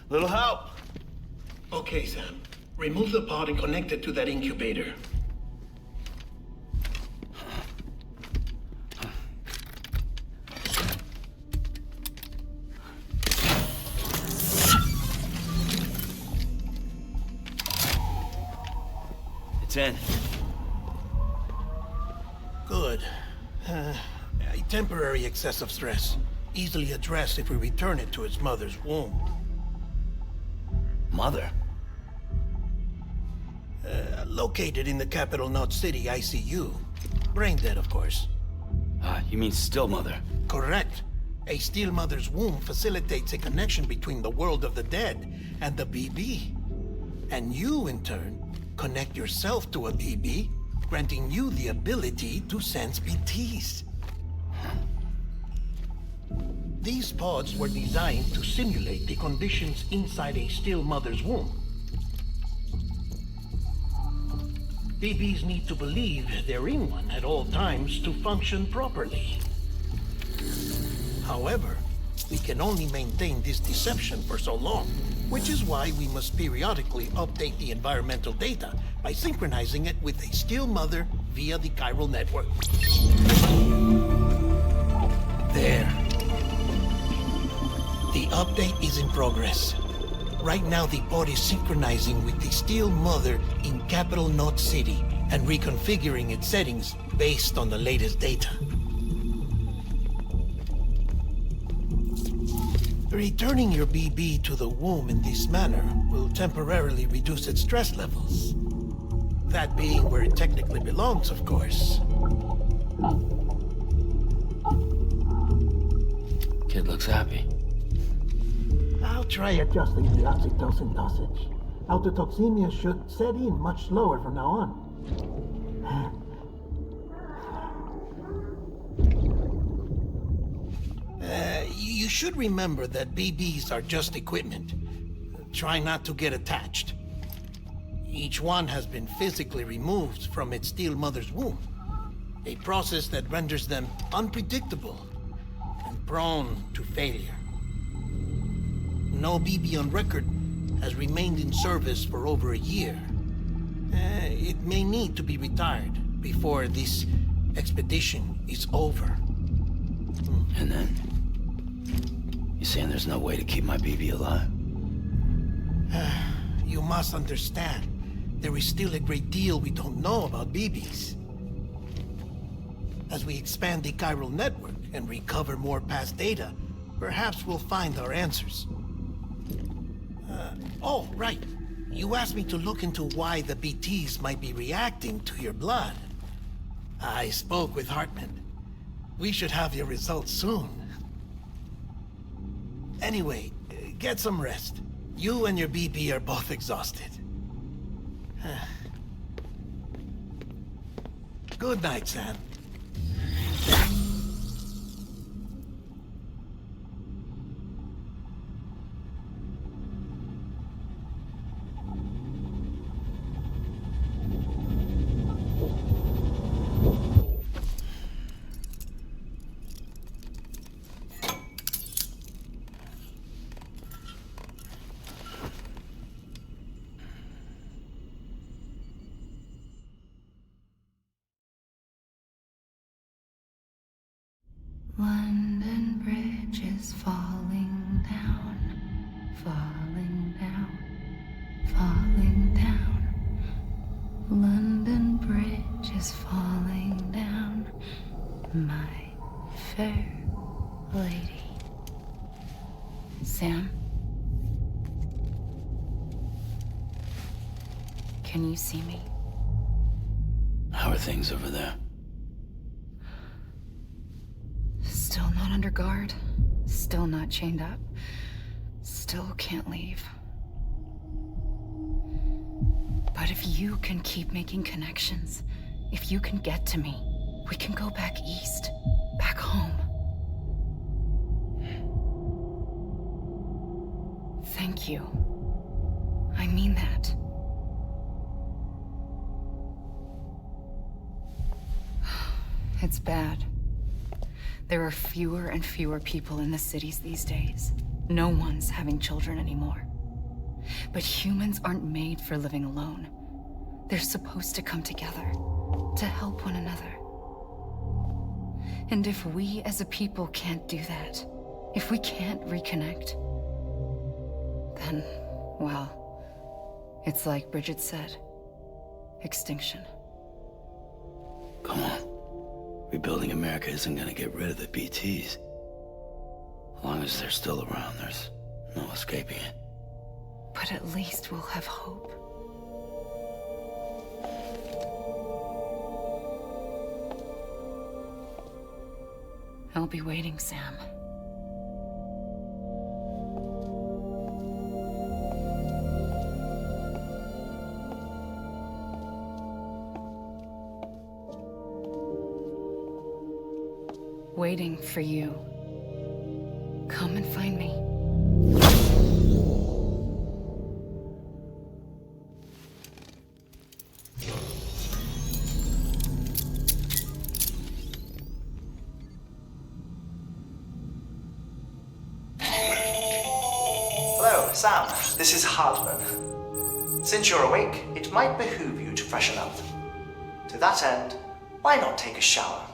Little help. Okay, Sam. Remove the pod and connect it to that incubator. It's in. Good. A temporary excess of stress. Easily addressed if we return it to its mother's womb. Mother? Located in the capital Knot City ICU. Brain dead, of course. You mean still mother? Correct. A still mother's womb facilitates a connection between the world of the dead and the BB. And you, in turn, connect yourself to a BB, granting you the ability to sense BTs. These pods were designed to simulate the conditions inside a still mother's womb. BBs need to believe they're in one at all times to function properly. However, we can only maintain this deception for so long, which is why we must periodically update the environmental data by synchronizing it with a still mother via the chiral network. There. The update is in progress. Right now, the pod is synchronizing with the still mother in capital Knot City and reconfiguring its settings based on the latest data. Returning your BB to the womb in this manner will temporarily reduce its stress levels. That being where it technically belongs, of course. Kid looks happy. I'll try adjusting the oxytocin dosage. Autotoxemia should set in much slower from now on. You should remember that BBs are just equipment. Try not to get attached. Each one has been physically removed from its still mother's womb. A process that renders them unpredictable and prone to failure. No BB on record has remained in service for over a year. It may need to be retired before this expedition is over. And then? You saying there's no way to keep my BB alive? You must understand, there is still a great deal we don't know about BBs. As we expand the chiral network and recover more past data, perhaps we'll find our answers. Oh, right. You asked me to look into why the BTs might be reacting to your blood. I spoke with Hartman. We should have your results soon. Anyway, get some rest. You and your BB are both exhausted. Good night, Sam. London Bridge is falling down, falling down, falling down. London Bridge is falling down, my fair lady. Sam? Can you see me? How are things over there? Still not under guard, still not chained up, still can't leave. But if you can keep making connections, if you can get to me, we can go back east, back home. Thank you. I mean that. It's bad. There are fewer and fewer people in the cities these days. No one's having children anymore. But humans aren't made for living alone. They're supposed to come together, to help one another. And if we as a people can't do that, if we can't reconnect, then, well, it's like Bridget said, extinction. Come on. Rebuilding America isn't gonna get rid of the BTs. As long as they're still around, there's no escaping it. But at least we'll have hope. I'll be waiting, Sam. Waiting for you. Come and find me. Hello, Sam. This is Hardman. Since you're awake, it might behoove you to freshen up. To that end, why not take a shower?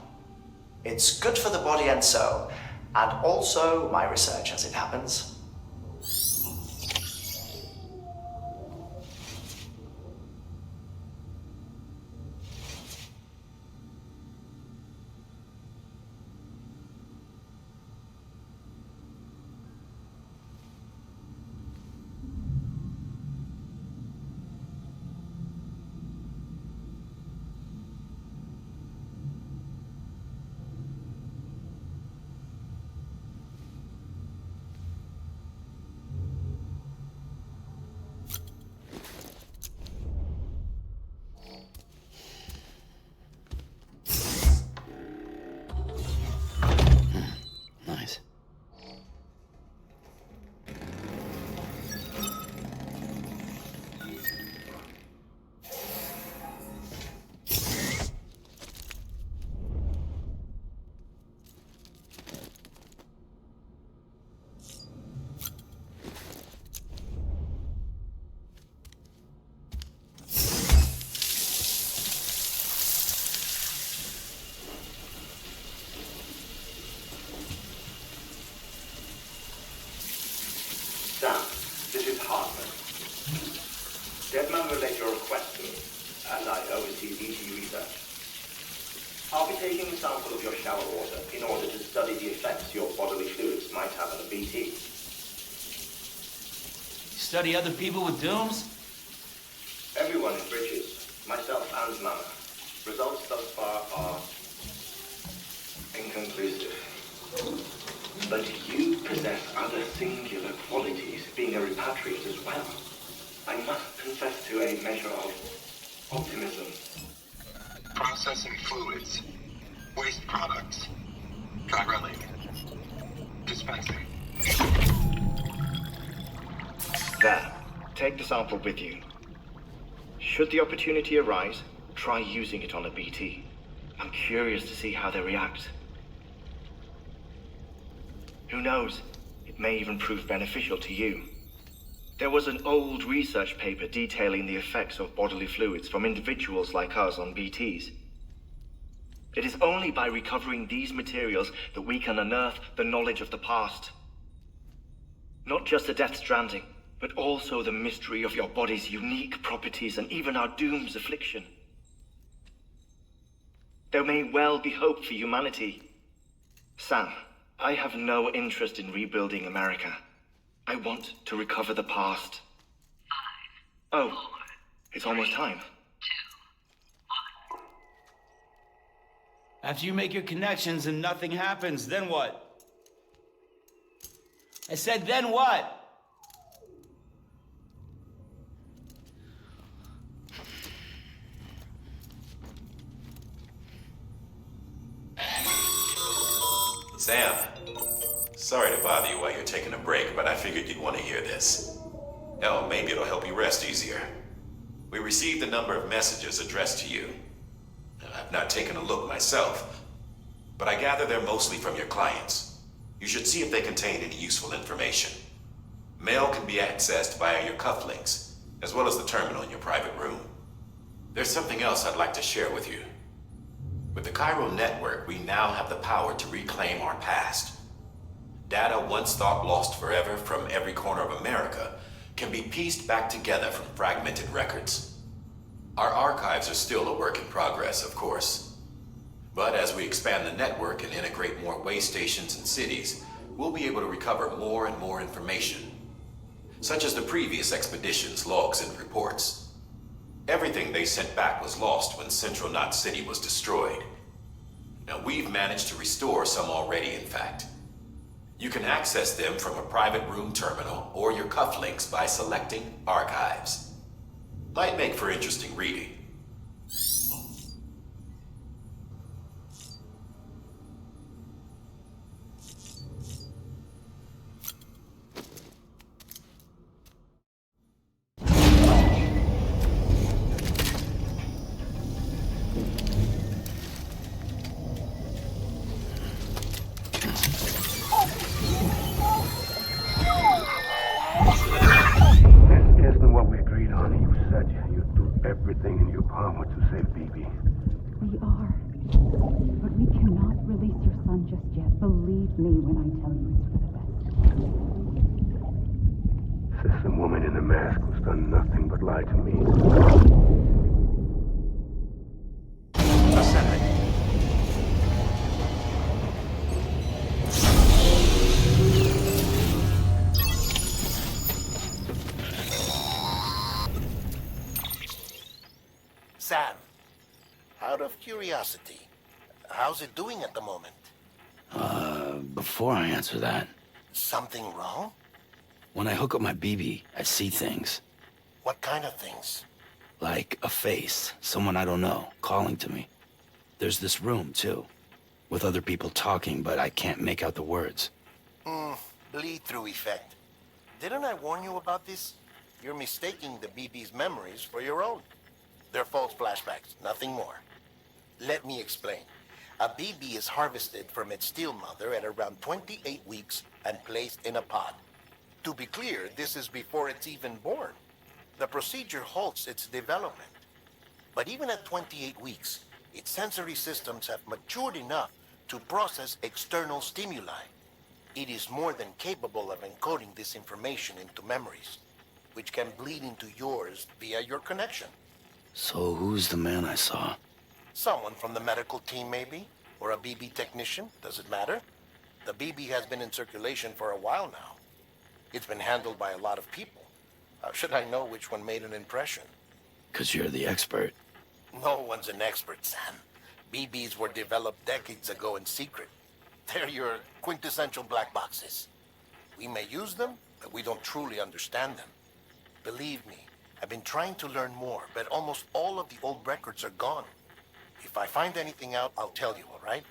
It's good for the body and soul, and also my research as it happens. Nice. Sam, this is Hardman. Deadman relayed your request to me, and I oversee BT research. I'll be taking a sample of your shower water in order to study the effects your bodily fluids might have on a BT. Study other people with dooms? Everyone in Bridges, myself and Mama. Results thus far are inconclusive. But you possess other singular qualities, being a repatriate as well. I must confess to a measure of optimism. Processing fluids. Waste products. Drilling. Dispensing. There. Take the sample with you. Should the opportunity arise, try using it on a BT. I'm curious to see how they react. Who knows? It may even prove beneficial to you. There was an old research paper detailing the effects of bodily fluids from individuals like us on BTs. It is only by recovering these materials that we can unearth the knowledge of the past. Not just the Death Stranding, but also the mystery of your body's unique properties and even our doom's affliction. There may well be hope for humanity. Sam, I have no interest in rebuilding America. I want to recover the past. 5, oh, 4, it's almost time. 2, 1. After you make your connections and nothing happens, then what? I said, then what? Sam, sorry to bother you while you're taking a break, but I figured you'd want to hear this. Hell, maybe it'll help you rest easier. We received a number of messages addressed to you. I've not taken a look myself, but I gather they're mostly from your clients. You should see if they contain any useful information. Mail can be accessed via your cufflinks, as well as the terminal in your private room. There's something else I'd like to share with you. With the chiral network, we now have the power to reclaim our past. Data once thought lost forever from every corner of America can be pieced back together from fragmented records. Our archives are still a work in progress, of course. But as we expand the network and integrate more way stations and cities, we'll be able to recover more and more information, such as the previous expedition's logs and reports. Everything they sent back was lost when Central Knot City was destroyed. Now we've managed to restore some already, in fact. You can access them from a private room terminal or your cufflinks by selecting Archives. Might make for interesting reading. Isn't what we agreed on. You said you'd do everything in your power to save BB. We are. But we cannot release your son just yet. Believe me when I tell you it's for the best. Says some woman in a mask who's done nothing but lie to me. Ascending. Sam, out of curiosity, how's it doing at the moment? Before I answer that, Something wrong? when I hook up my BB, I see things. What kind of things? Like a face, someone I don't know, calling to me. There's this room, too, with other people talking, but I can't make out the words. Bleed-through effect. Didn't I warn you about this? You're mistaking the BB's memories for your own. They're false flashbacks, nothing more. Let me explain. A BB is harvested from its steel mother at around 28 weeks and placed in a pod. To be clear, this is before it's even born. The procedure halts its development. But even at 28 weeks, its sensory systems have matured enough to process external stimuli. It is more than capable of encoding this information into memories, which can bleed into yours via your connection. So who's the man I saw? Someone from the medical team, maybe? Or a BB technician? Does it matter? The BB has been in circulation for a while now. It's been handled by a lot of people. How should I know which one made an impression? 'Cause you're the expert. No one's an expert, Sam. BBs were developed decades ago in secret. They're your quintessential black boxes. We may use them, but we don't truly understand them. Believe me, I've been trying to learn more, but almost all of the old records are gone. If I find anything out, I'll tell you, all right?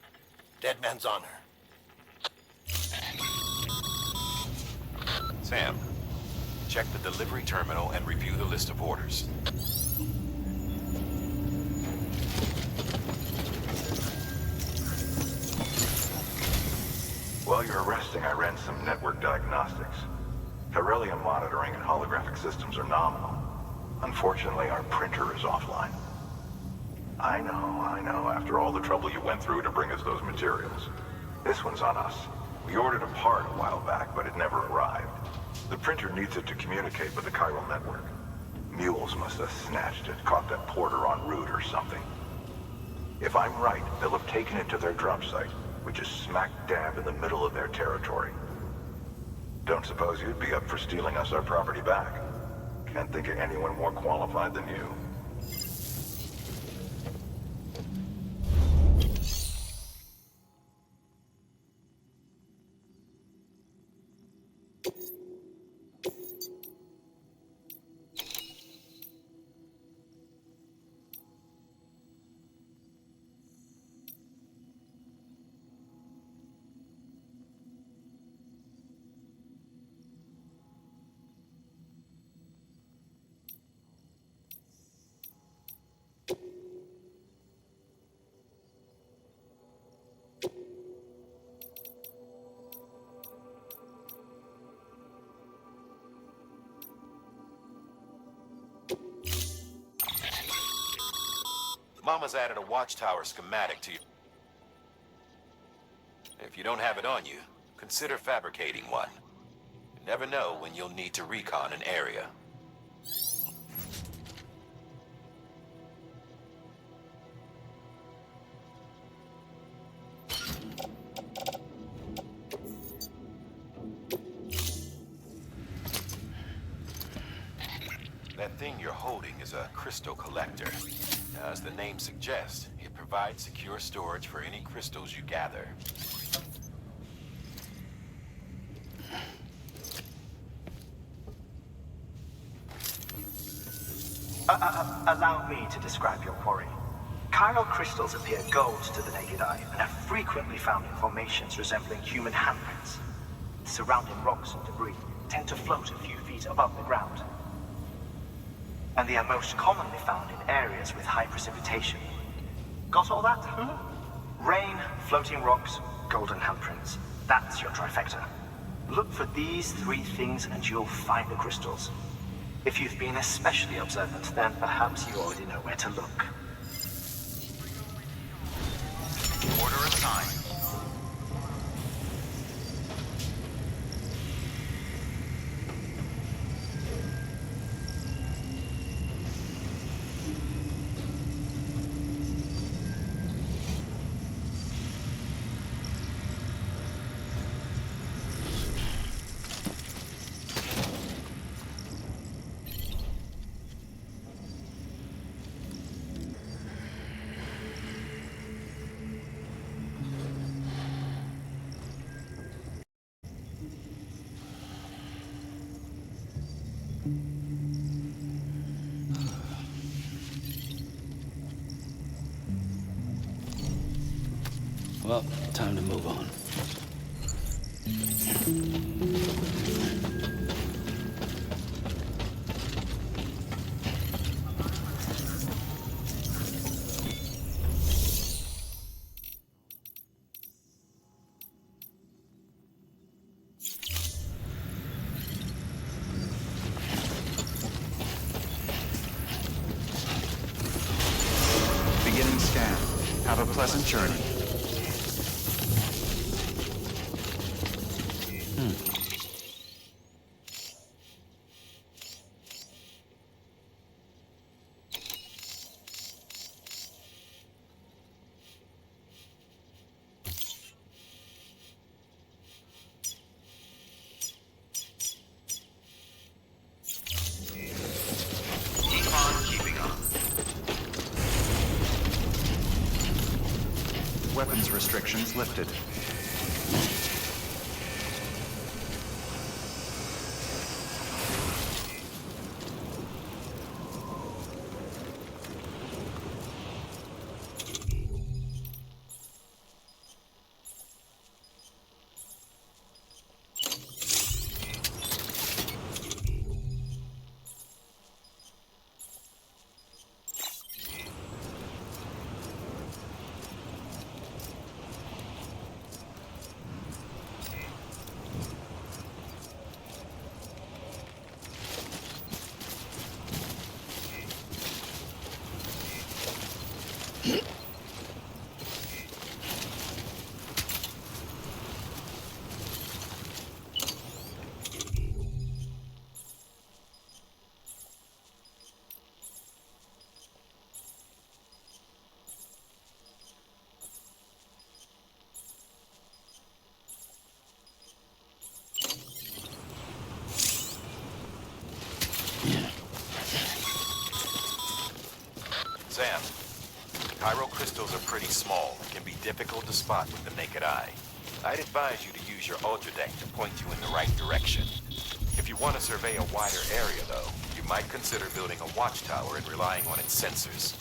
Dead man's honor. Sam, check the delivery terminal and review the list of orders. While you're resting, I ran some network diagnostics. Beryllium monitoring and holographic systems are nominal. Unfortunately, our printer is offline. I know, after all the trouble you went through to bring us those materials. This one's on us. We ordered a part a while back, but it never arrived. The printer needs it to communicate with the chiral network. Mules must have snatched it, caught that porter en route or something. If I'm right, they'll have taken it to their drop site, which is smack dab in the middle of their territory. Don't suppose you'd be up for stealing us our property back? Can't think of anyone more qualified than you. Mama's added a watchtower schematic to you. If you don't have it on you, consider fabricating one. You never know when you'll need to recon an area. That thing you're holding is a crystal collector. Now, as the name suggests, it provides secure storage for any crystals you gather. Allow me to describe your quarry. Chiral crystals appear gold to the naked eye and are frequently found in formations resembling human handprints. Surrounding rocks and debris tend to float a few feet above the ground. And they are most commonly found in areas with high precipitation. Got all that? Rain, floating rocks, golden handprints. That's your trifecta. Look for these three things and you'll find the crystals. If you've been especially observant, then perhaps you already know where to look. Order assigned. Well, time to move on. Beginning scan. Have a pleasant journey. Weapons restrictions lifted. Sam, chiral crystals are pretty small and can be difficult to spot with the naked eye. I'd advise you to use your ultradeck to point you in the right direction. If you want to survey a wider area, though, you might consider building a watchtower and relying on its sensors.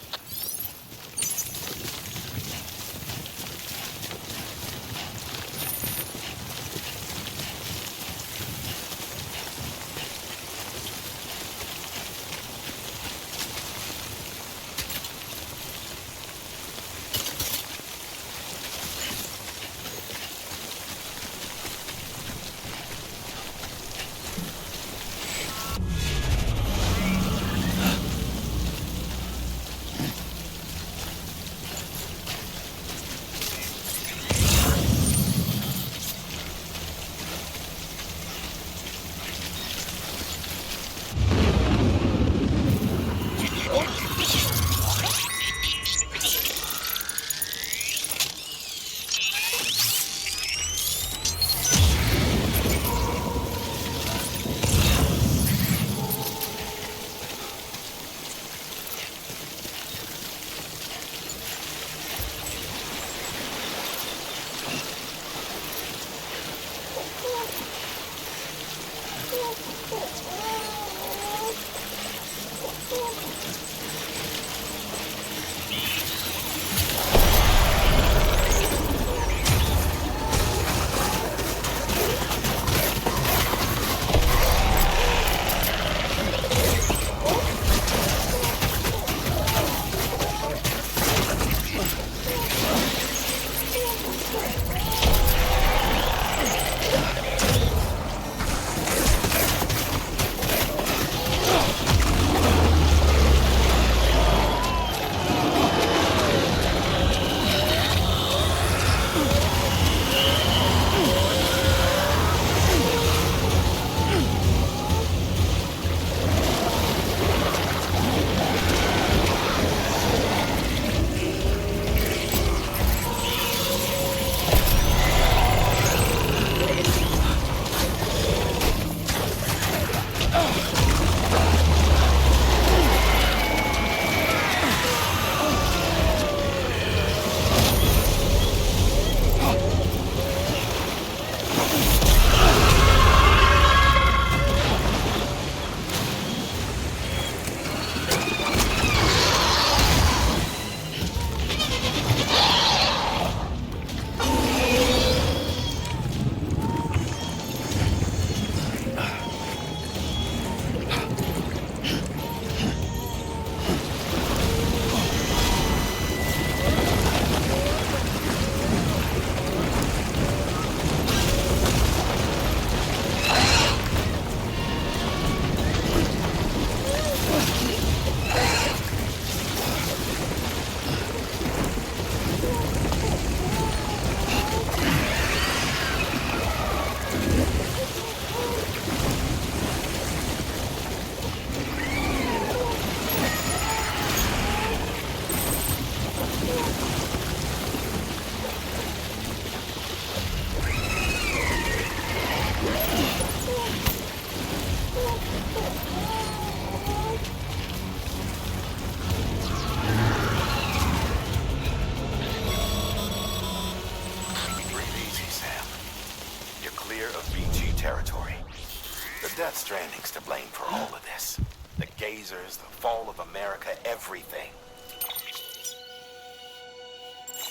Stranding's to blame for all of this. The gazers, the fall of America, everything.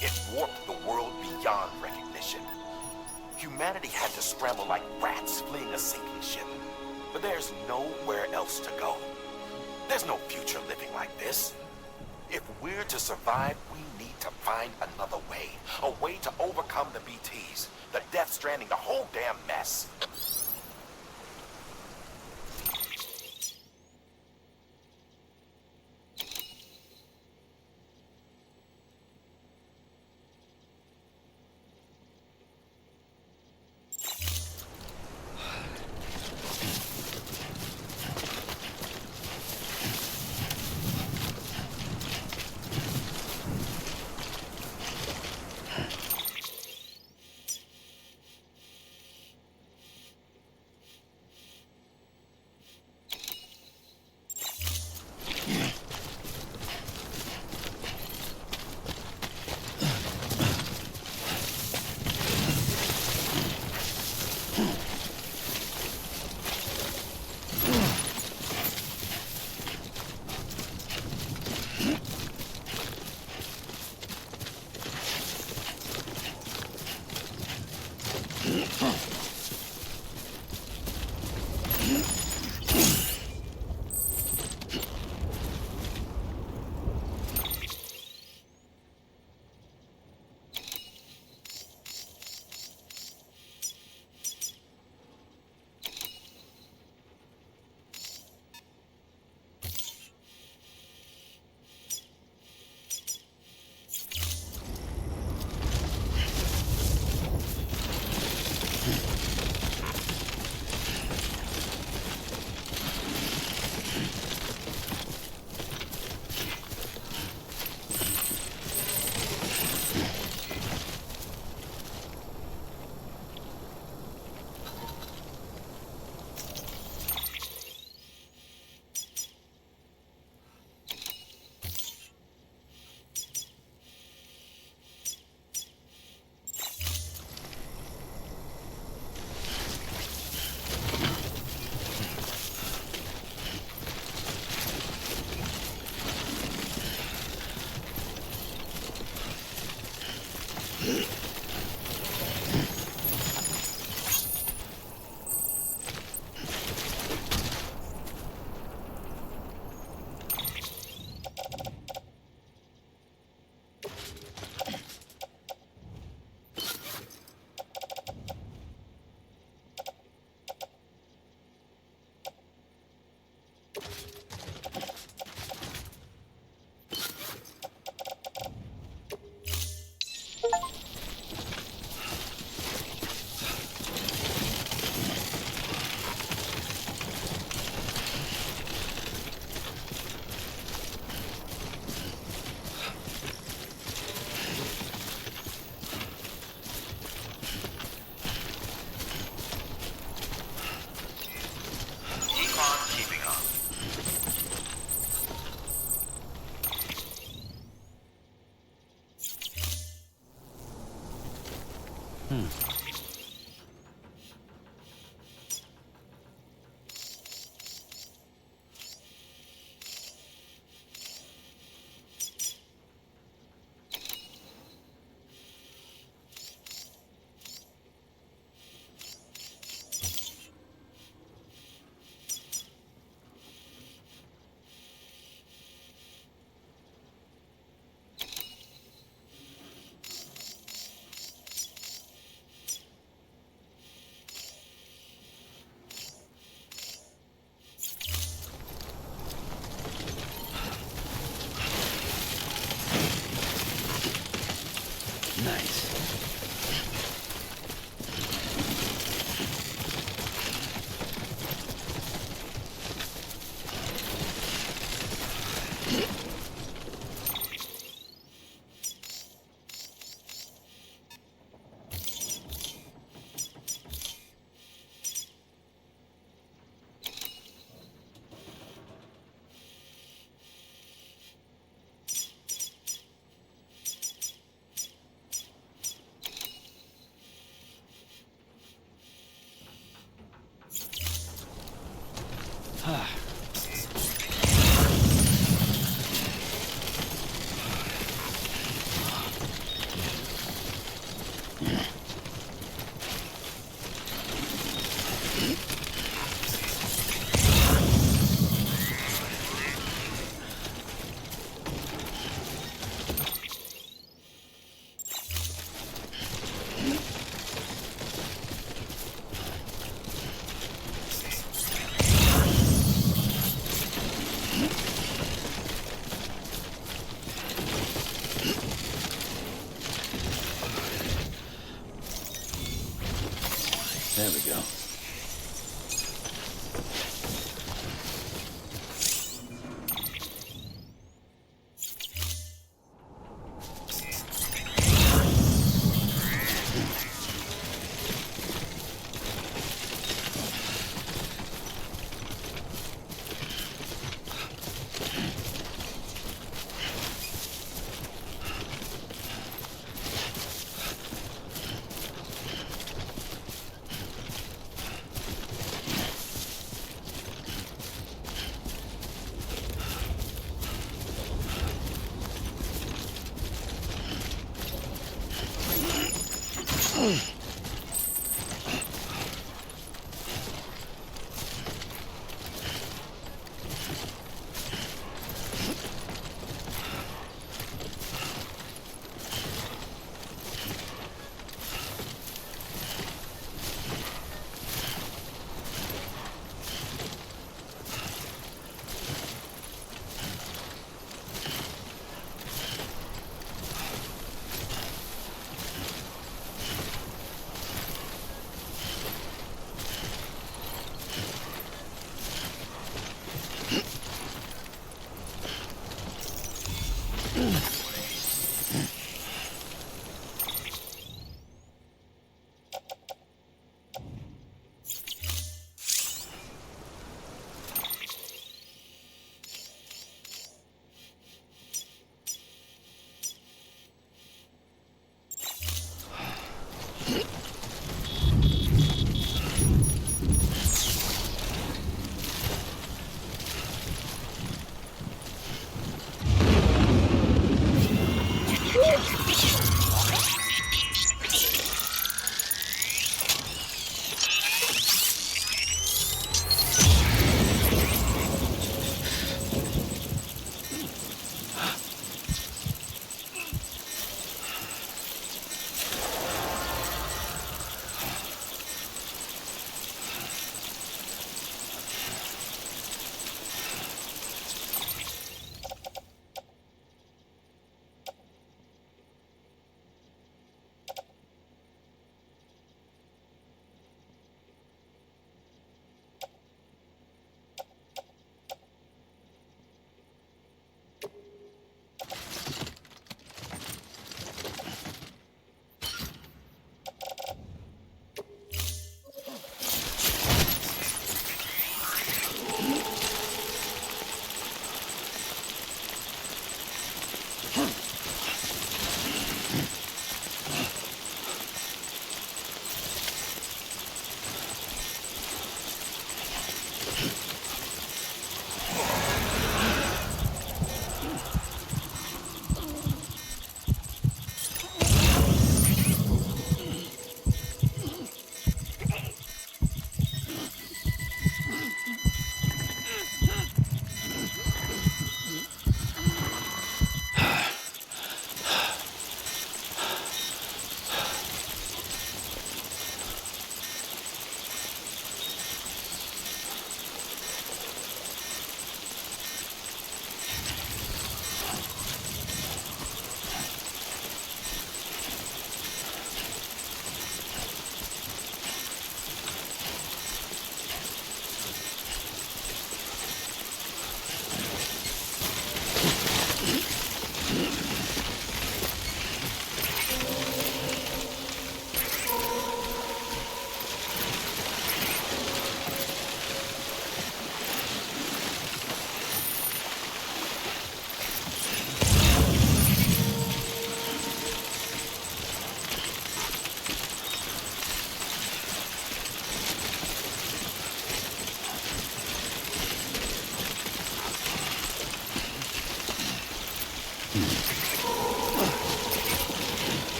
It warped the world beyond recognition. Humanity had to scramble like rats fleeing a sinking ship. But there's nowhere else to go. There's no future living like this. If we're to survive, we need to find another way. A way to overcome the BTs, the Death Stranding, the whole damn mess. There we go.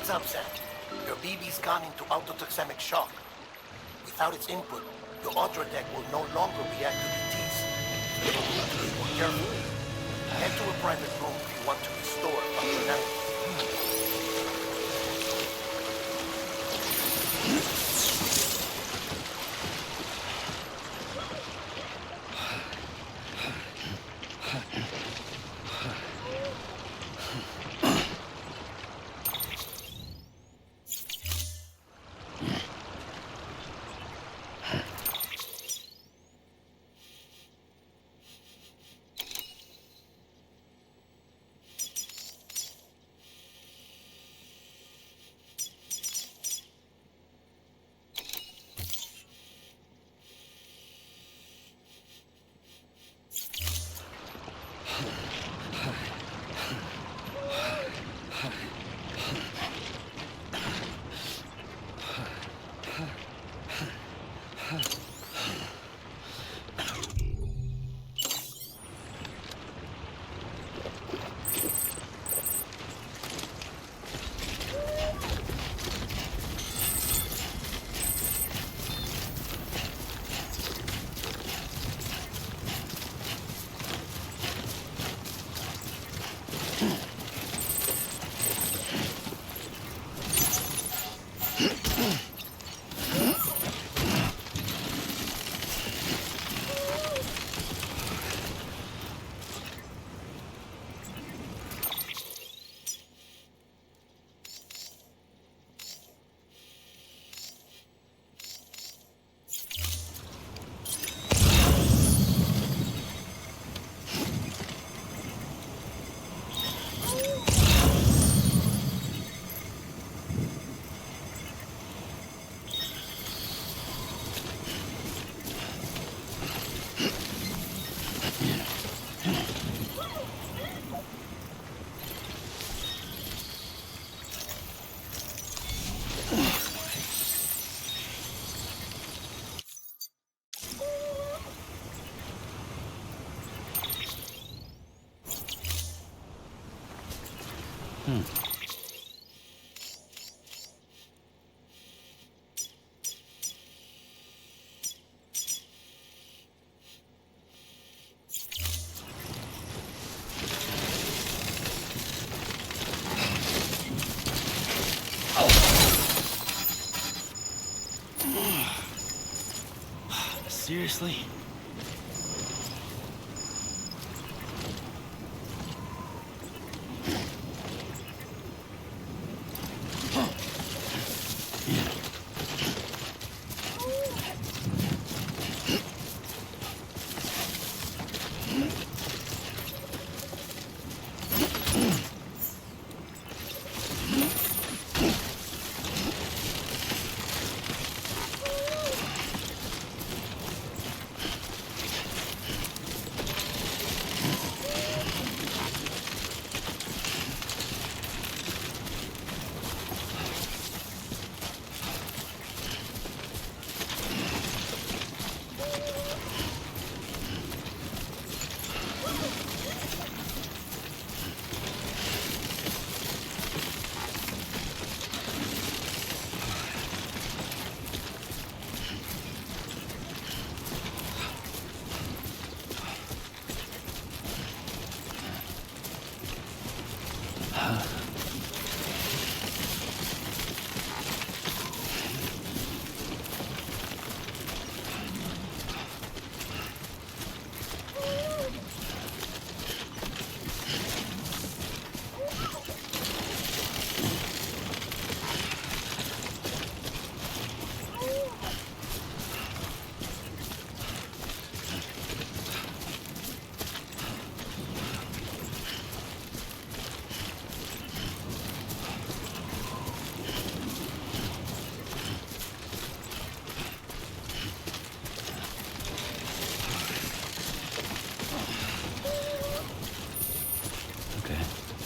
Heads up, Sam. Your BB's gone into autotoxemic shock. Without its input, your Ultra deck will no longer react to BTs. So you'll need to be more careful. Head to a private room if you want to restore functionality. Seriously?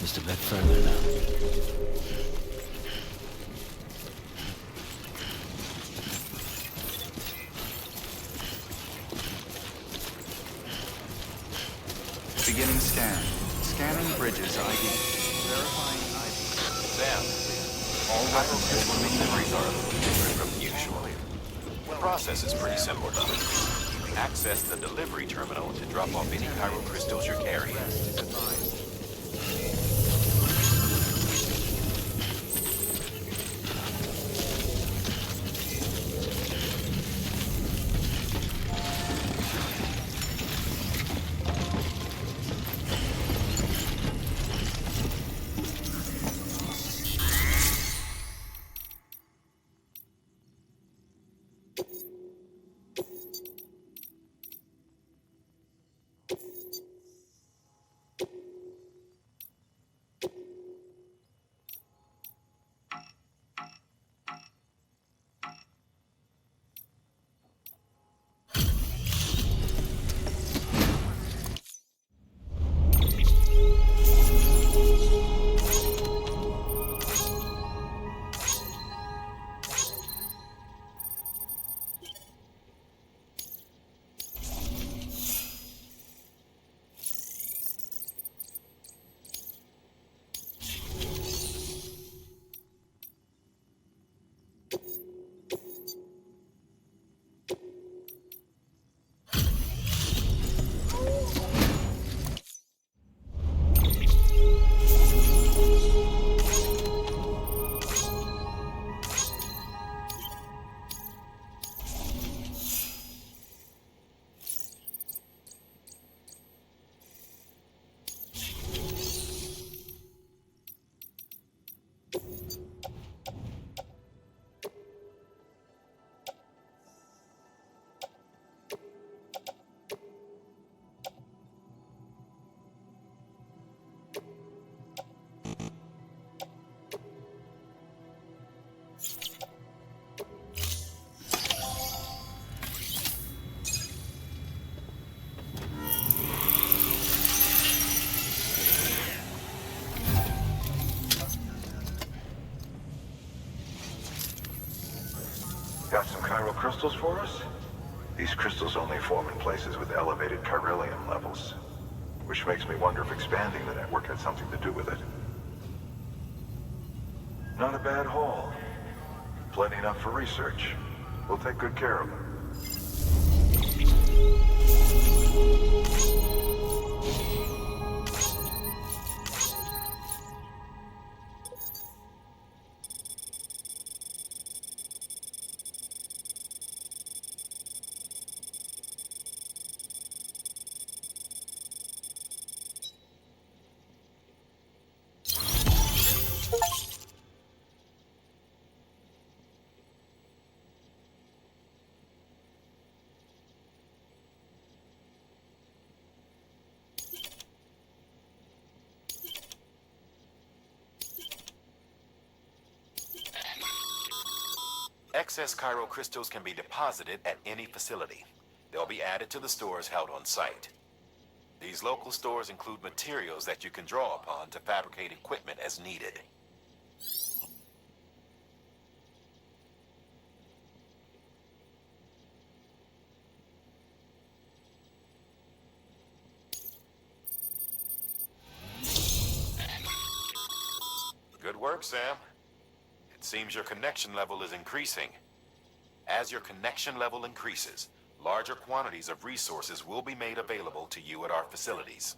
Just a bit further now. Beginning scan. Scanning bridges ID. Verifying ID. Sam, All weapons and deliveries are a little different from usual. The process is pretty simple, though. Access the delivery terminal to drop off any chiral crystals you're carrying. Got some chiral crystals for us? These crystals only form in places with elevated chiralium levels, which makes me wonder if expanding the network had something to do with it. Not a bad haul. Plenty enough for research. We'll take good care of them. Excess chiral crystals can be deposited at any facility. They'll be added to the stores held on site. These local stores include materials that you can draw upon to fabricate equipment as needed. Good work, Sam. It seems your connection level is increasing. As your connection level increases, larger quantities of resources will be made available to you at our facilities.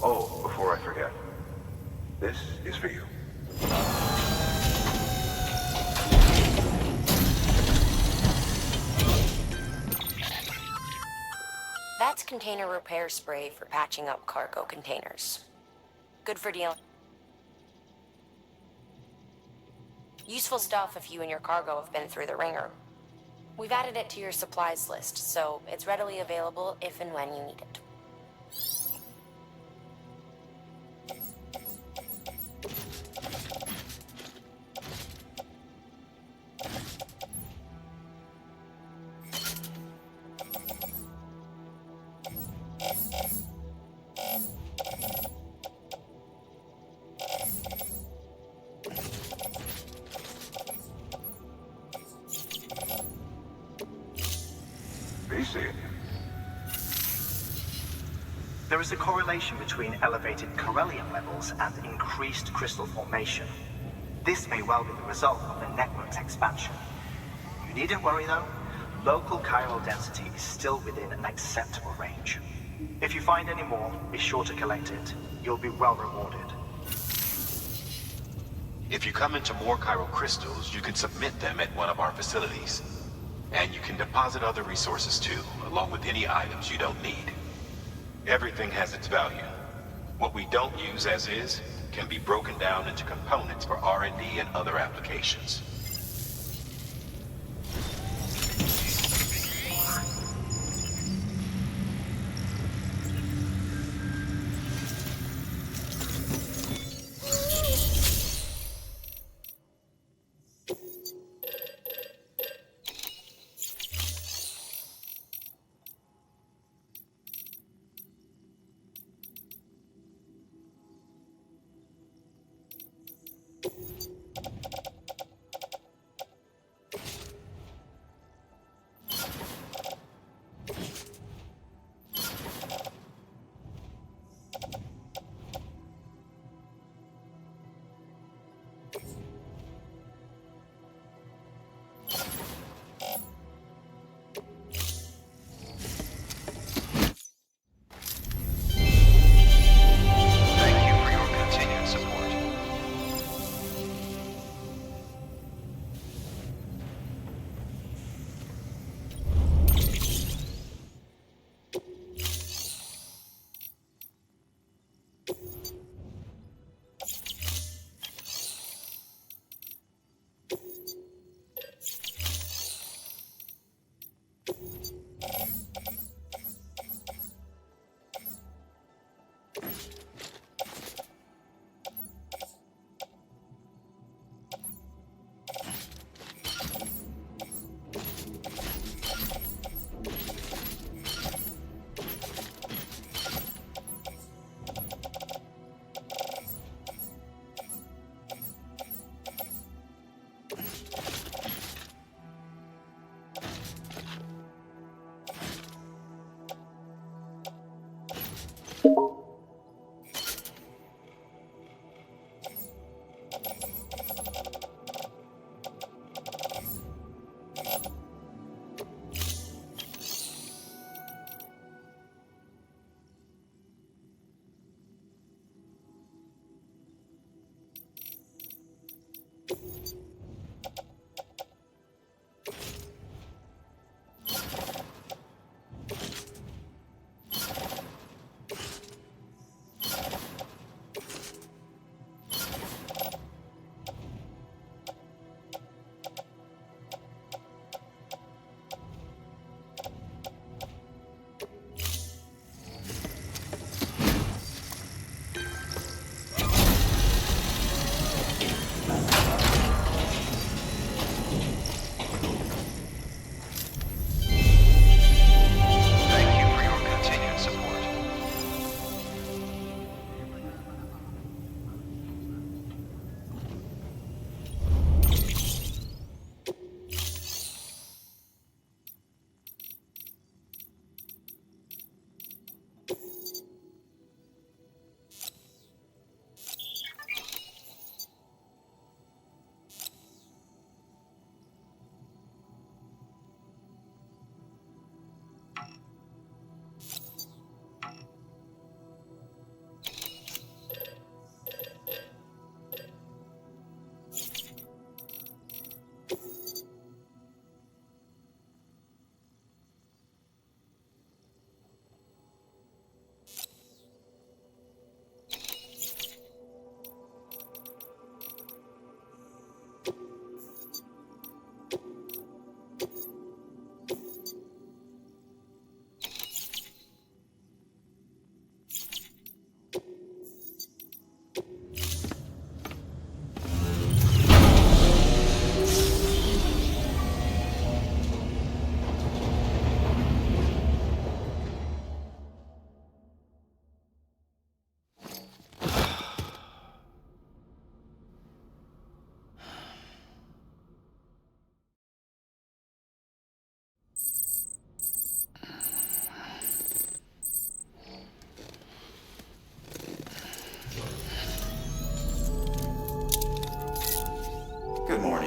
Oh, before I forget, this is for you. That's container repair spray for patching up cargo containers. Good for dealing. Useful stuff if you and your cargo have been through the ringer. We've added it to your supplies list, so it's readily available if and when you need it. is a correlation between elevated Corellium levels and increased crystal formation. This may well be the result of the network's expansion. You needn't worry though. Local chiral density is still within an acceptable range. If you find any more, be sure to collect it. You'll be well rewarded. If you come into more chiral crystals, you can submit them at one of our facilities. And you can deposit other resources too, along with any items you don't need. Everything has its value. What we don't use as is can be broken down into components for R&D and other applications.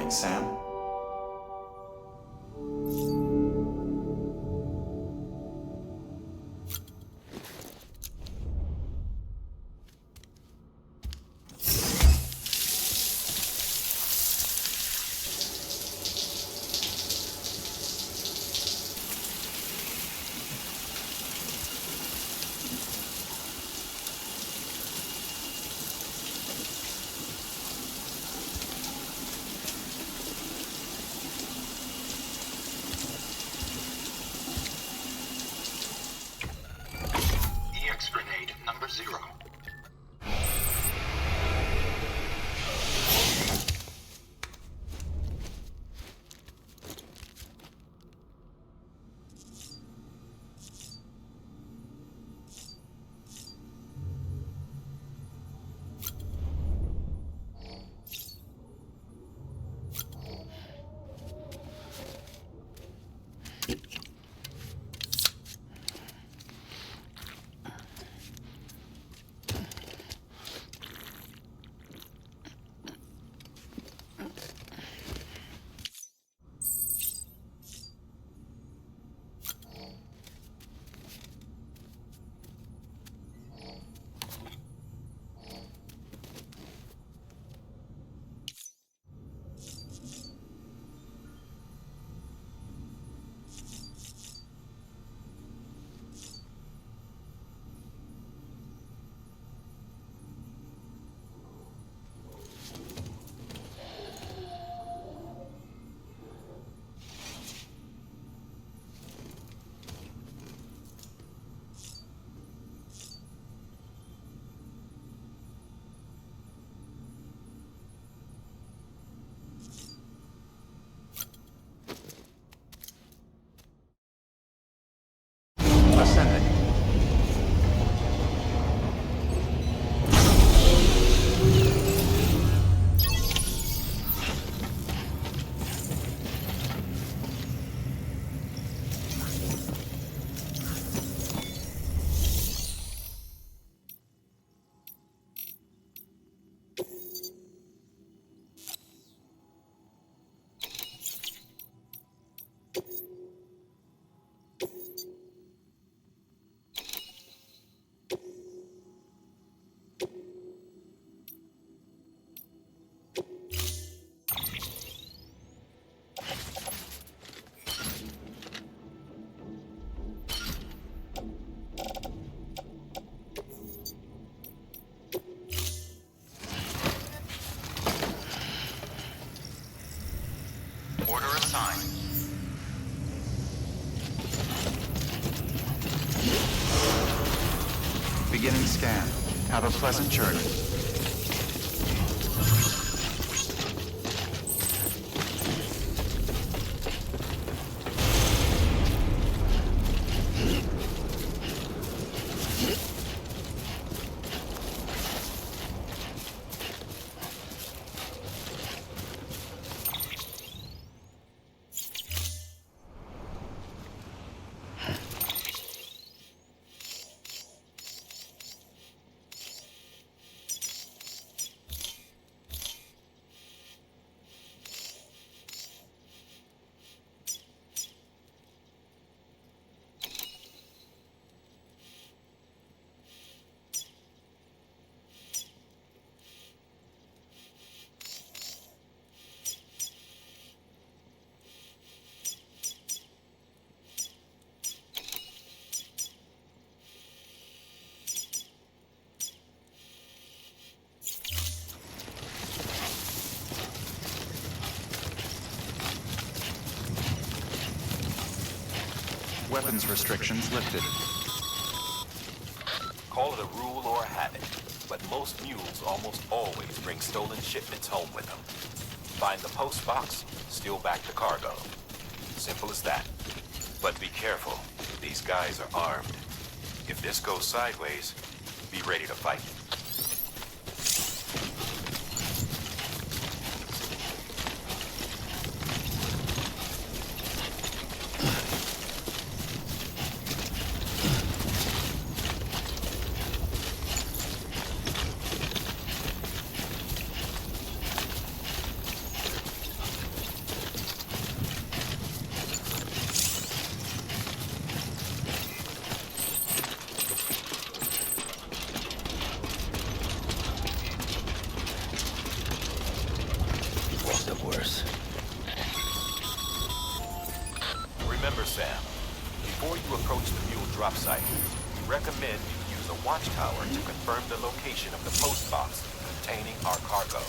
doing, Sam? EX grenade number 0. Ascending. Order assigned. Beginning scan. Have a pleasant journey. Weapons restrictions lifted. Call it a rule or a habit, but most mules almost always bring stolen shipments home with them. Find the post box, steal back the cargo. Simple as that. But be careful. These guys are armed. If this goes sideways, be ready to fight. watchtower to confirm the location of the post box containing our cargo.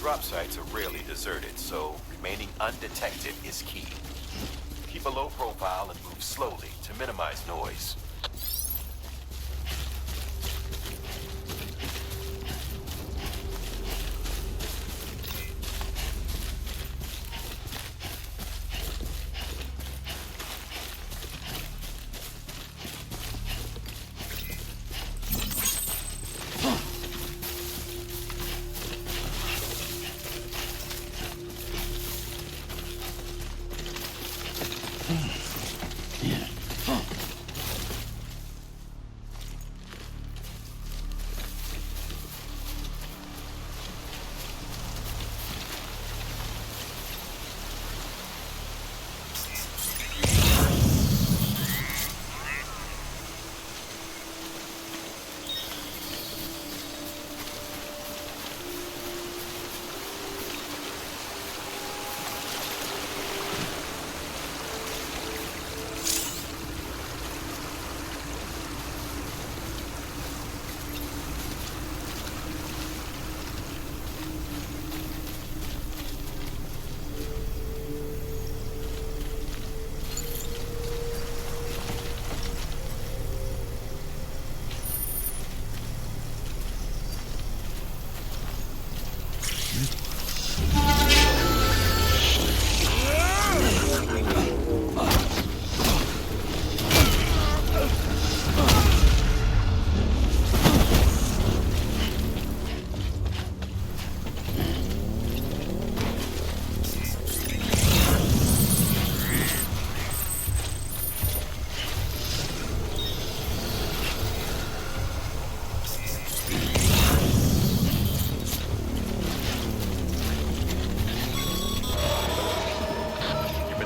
Drop sites are rarely deserted, so remaining undetected is key. Keep a low profile and move slowly to minimize noise.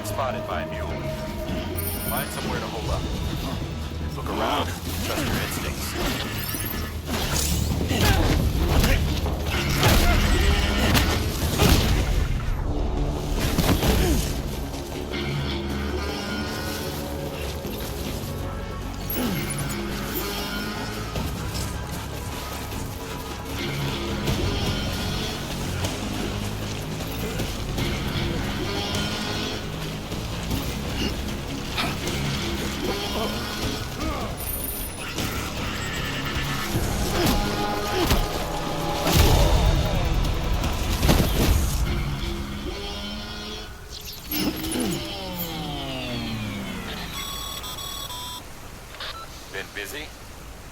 Spotted by a mule. Find somewhere to hold up. Look around. Trust your instincts. Busy?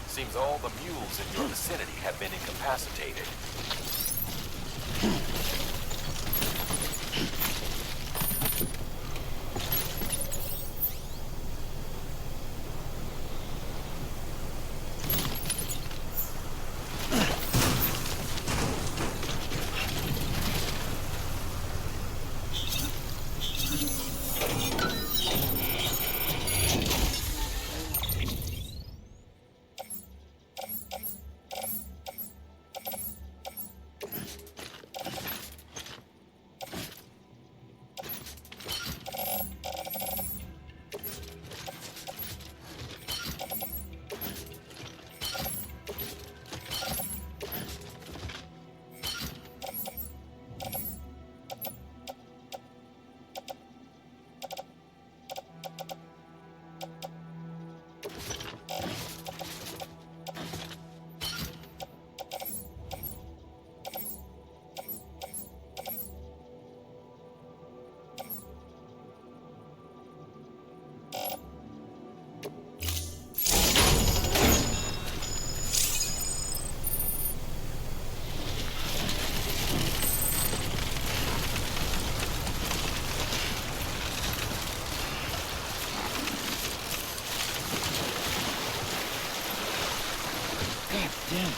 Seems all the mules in your vicinity have been incapacitated. God damn it.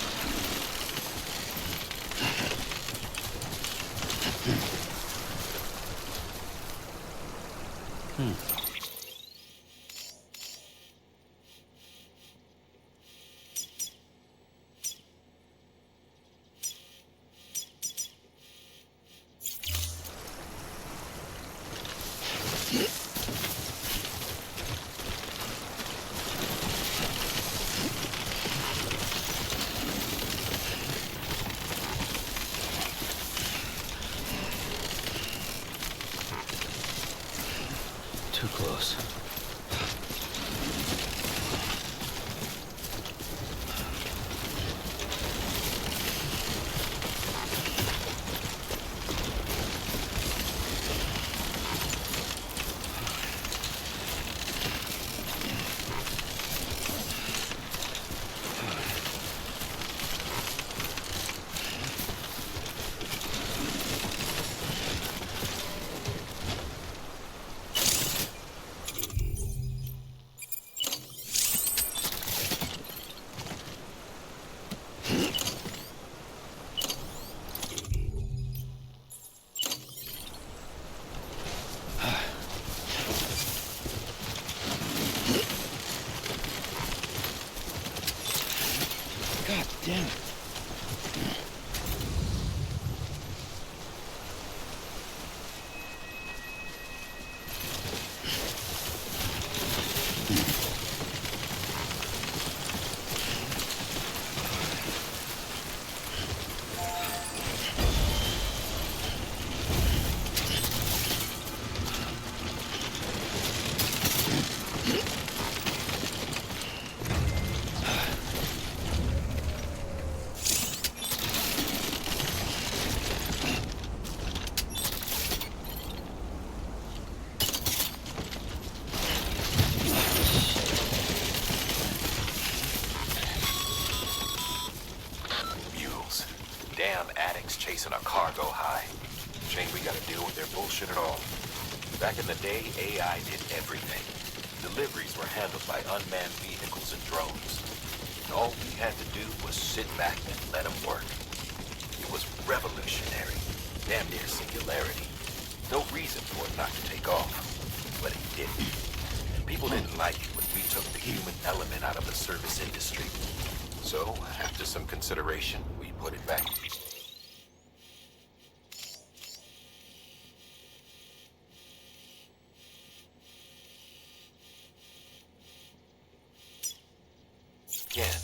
Too close. God damn it. Mules. Damn addicts chasing a cargo high. Shame we gotta deal with their bullshit at all. Back in the day, AI did everything. Deliveries were handled by unmanned vehicles and drones. And all we had to do was sit back and let them work. It was revolutionary. Damn near singularity. No reason for it not to take off. But it didn't. And people didn't like it when we took the human element out of the service industry. So, after some consideration, we put it back. Again,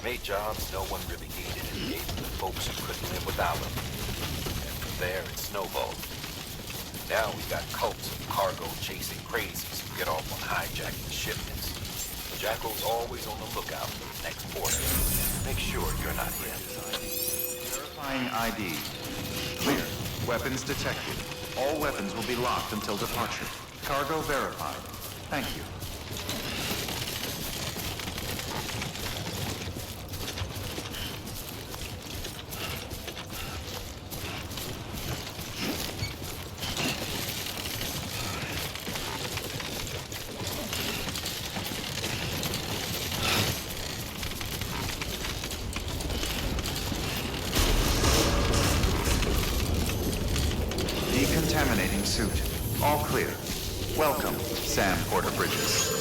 made jobs no one really needed and gave them to folks who couldn't live without them. And from there, it snowballed. Now we got cults of cargo-chasing crazies who get off on hijacking shipments. Jackal's always on the lookout for the next border. Make sure you're not him. Verifying ID. Clear. Weapons detected. All weapons will be locked until departure. Cargo verified. Thank you. Decontaminating suit. All clear. Welcome, Sam Porter Bridges.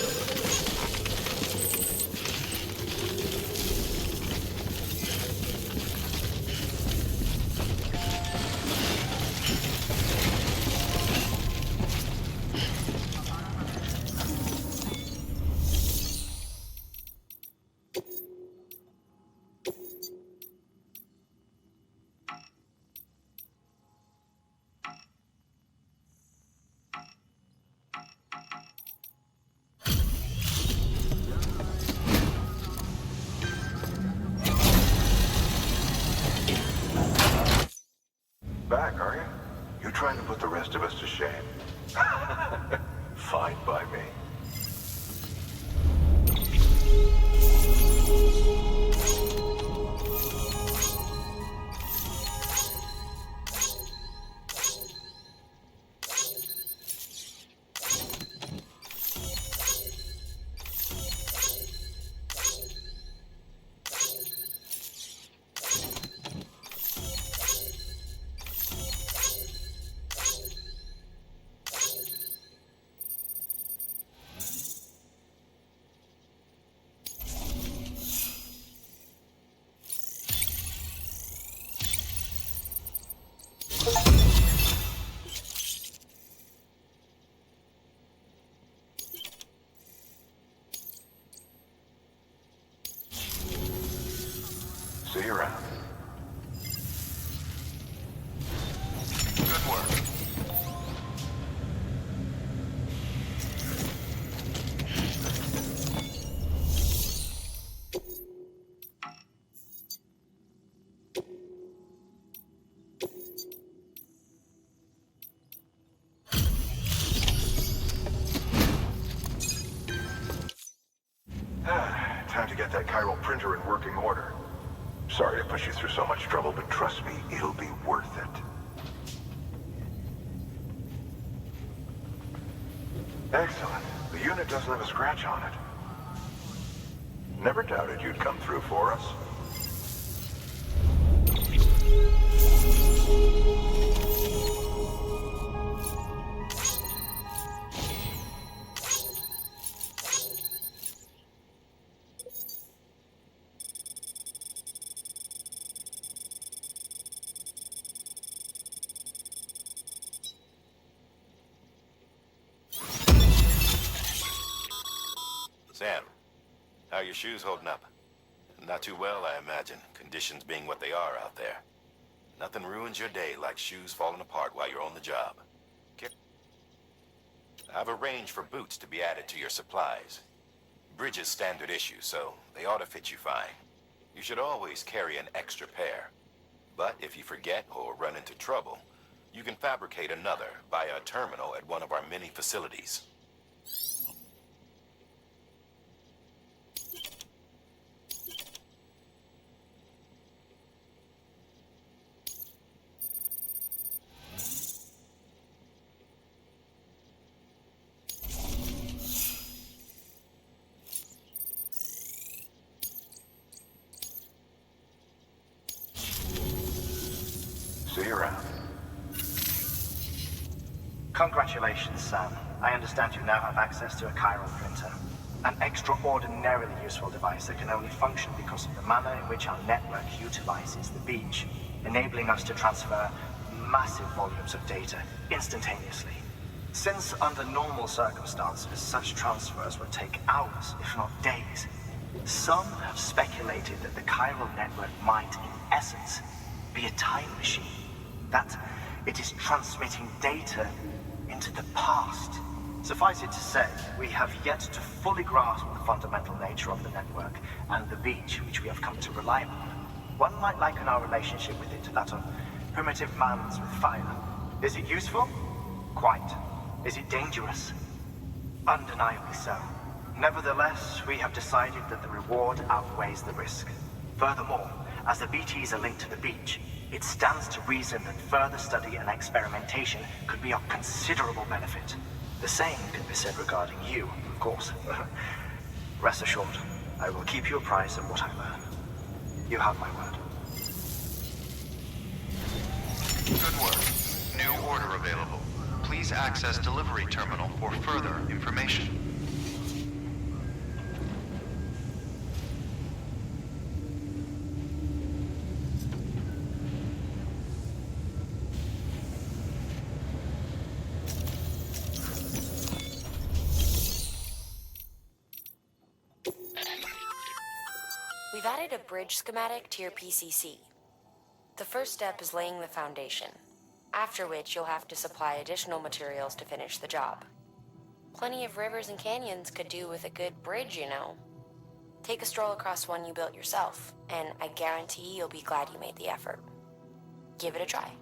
Back, are you? You trying to put the rest of us to shame? Fine by me. get that chiral printer in working order. Sorry to push you through so much trouble, but trust me, it'll be worth it. Excellent. The unit doesn't have a scratch on it. Never doubted you'd come through for us. Sam, how are your shoes holding up? Not too well, I imagine, conditions being what they are out there. Nothing ruins your day like shoes falling apart while you're on the job. I've arranged for boots to be added to your supplies. Bridges standard issue, so they ought to fit you fine. You should always carry an extra pair. But if you forget or run into trouble, you can fabricate another via a terminal at one of our many facilities. See you around. Congratulations, Sam. I understand you now have access to a chiral printer. An extraordinarily useful device that can only function because of the manner in which our network utilizes the beach, enabling us to transfer massive volumes of data instantaneously. Since under normal circumstances, such transfers would take hours, if not days, some have speculated that the chiral network might, in essence, be a time machine. That it is transmitting data into the past. Suffice it to say, we have yet to fully grasp the fundamental nature of the network and the beach which we have come to rely upon. One might liken our relationship with it to that of primitive mans with fire. Is it useful? Quite. Is it dangerous? Undeniably so. Nevertheless, we have decided that the reward outweighs the risk. Furthermore, as the BTs are linked to the beach, it stands to reason that further study and experimentation could be of considerable benefit. The same can be said regarding you, of course. Rest assured, I will keep you apprised of what I learn. You have my word. Good work. New order available. Please access delivery terminal for further information. We've added a bridge schematic to your PCC. The first step is laying the foundation, after which you'll have to supply additional materials to finish the job. Plenty of rivers and canyons could do with a good bridge, you know. Take a stroll across one you built yourself, and I guarantee you'll be glad you made the effort. Give it a try.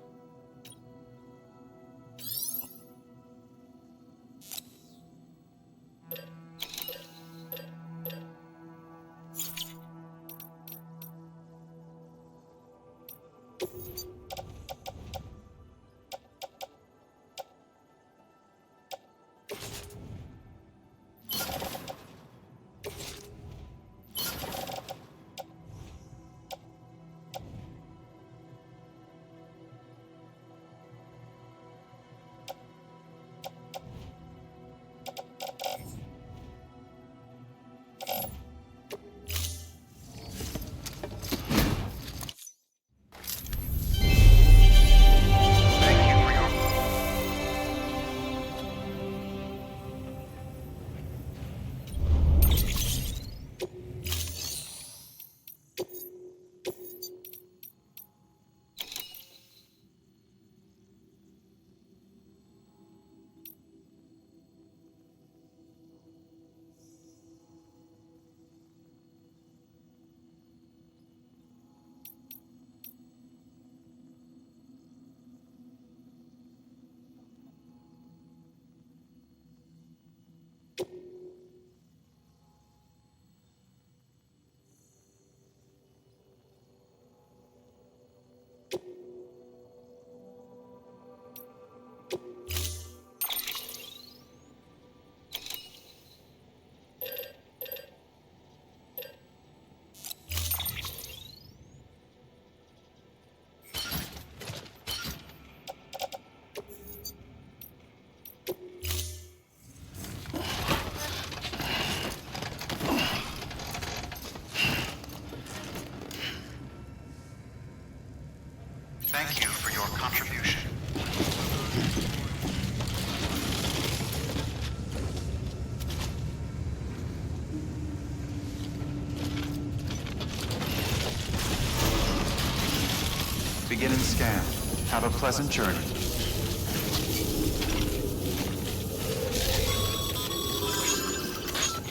Beginning scan. Have a pleasant journey.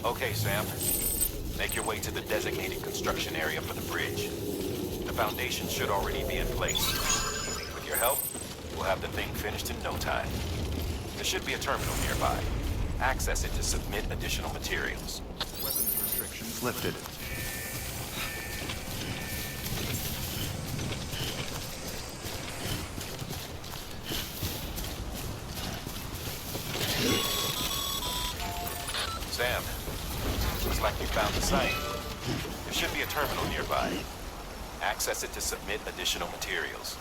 Okay, Sam. Make your way to the designated construction area for the bridge. The foundation should already be in place. With your help, we'll have the thing finished in no time. There should be a terminal nearby. Access it to submit additional materials. Weapons restrictions lifted. Sam, looks like you found the site. There should be a terminal nearby. Access it to submit additional materials.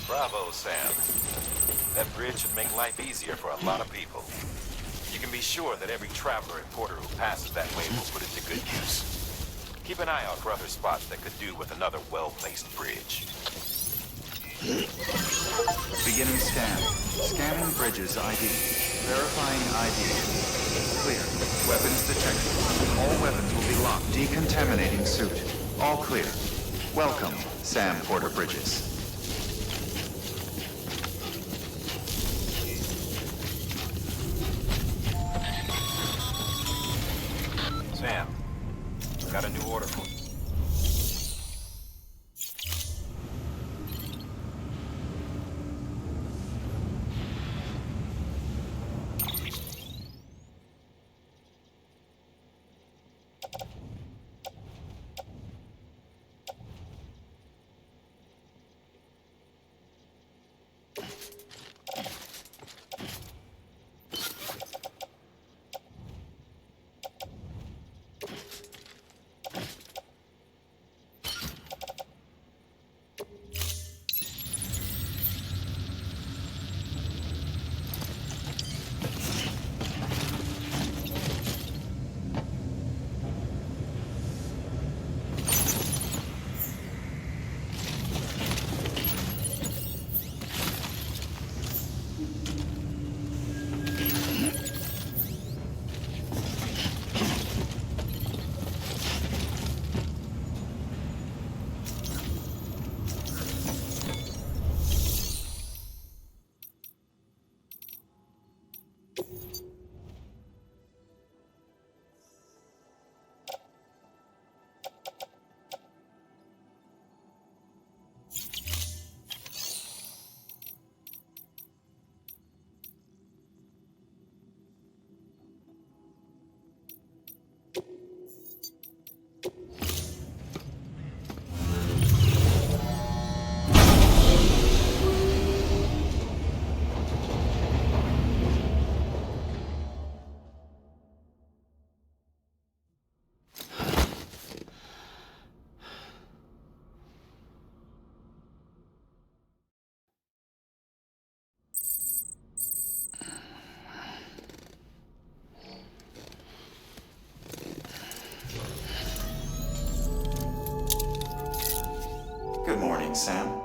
Bravo, Sam. That bridge should make life easier for a lot of people. You can be sure that every traveler and porter who passes that way will put it to good use. Keep an eye out for other spots that could do with another well-placed bridge. Beginning scan. Scanning bridges ID. Verifying ID. Clear. Weapons detected. All weapons will be locked. Decontaminating suit. All clear. Welcome, Sam Porter Bridges. Sam, got a new order for you. Good morning, Sam.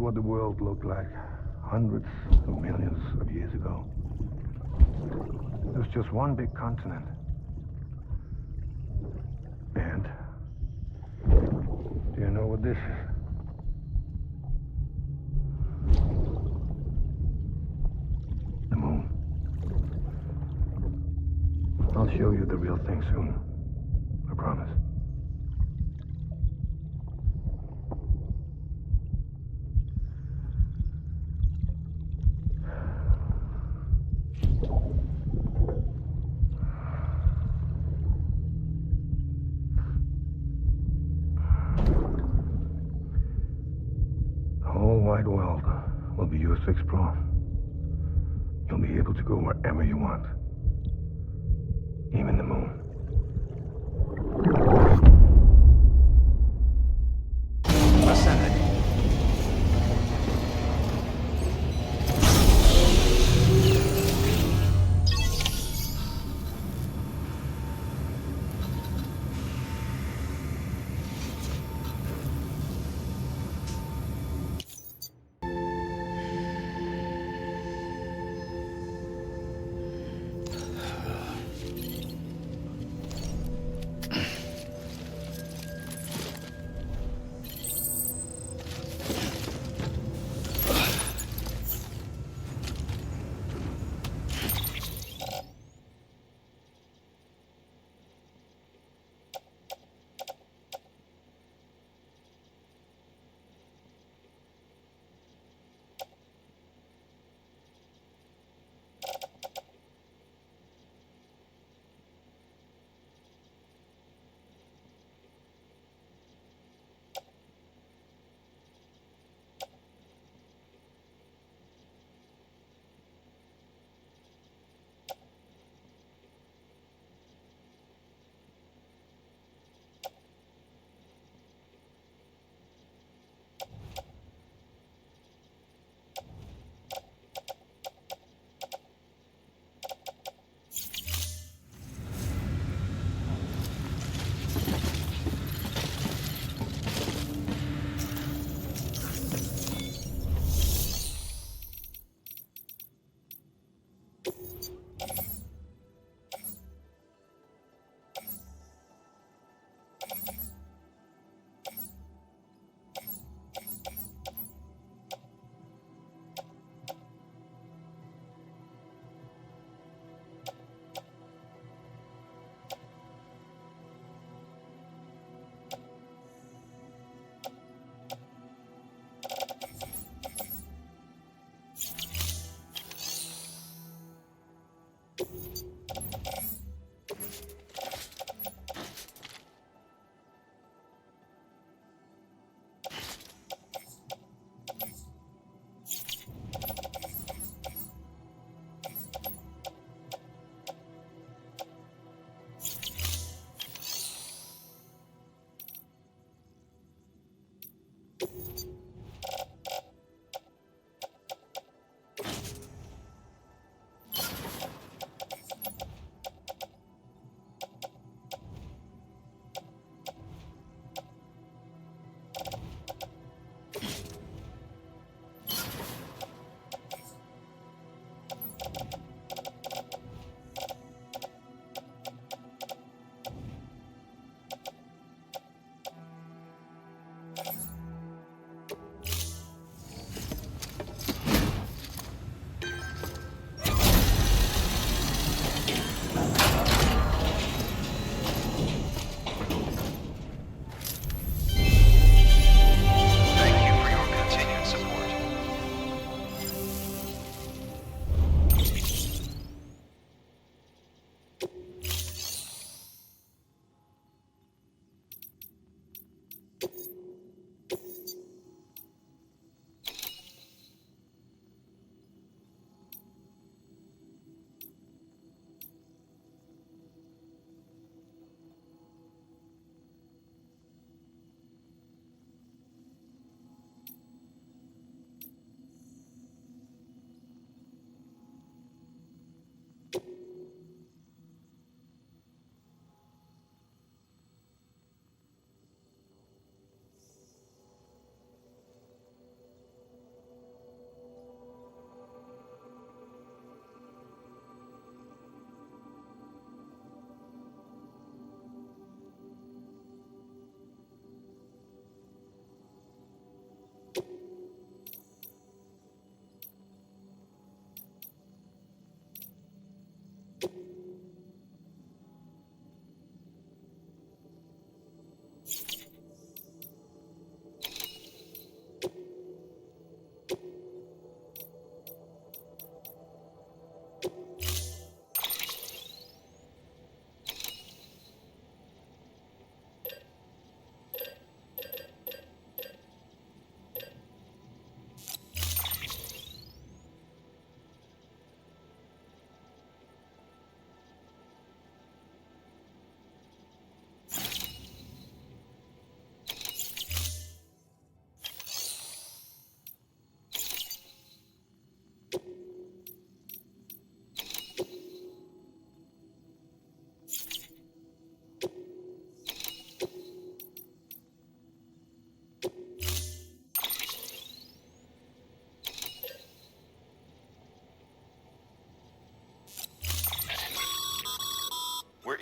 what the world looked like hundreds of millions of years ago. It was just one big continent. And do you know what this is? The moon. I'll show you the real thing soon. I promise. The whole wide world will be yours to explore. You'll be able to go wherever you want. Even the moon. Ascending.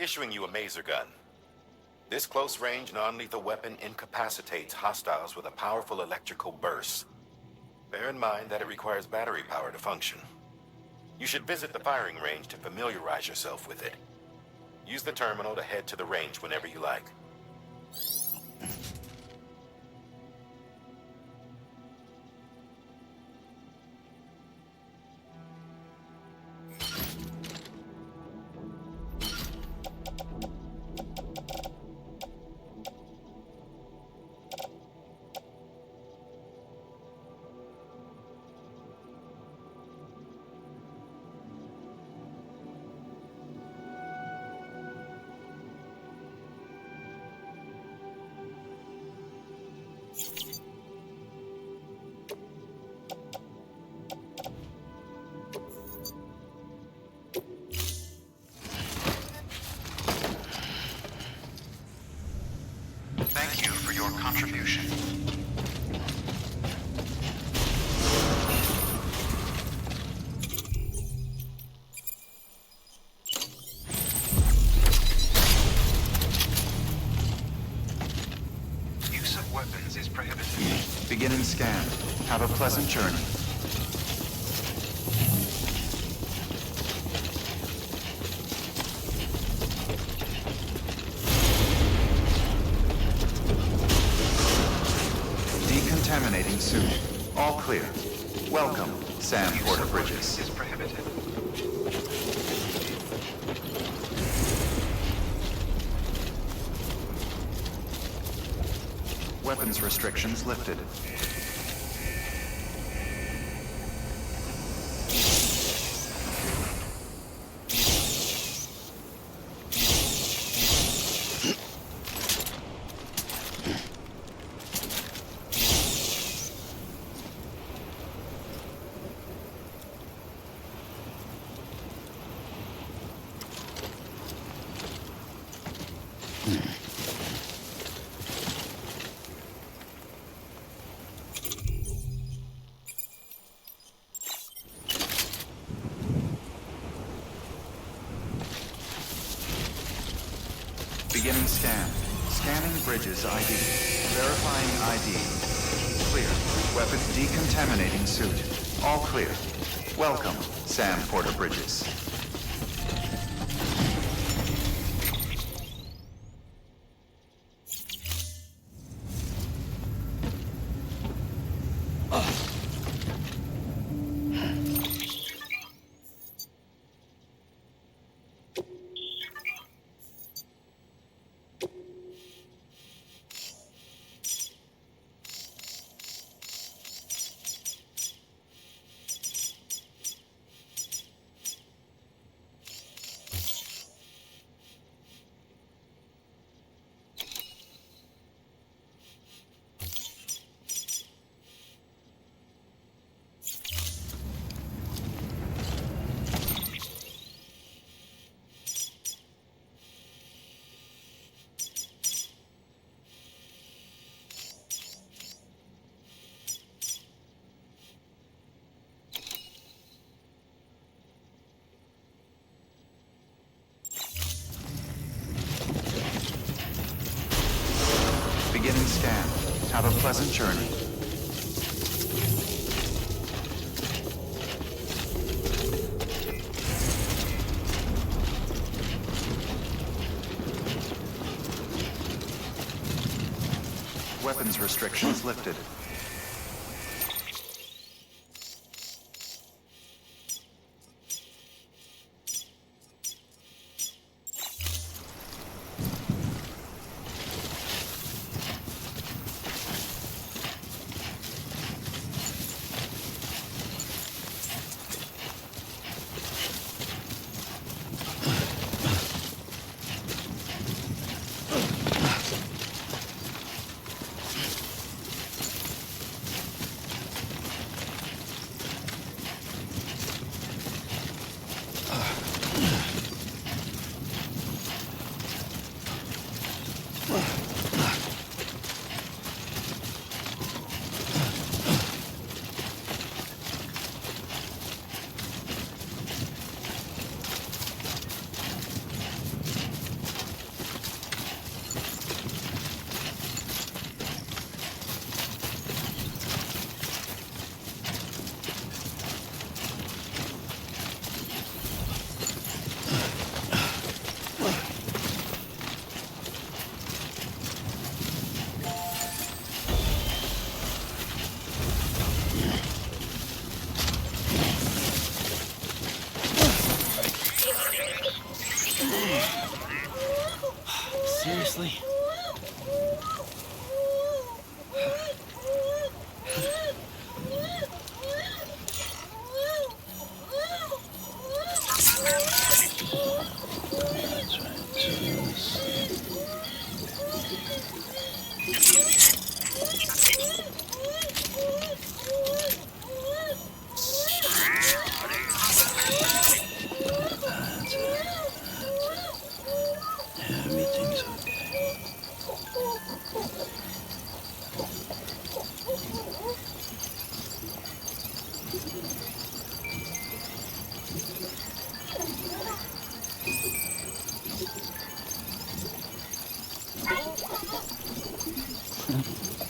Issuing you a maser gun. This close-range, non-lethal weapon incapacitates hostiles with a powerful electrical burst. Bear in mind that it requires battery power to function. You should visit the firing range to familiarize yourself with it. Use the terminal to head to the range whenever you like. Thank you for your contribution. Use of weapons is prohibited. Beginning scan. Have a pleasant journey. Decontaminating suit. All clear. Welcome, Sam Porter Bridges. Is prohibited. Weapons restrictions lifted. Beginning scan. Scanning Bridges ID. Verifying ID. Clear. Weapon decontaminating suit. All clear. Welcome, Sam Porter Bridges. Beginning scan. Have a pleasant journey. Weapons restrictions lifted. Seriously? Everything's okay.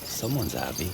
Someone's happy.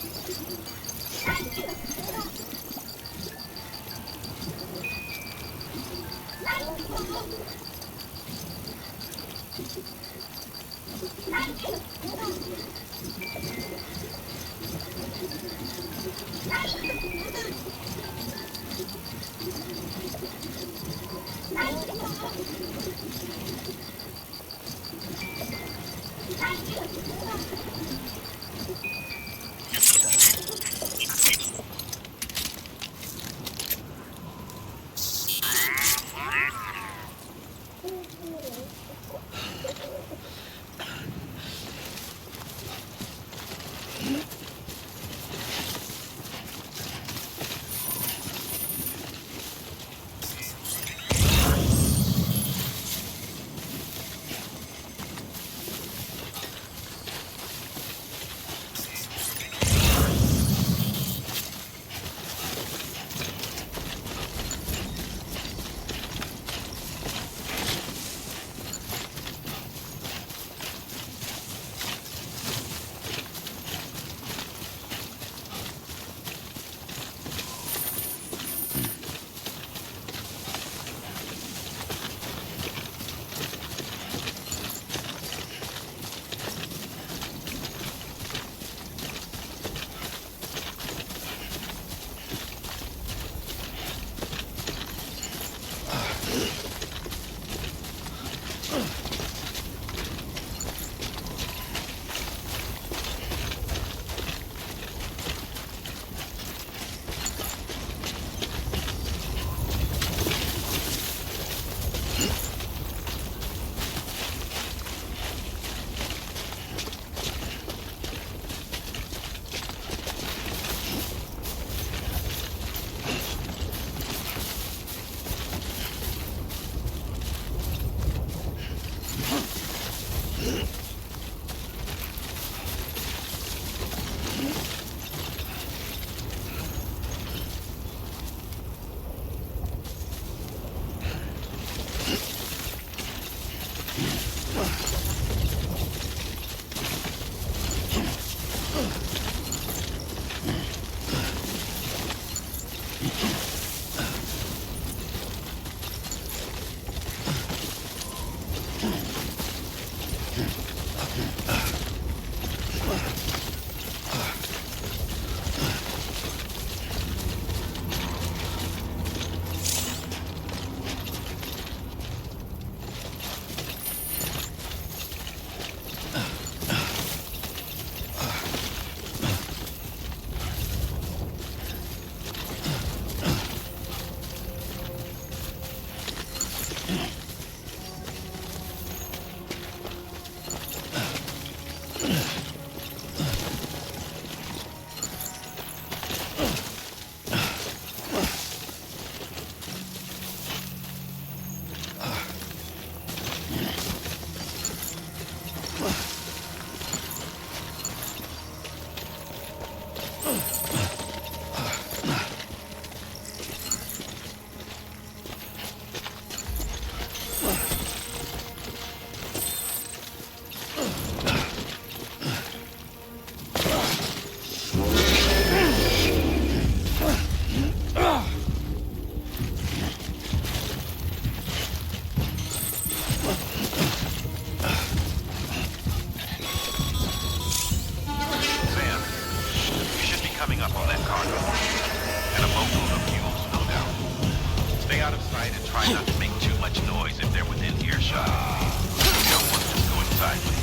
much noise if they're within earshot. You don't want them going sideways.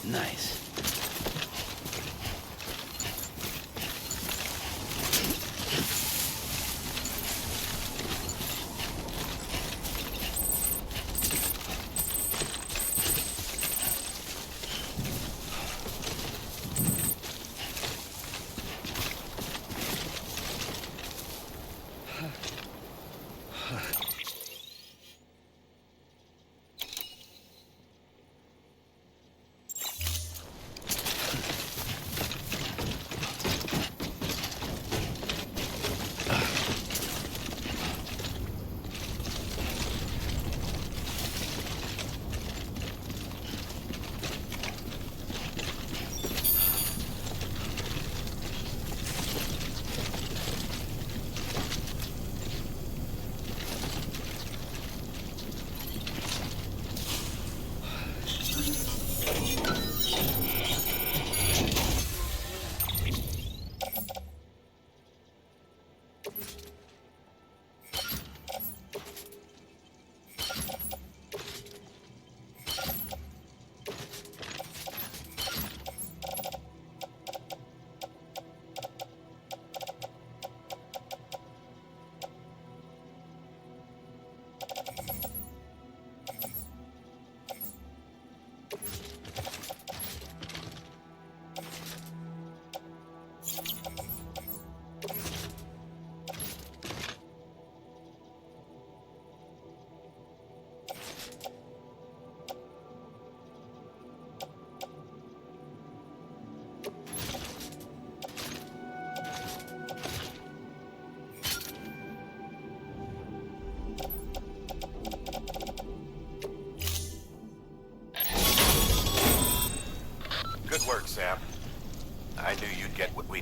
Nice.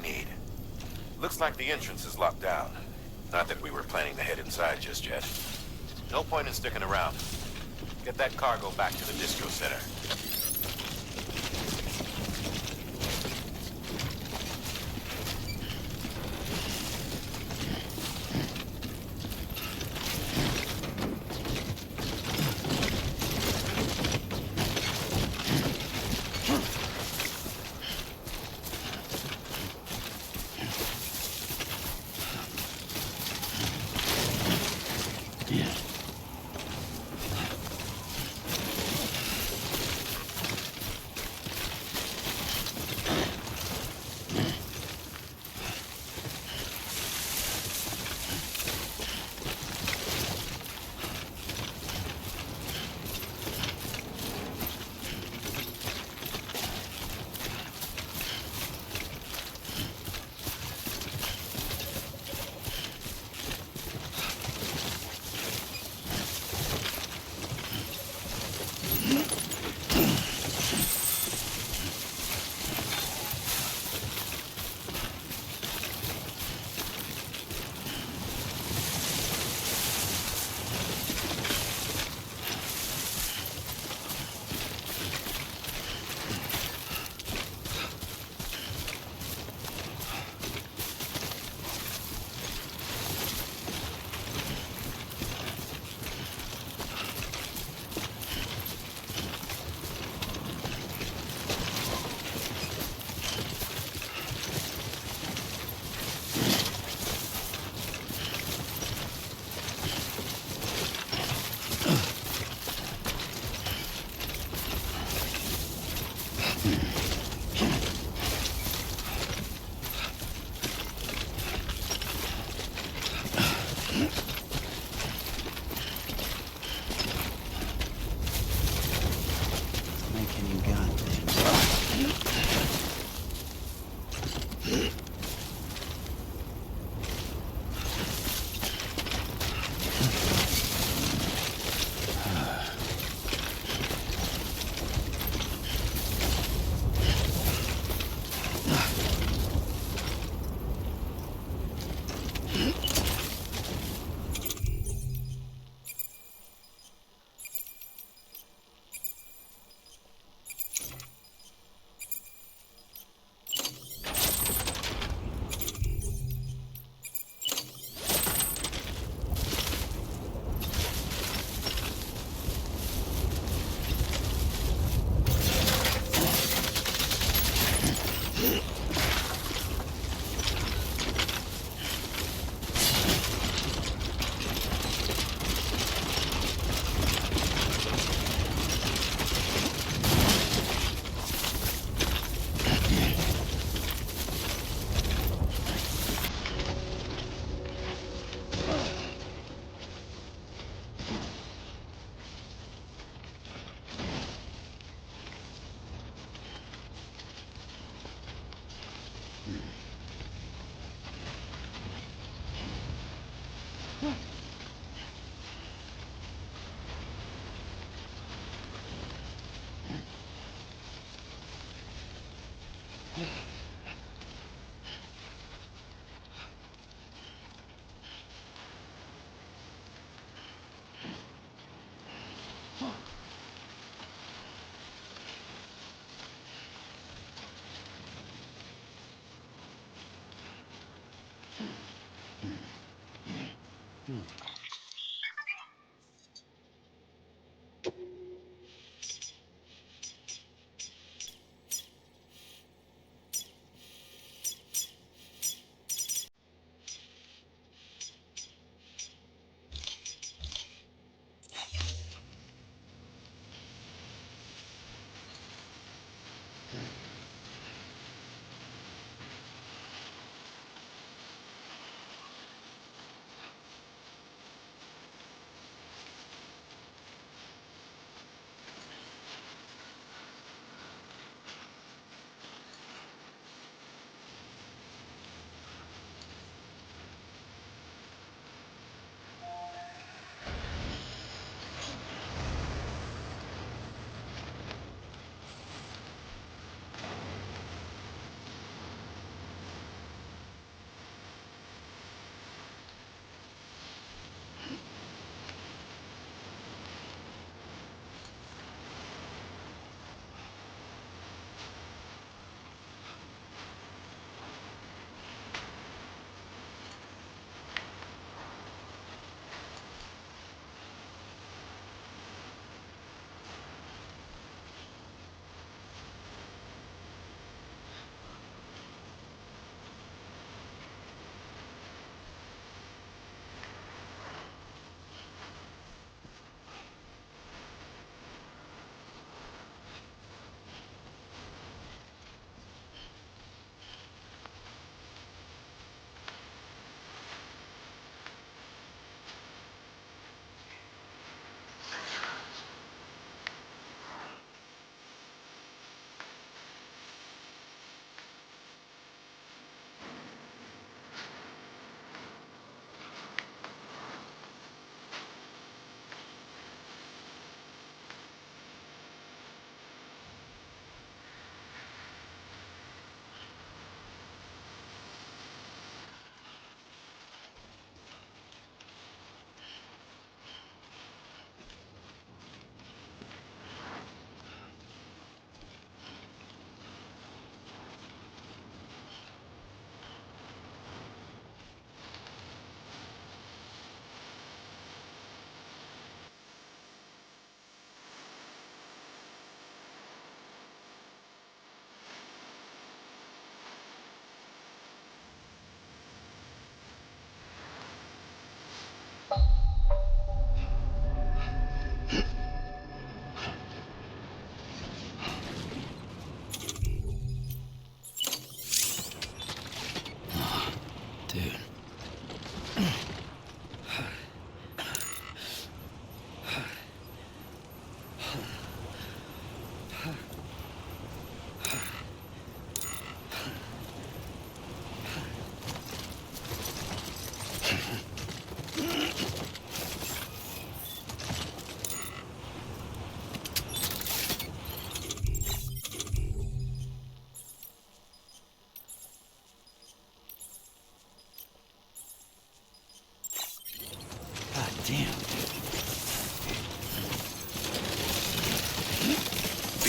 need. Looks like the entrance is locked down. Not that we were planning to head inside just yet. No point in sticking around. Get that cargo back to the distro center.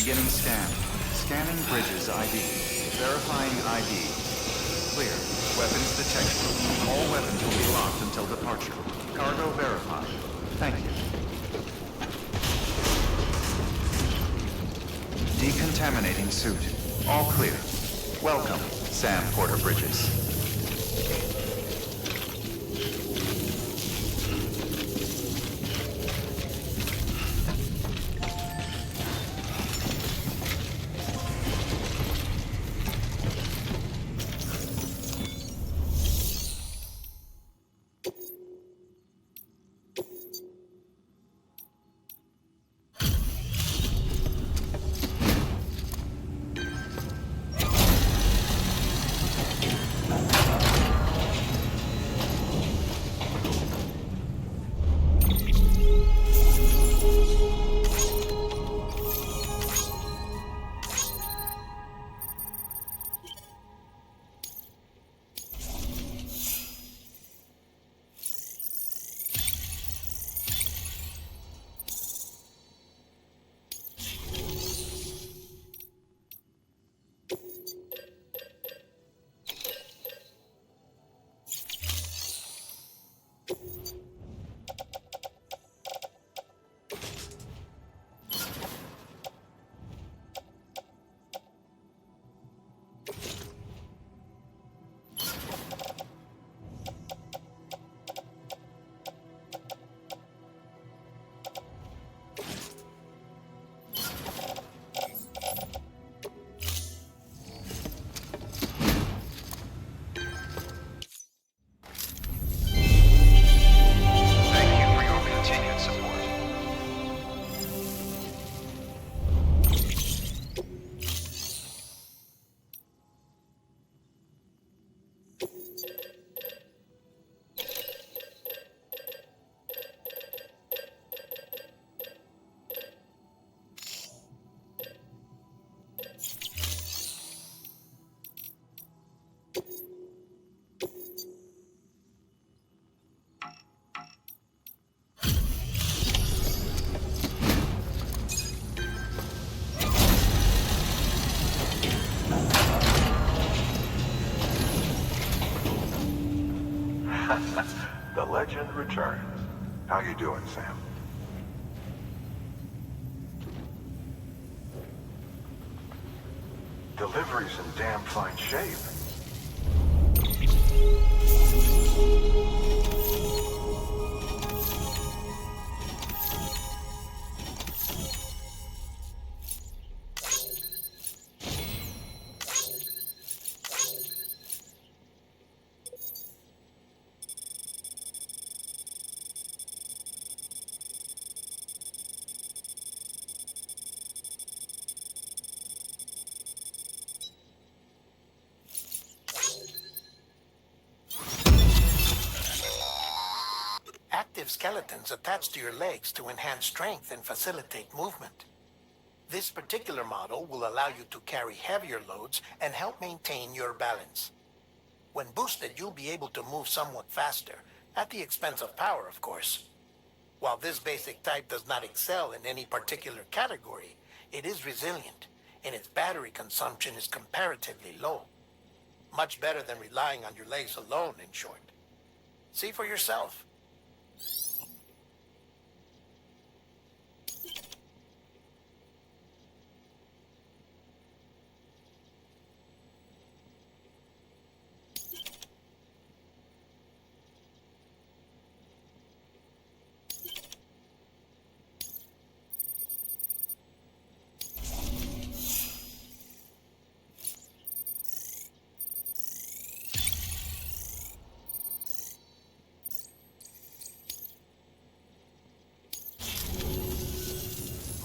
Beginning scan. Scanning bridges ID. Verifying ID. Clear. Weapons detected. All weapons will be locked until departure. Cargo verified. Thank you. Decontaminating suit. All clear. Welcome, Sam Porter Bridges. The legend returns. How you doing, Sam? Delivery's in damn fine shape. Active skeletons attached to your legs to enhance strength and facilitate movement. This particular model will allow you to carry heavier loads and help maintain your balance. When boosted, you'll be able to move somewhat faster, at the expense of power, of course. While this basic type does not excel in any particular category, it is resilient, and its battery consumption is comparatively low. Much better than relying on your legs alone, in short. See for yourself.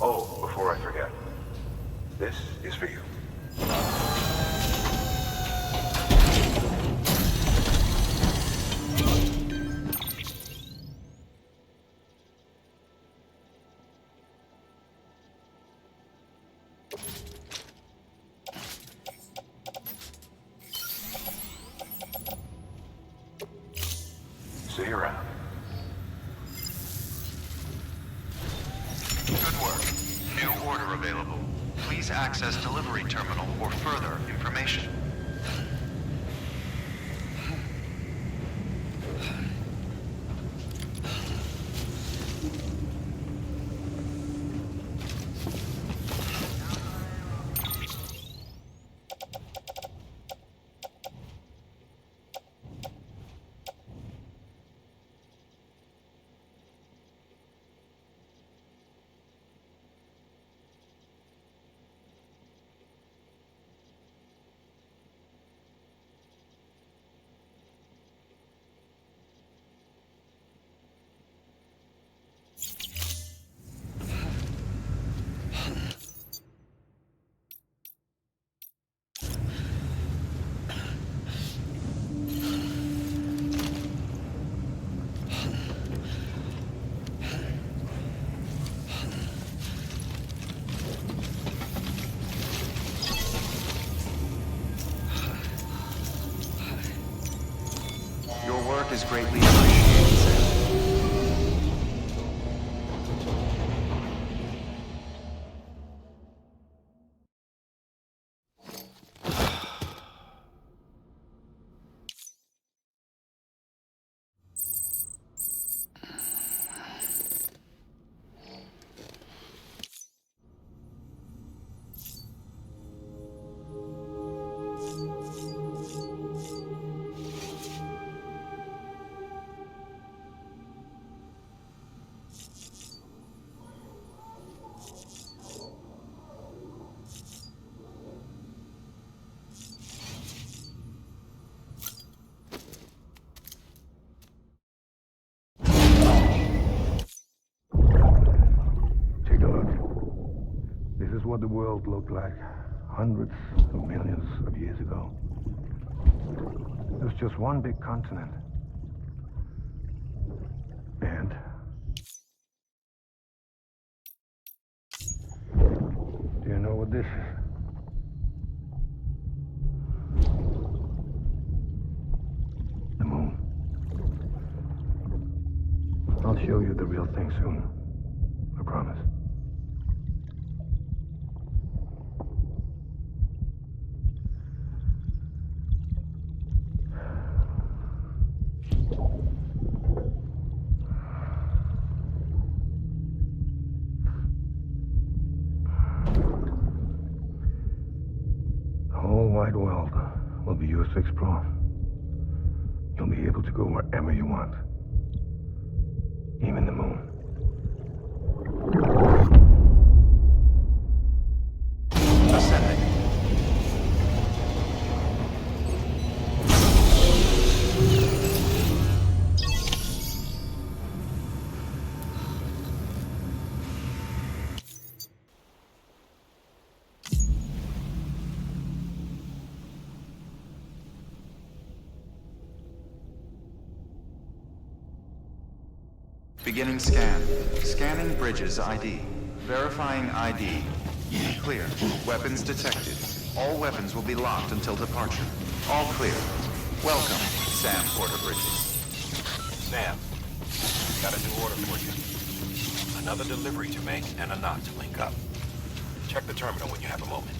Oh, before I forget, this is for you. See you around. Good work. New order available. Please access delivery terminal for further information. Your work is greatly appreciated, Sam. Take a look. This is what the world looked like hundreds of millions of years ago. It was just one big continent. And do you know what this is? The moon. I'll show you the real thing soon. I promise. The whole wide world will be yours to explore. You'll be able to go wherever you want. Even the moon. Ascending. Beginning scan. Scanning bridges ID. Verifying ID. Clear. Weapons detected. All weapons will be locked until departure. All clear. Welcome, Sam Porter Bridges. Sam, got a new order for you. Another delivery to make and a knot to link up. Check the terminal when you have a moment.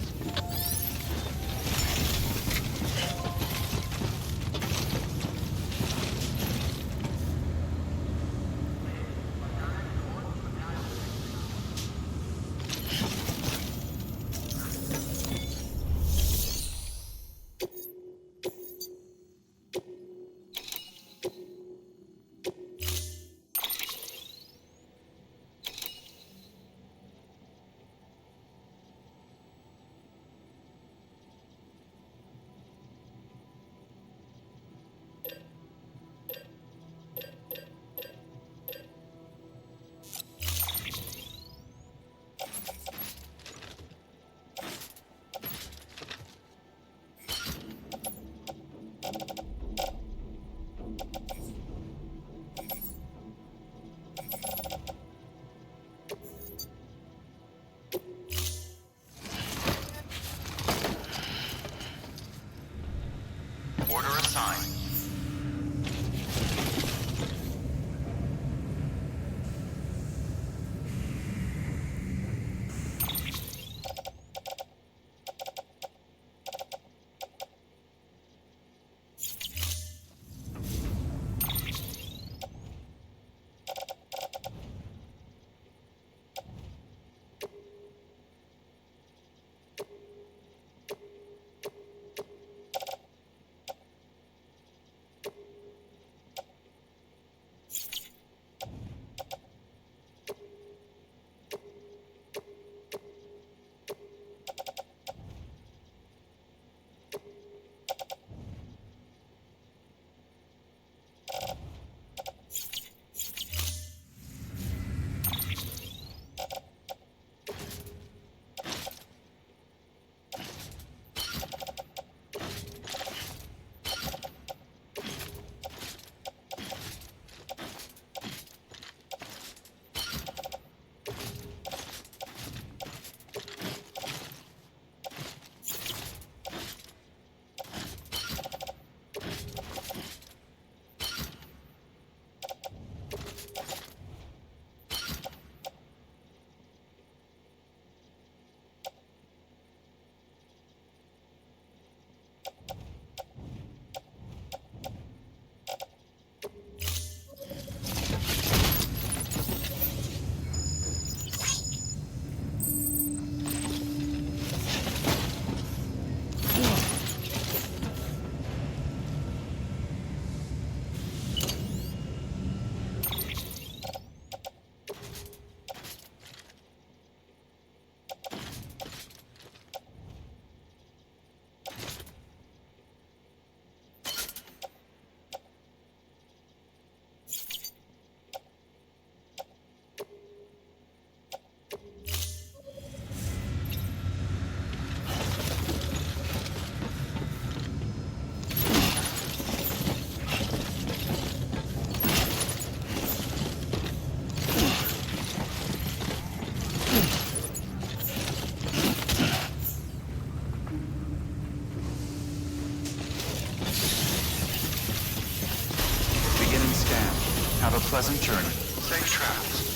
pleasant journey. Safe travels.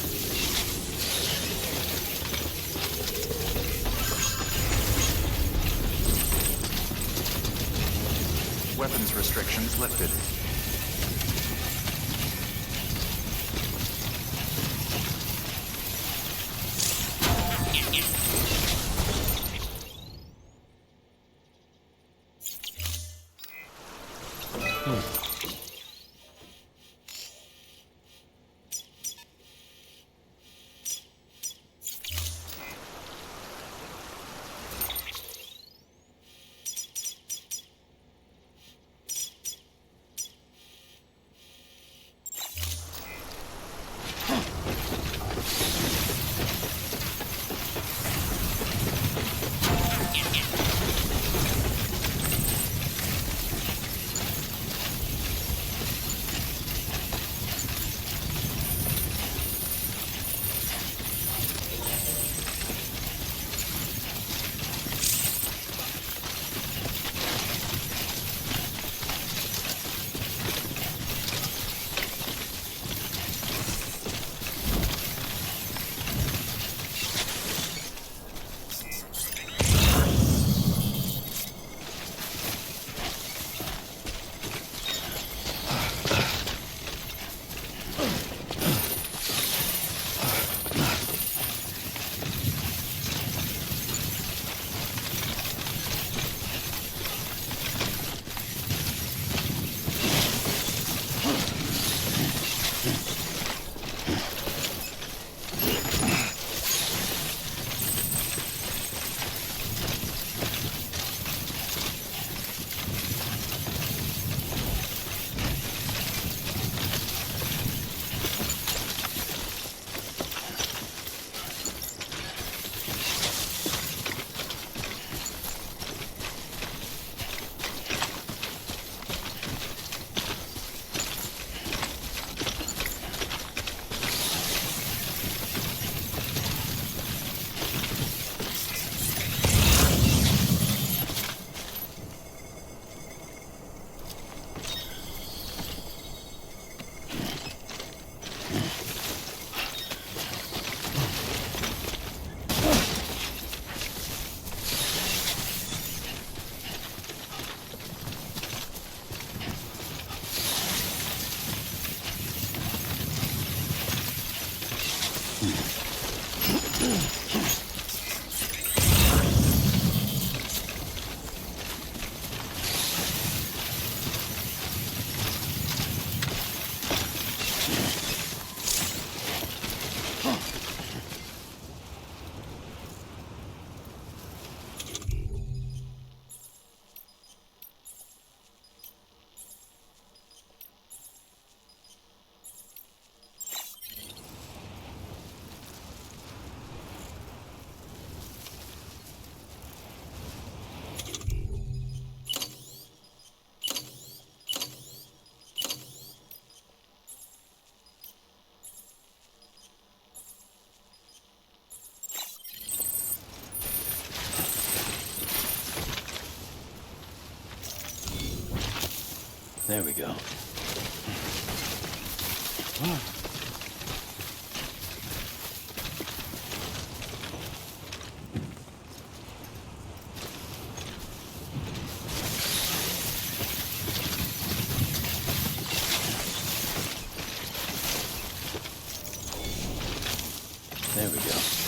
Weapons restrictions lifted. There we go. There we go.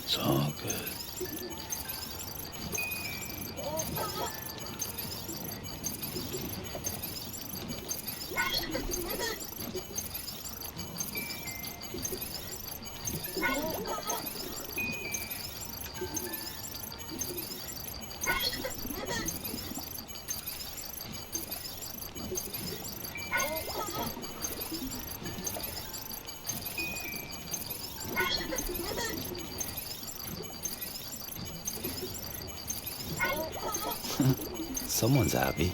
It's all good. Someone's happy.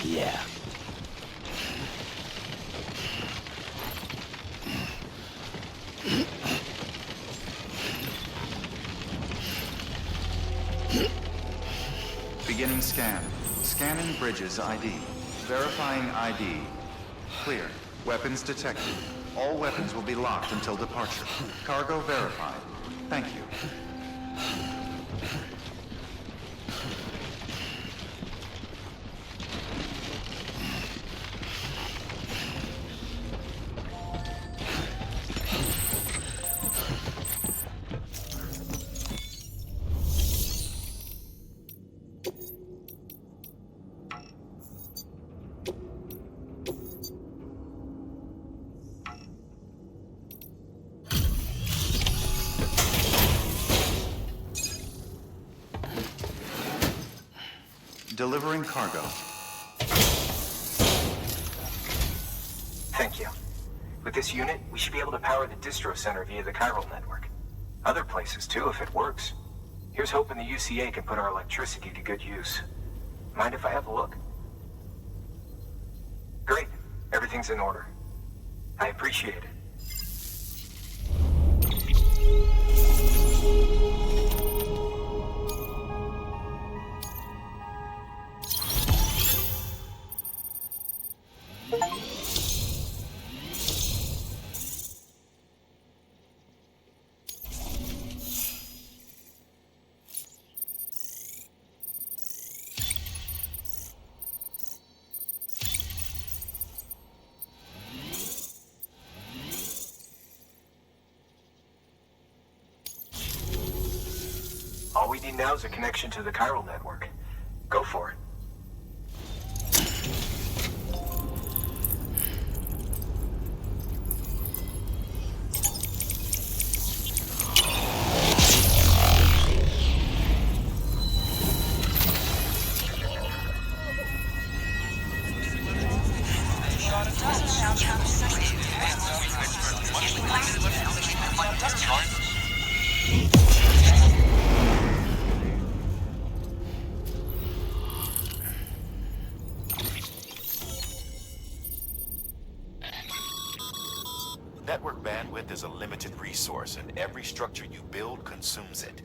Yeah. Beginning scan. Scanning Bridges ID. Verifying ID. Clear. Weapons detected. All weapons will be locked until departure. Cargo verified. Thank you. Delivering cargo. Thank you. With this unit, we should be able to power the distro center via the chiral network. Other places too, if it works. Here's hoping the UCA can put our electricity to good use. Mind if I have a look? Great. Everything's in order. I appreciate it. All we need now is a connection to the chiral network. Go for it. Network bandwidth is a limited resource, and every structure you build consumes it.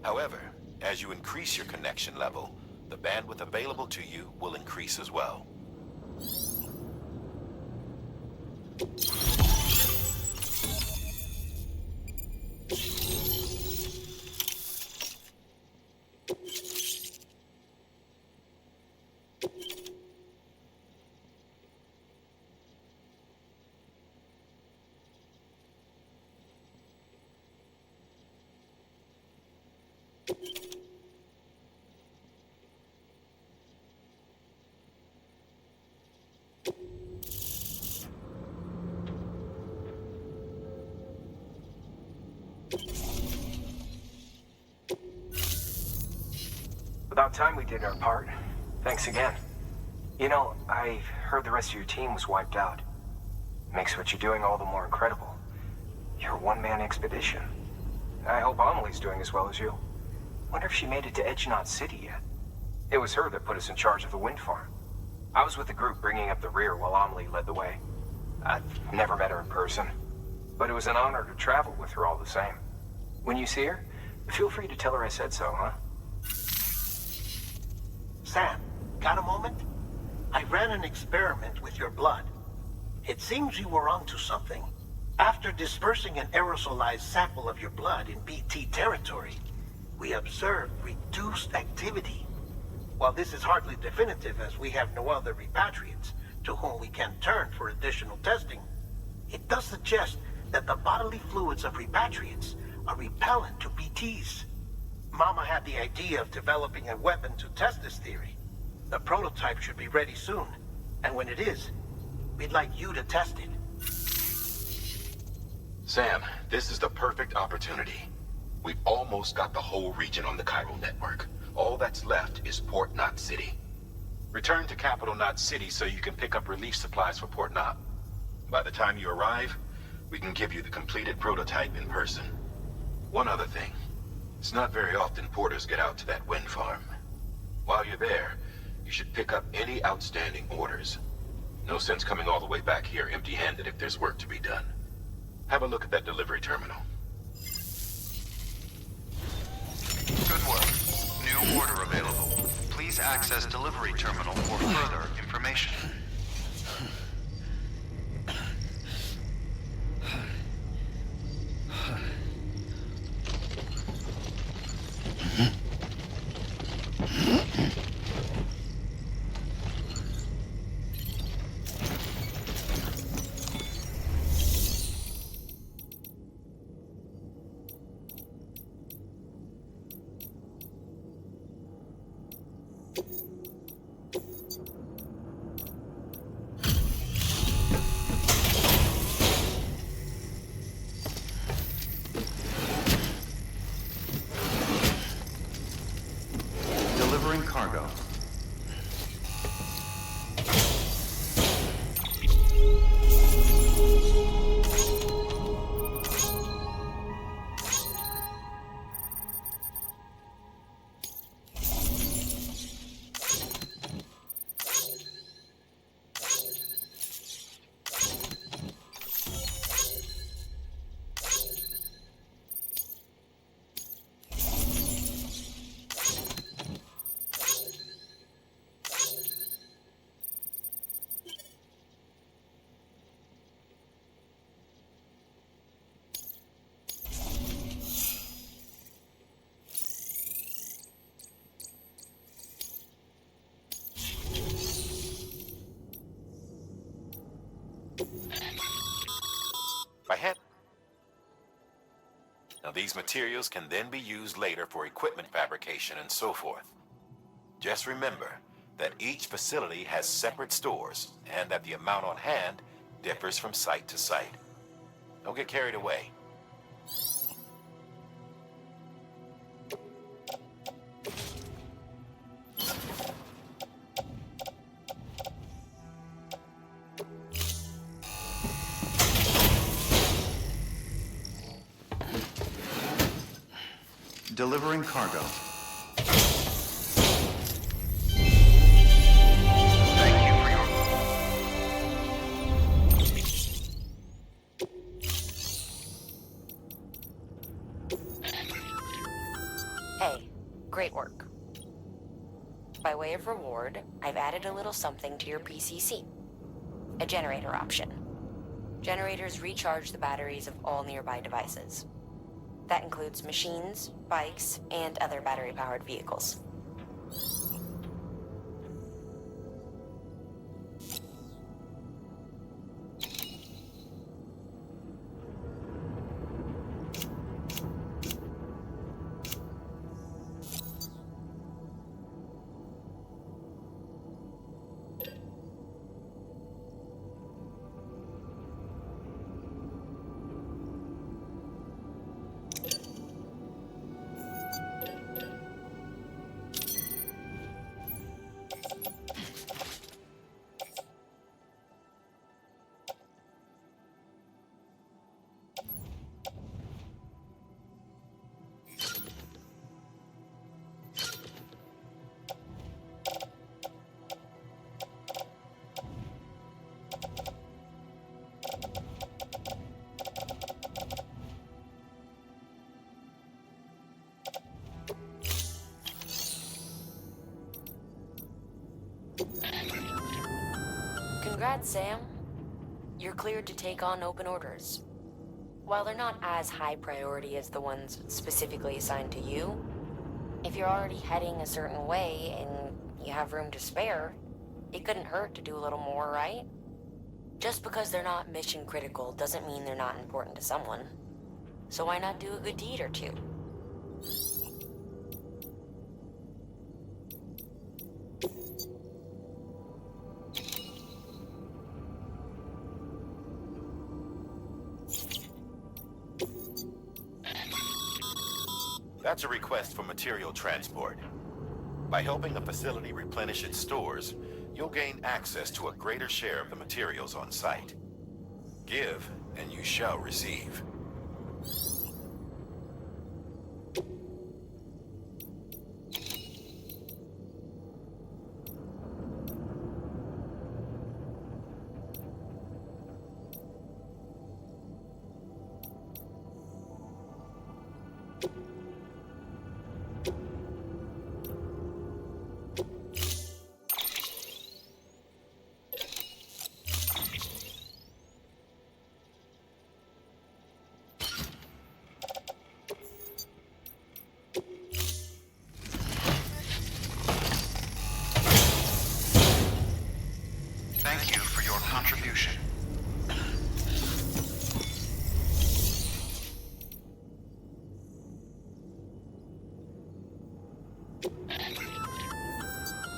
However, as you increase your connection level, the bandwidth available to you will increase as well. About time we did our part. Thanks again. You know, I heard the rest of your team was wiped out. Makes what you're doing all the more incredible. You're a one-man expedition. I hope Amelie's doing as well as you. Wonder if she made it to Edge Knot City yet. It was her that put us in charge of the wind farm. I was with the group bringing up the rear while Amelie led the way. I've never met her in person, but it was an honor to travel with her all the same. When you see her, feel free to tell her I said so, huh? Sam, got a moment? I ran an experiment with your blood. It seems you were onto something. After dispersing an aerosolized sample of your blood in BT territory, we observed reduced activity. While this is hardly definitive as we have no other repatriates to whom we can turn for additional testing, it does suggest that the bodily fluids of repatriates are repellent to BTs. Mama had the idea of developing a weapon to test this theory. The prototype should be ready soon, and when it is, we'd like you to test it. Sam, this is the perfect opportunity. We've almost got the whole region on the chiral network. All that's left is Port Knot City. Return to Capital Knot City so you can pick up relief supplies for Port Knot. By the time you arrive, we can give you the completed prototype in person. One other thing. It's not very often porters get out to that wind farm. While you're there, you should pick up any outstanding orders. No sense coming all the way back here empty-handed if there's work to be done. Have a look at that delivery terminal. Good work. New order available. Please access delivery terminal for further information. Delivering cargo. Now these materials can then be used later for equipment fabrication and so forth. Just remember that each facility has separate stores and that the amount on hand differs from site to site. Don't get carried away. Delivering cargo. Thank you for your... Great work. By way of reward, I've added a little something to your PCC. A generator option. Generators recharge the batteries of all nearby devices. That includes machines, bikes, and other battery-powered vehicles. Congrats, Sam. You're cleared to take on open orders. While they're not as high priority as the ones specifically assigned to you, if you're already heading a certain way and you have room to spare, it couldn't hurt to do a little more, right? Just because they're not mission critical doesn't mean they're not important to someone. So why not do a good deed or two? That's a request for material transport. By helping the facility replenish its stores, you'll gain access to a greater share of the materials on site. Give, and you shall receive. Thank you for your contribution.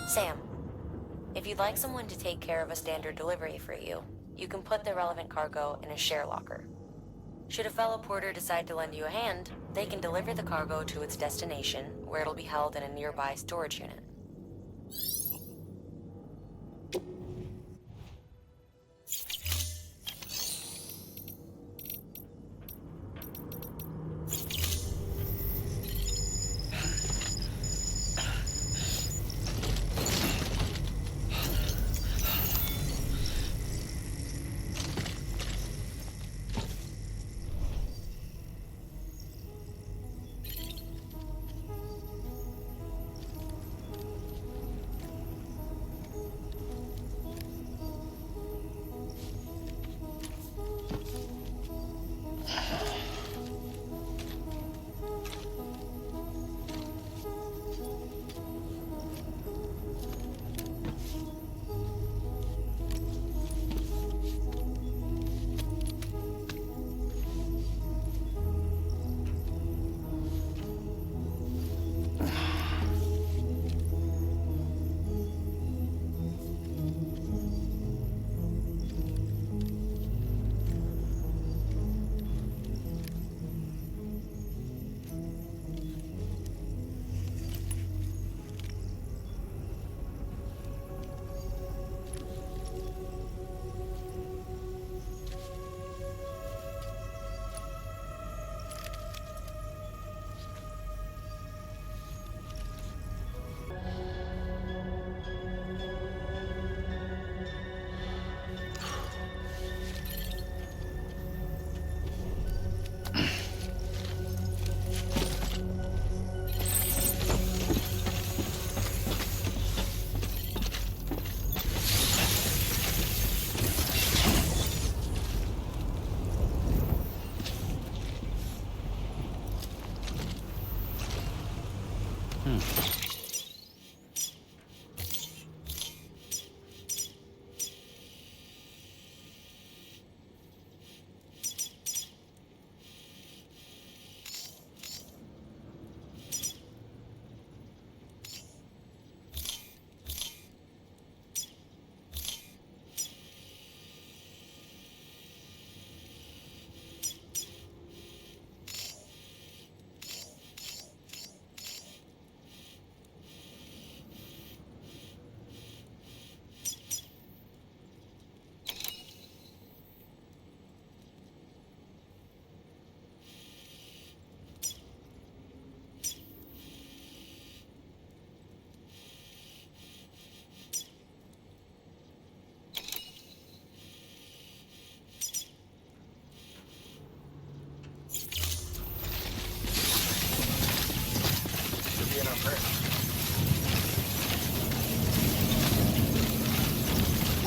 Sam, if you'd like someone to take care of a standard delivery for you, you can put the relevant cargo in a share locker. Should a fellow porter decide to lend you a hand, they can deliver the cargo to its destination, where it'll be held in a nearby storage unit.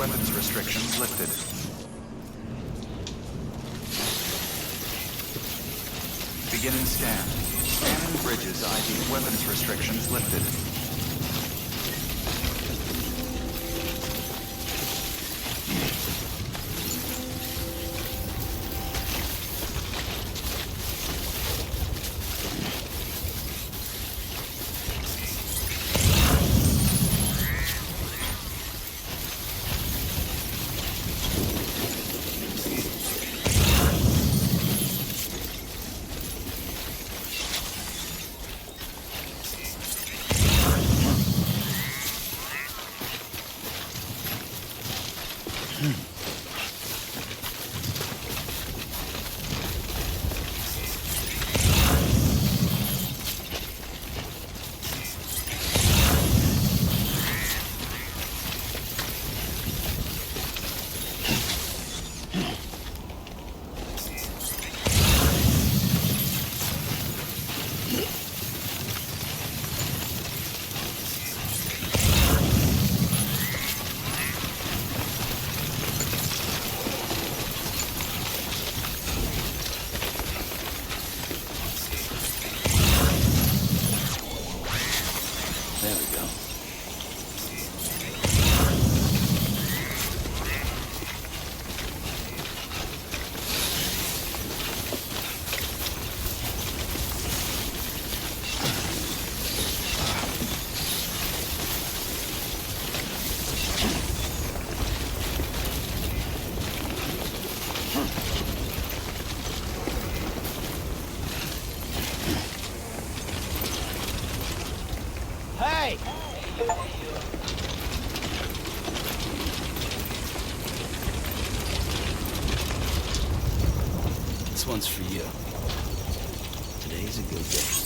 Weapons restrictions lifted. Beginning scan. Scanning bridges ID. Weapons restrictions lifted. Hey! This one's for you. Today's a good day.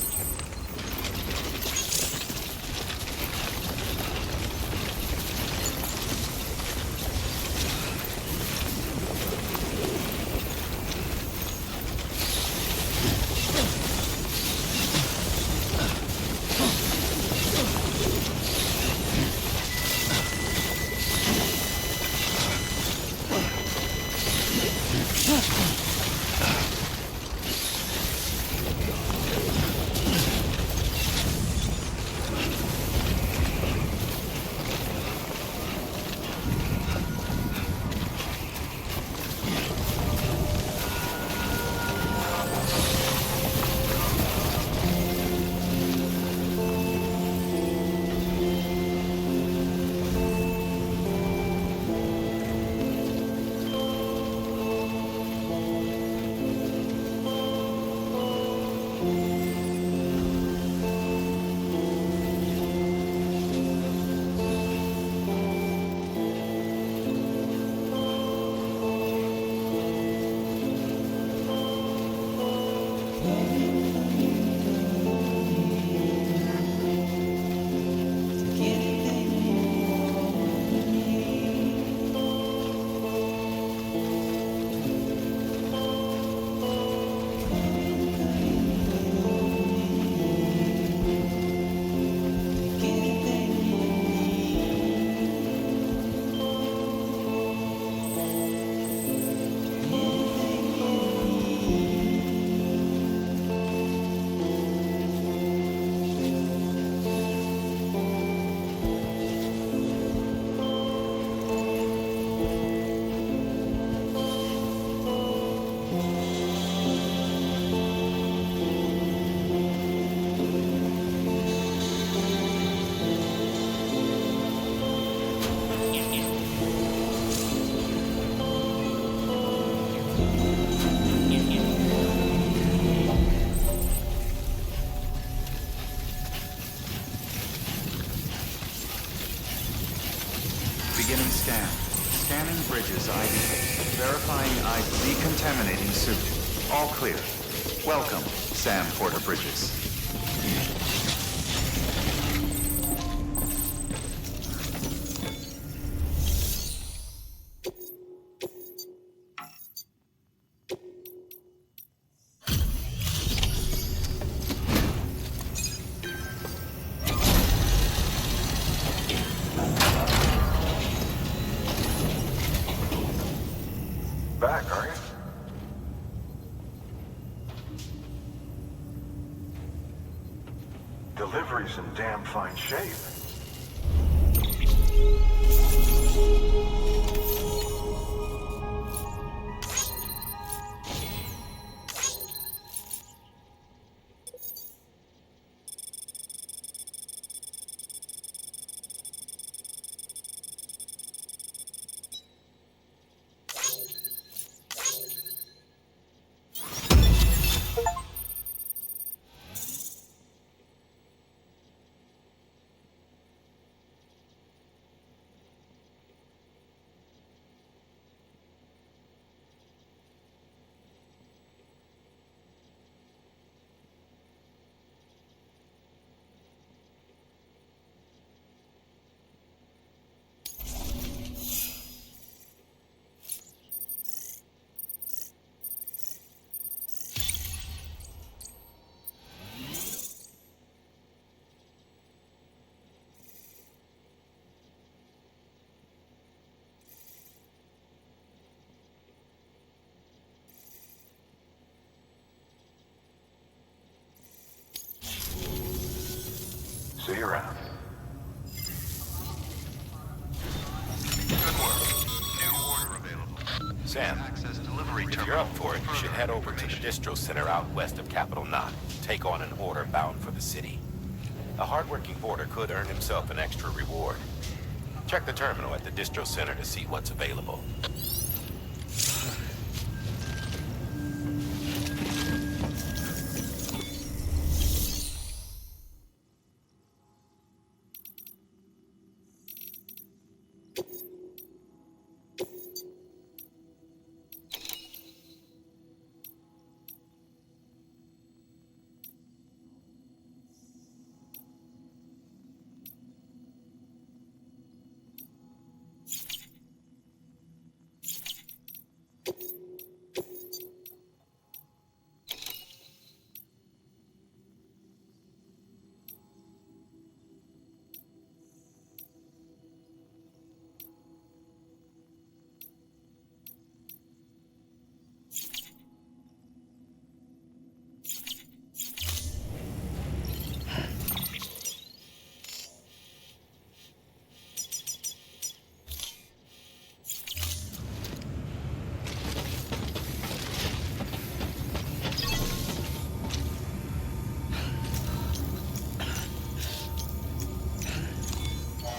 Beginning scan. Scanning bridges ID. Verifying ID. Decontaminating suit. All clear. Welcome, Sam Porter Bridges. Back, are you? Delivery's in damn fine shape. See you around. Good work. New order available. Sam, if you're up for it, you should head over to the distro center out west of Capital Knot. Take on an order bound for the city. A hardworking porter could earn himself an extra reward. Check the terminal at the distro center to see what's available.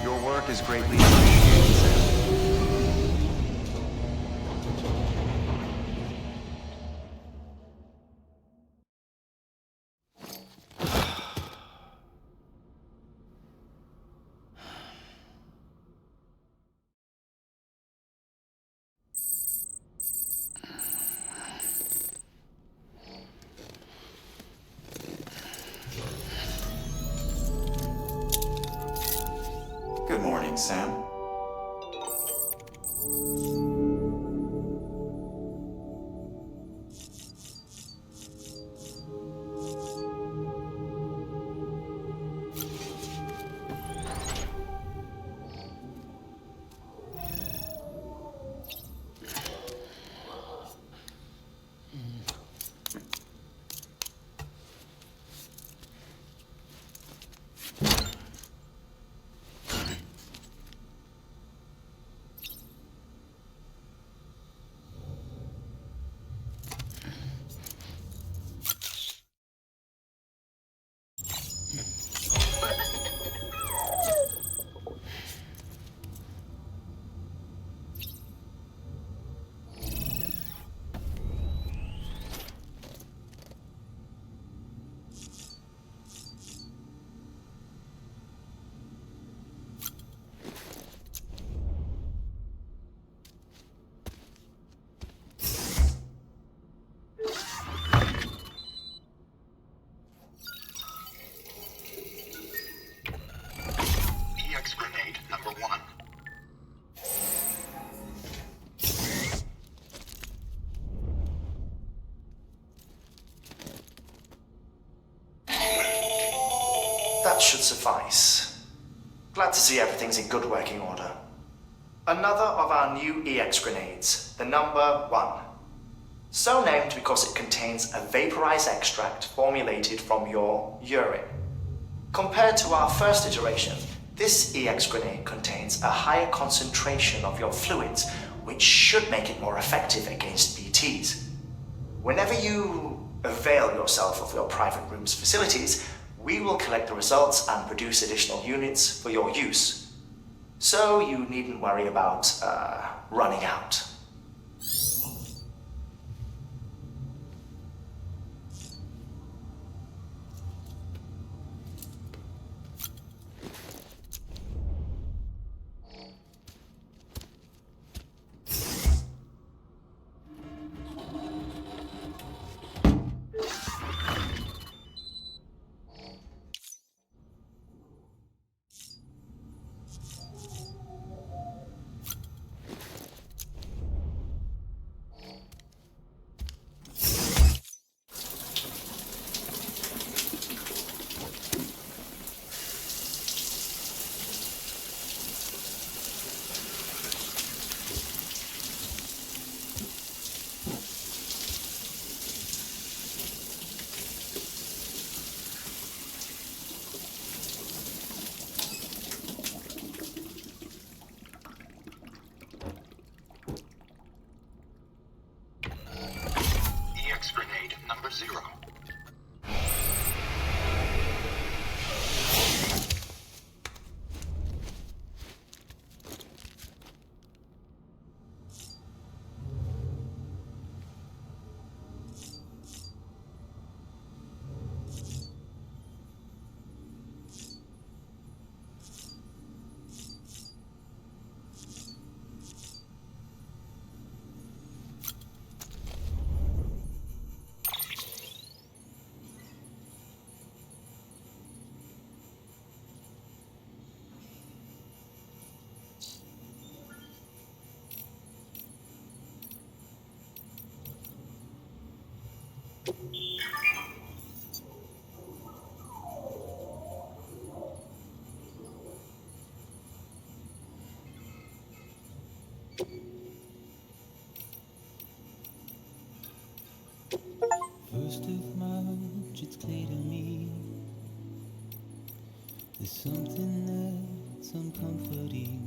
Your work is greatly appreciated, Sam. Good morning, Sam. That should suffice. Glad to see everything's in good working order. Another of our new EX grenades, the number 1. So named because it contains a vaporized extract formulated from your urine. Compared to our first iteration, this EX grenade contains a higher concentration of your fluids, which should make it more effective against BTs. Whenever you avail yourself of your private room's facilities, we will collect the results and produce additional units for your use. So you needn't worry about, running out. EX grenade number 0. First of March, it's clear to me there's something that's uncomforting.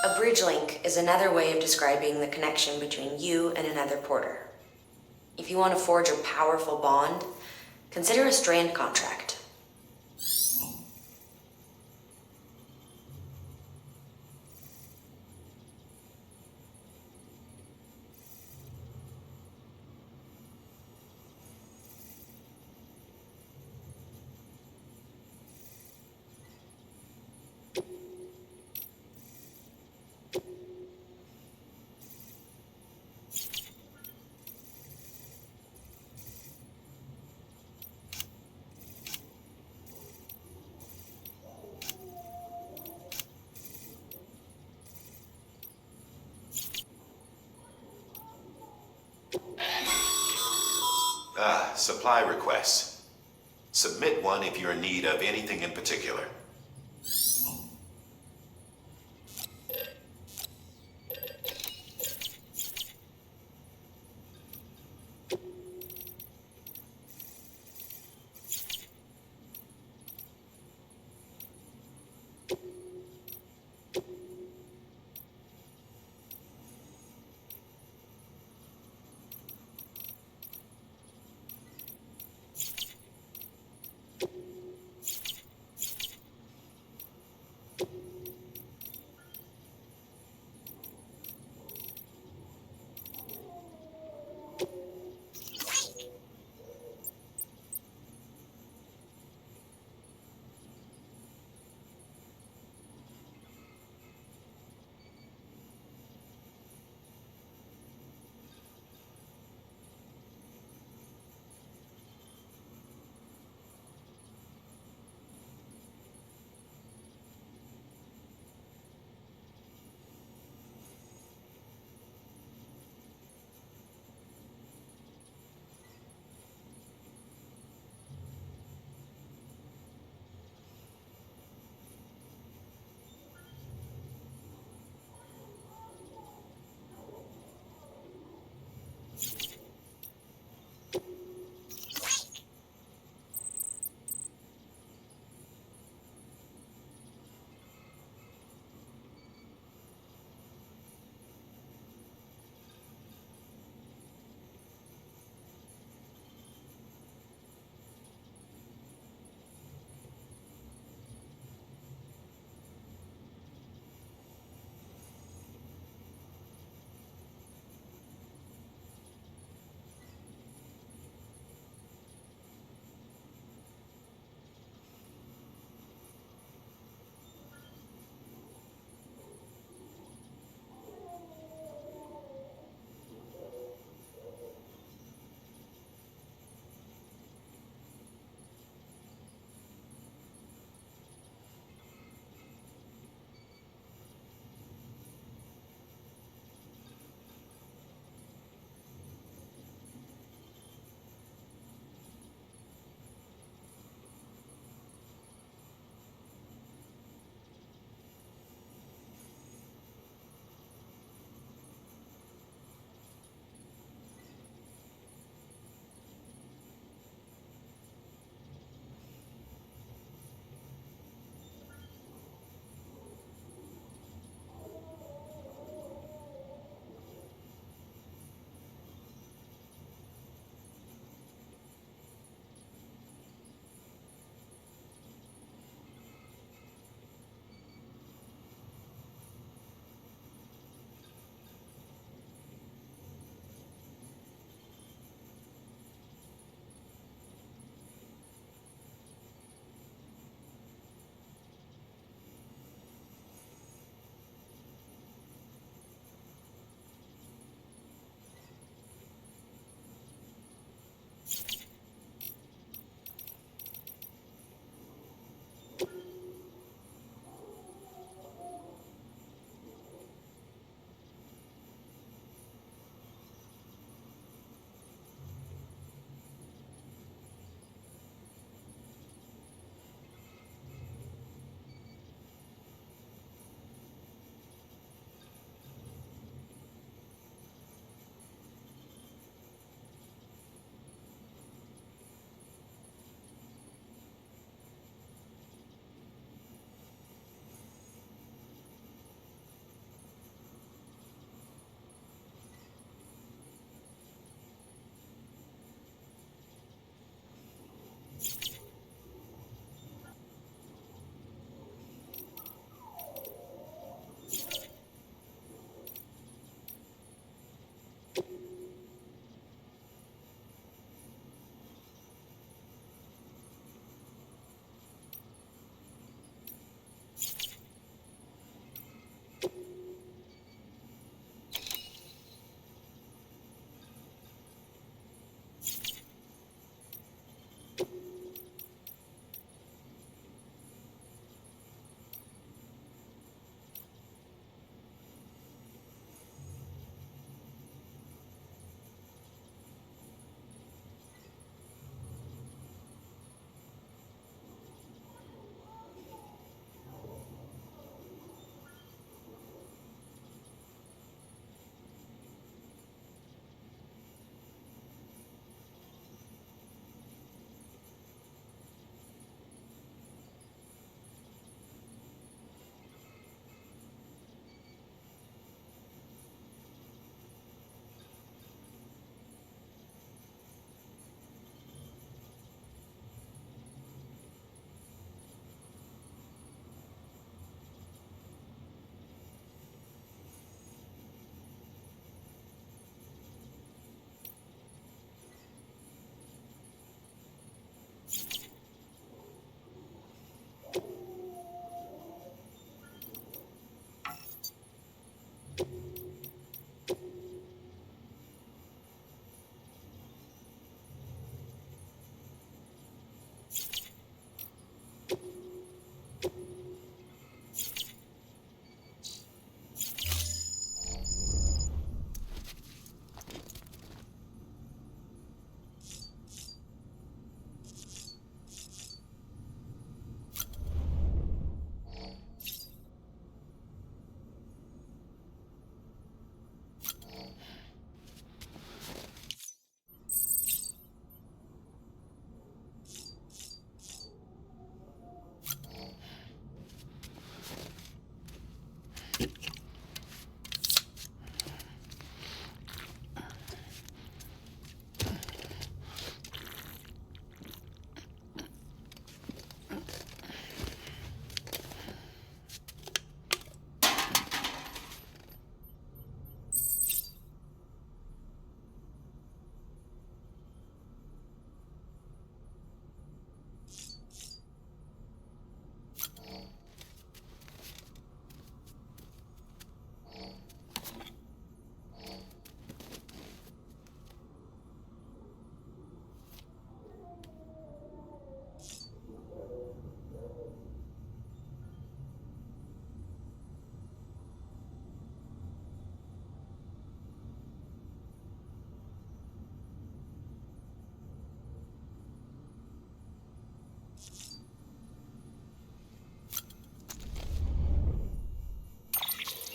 A bridge link is another way of describing the connection between you and another porter. If you want to forge a powerful bond, consider a strand contract. Supply requests. Submit one if you're in need of anything in particular.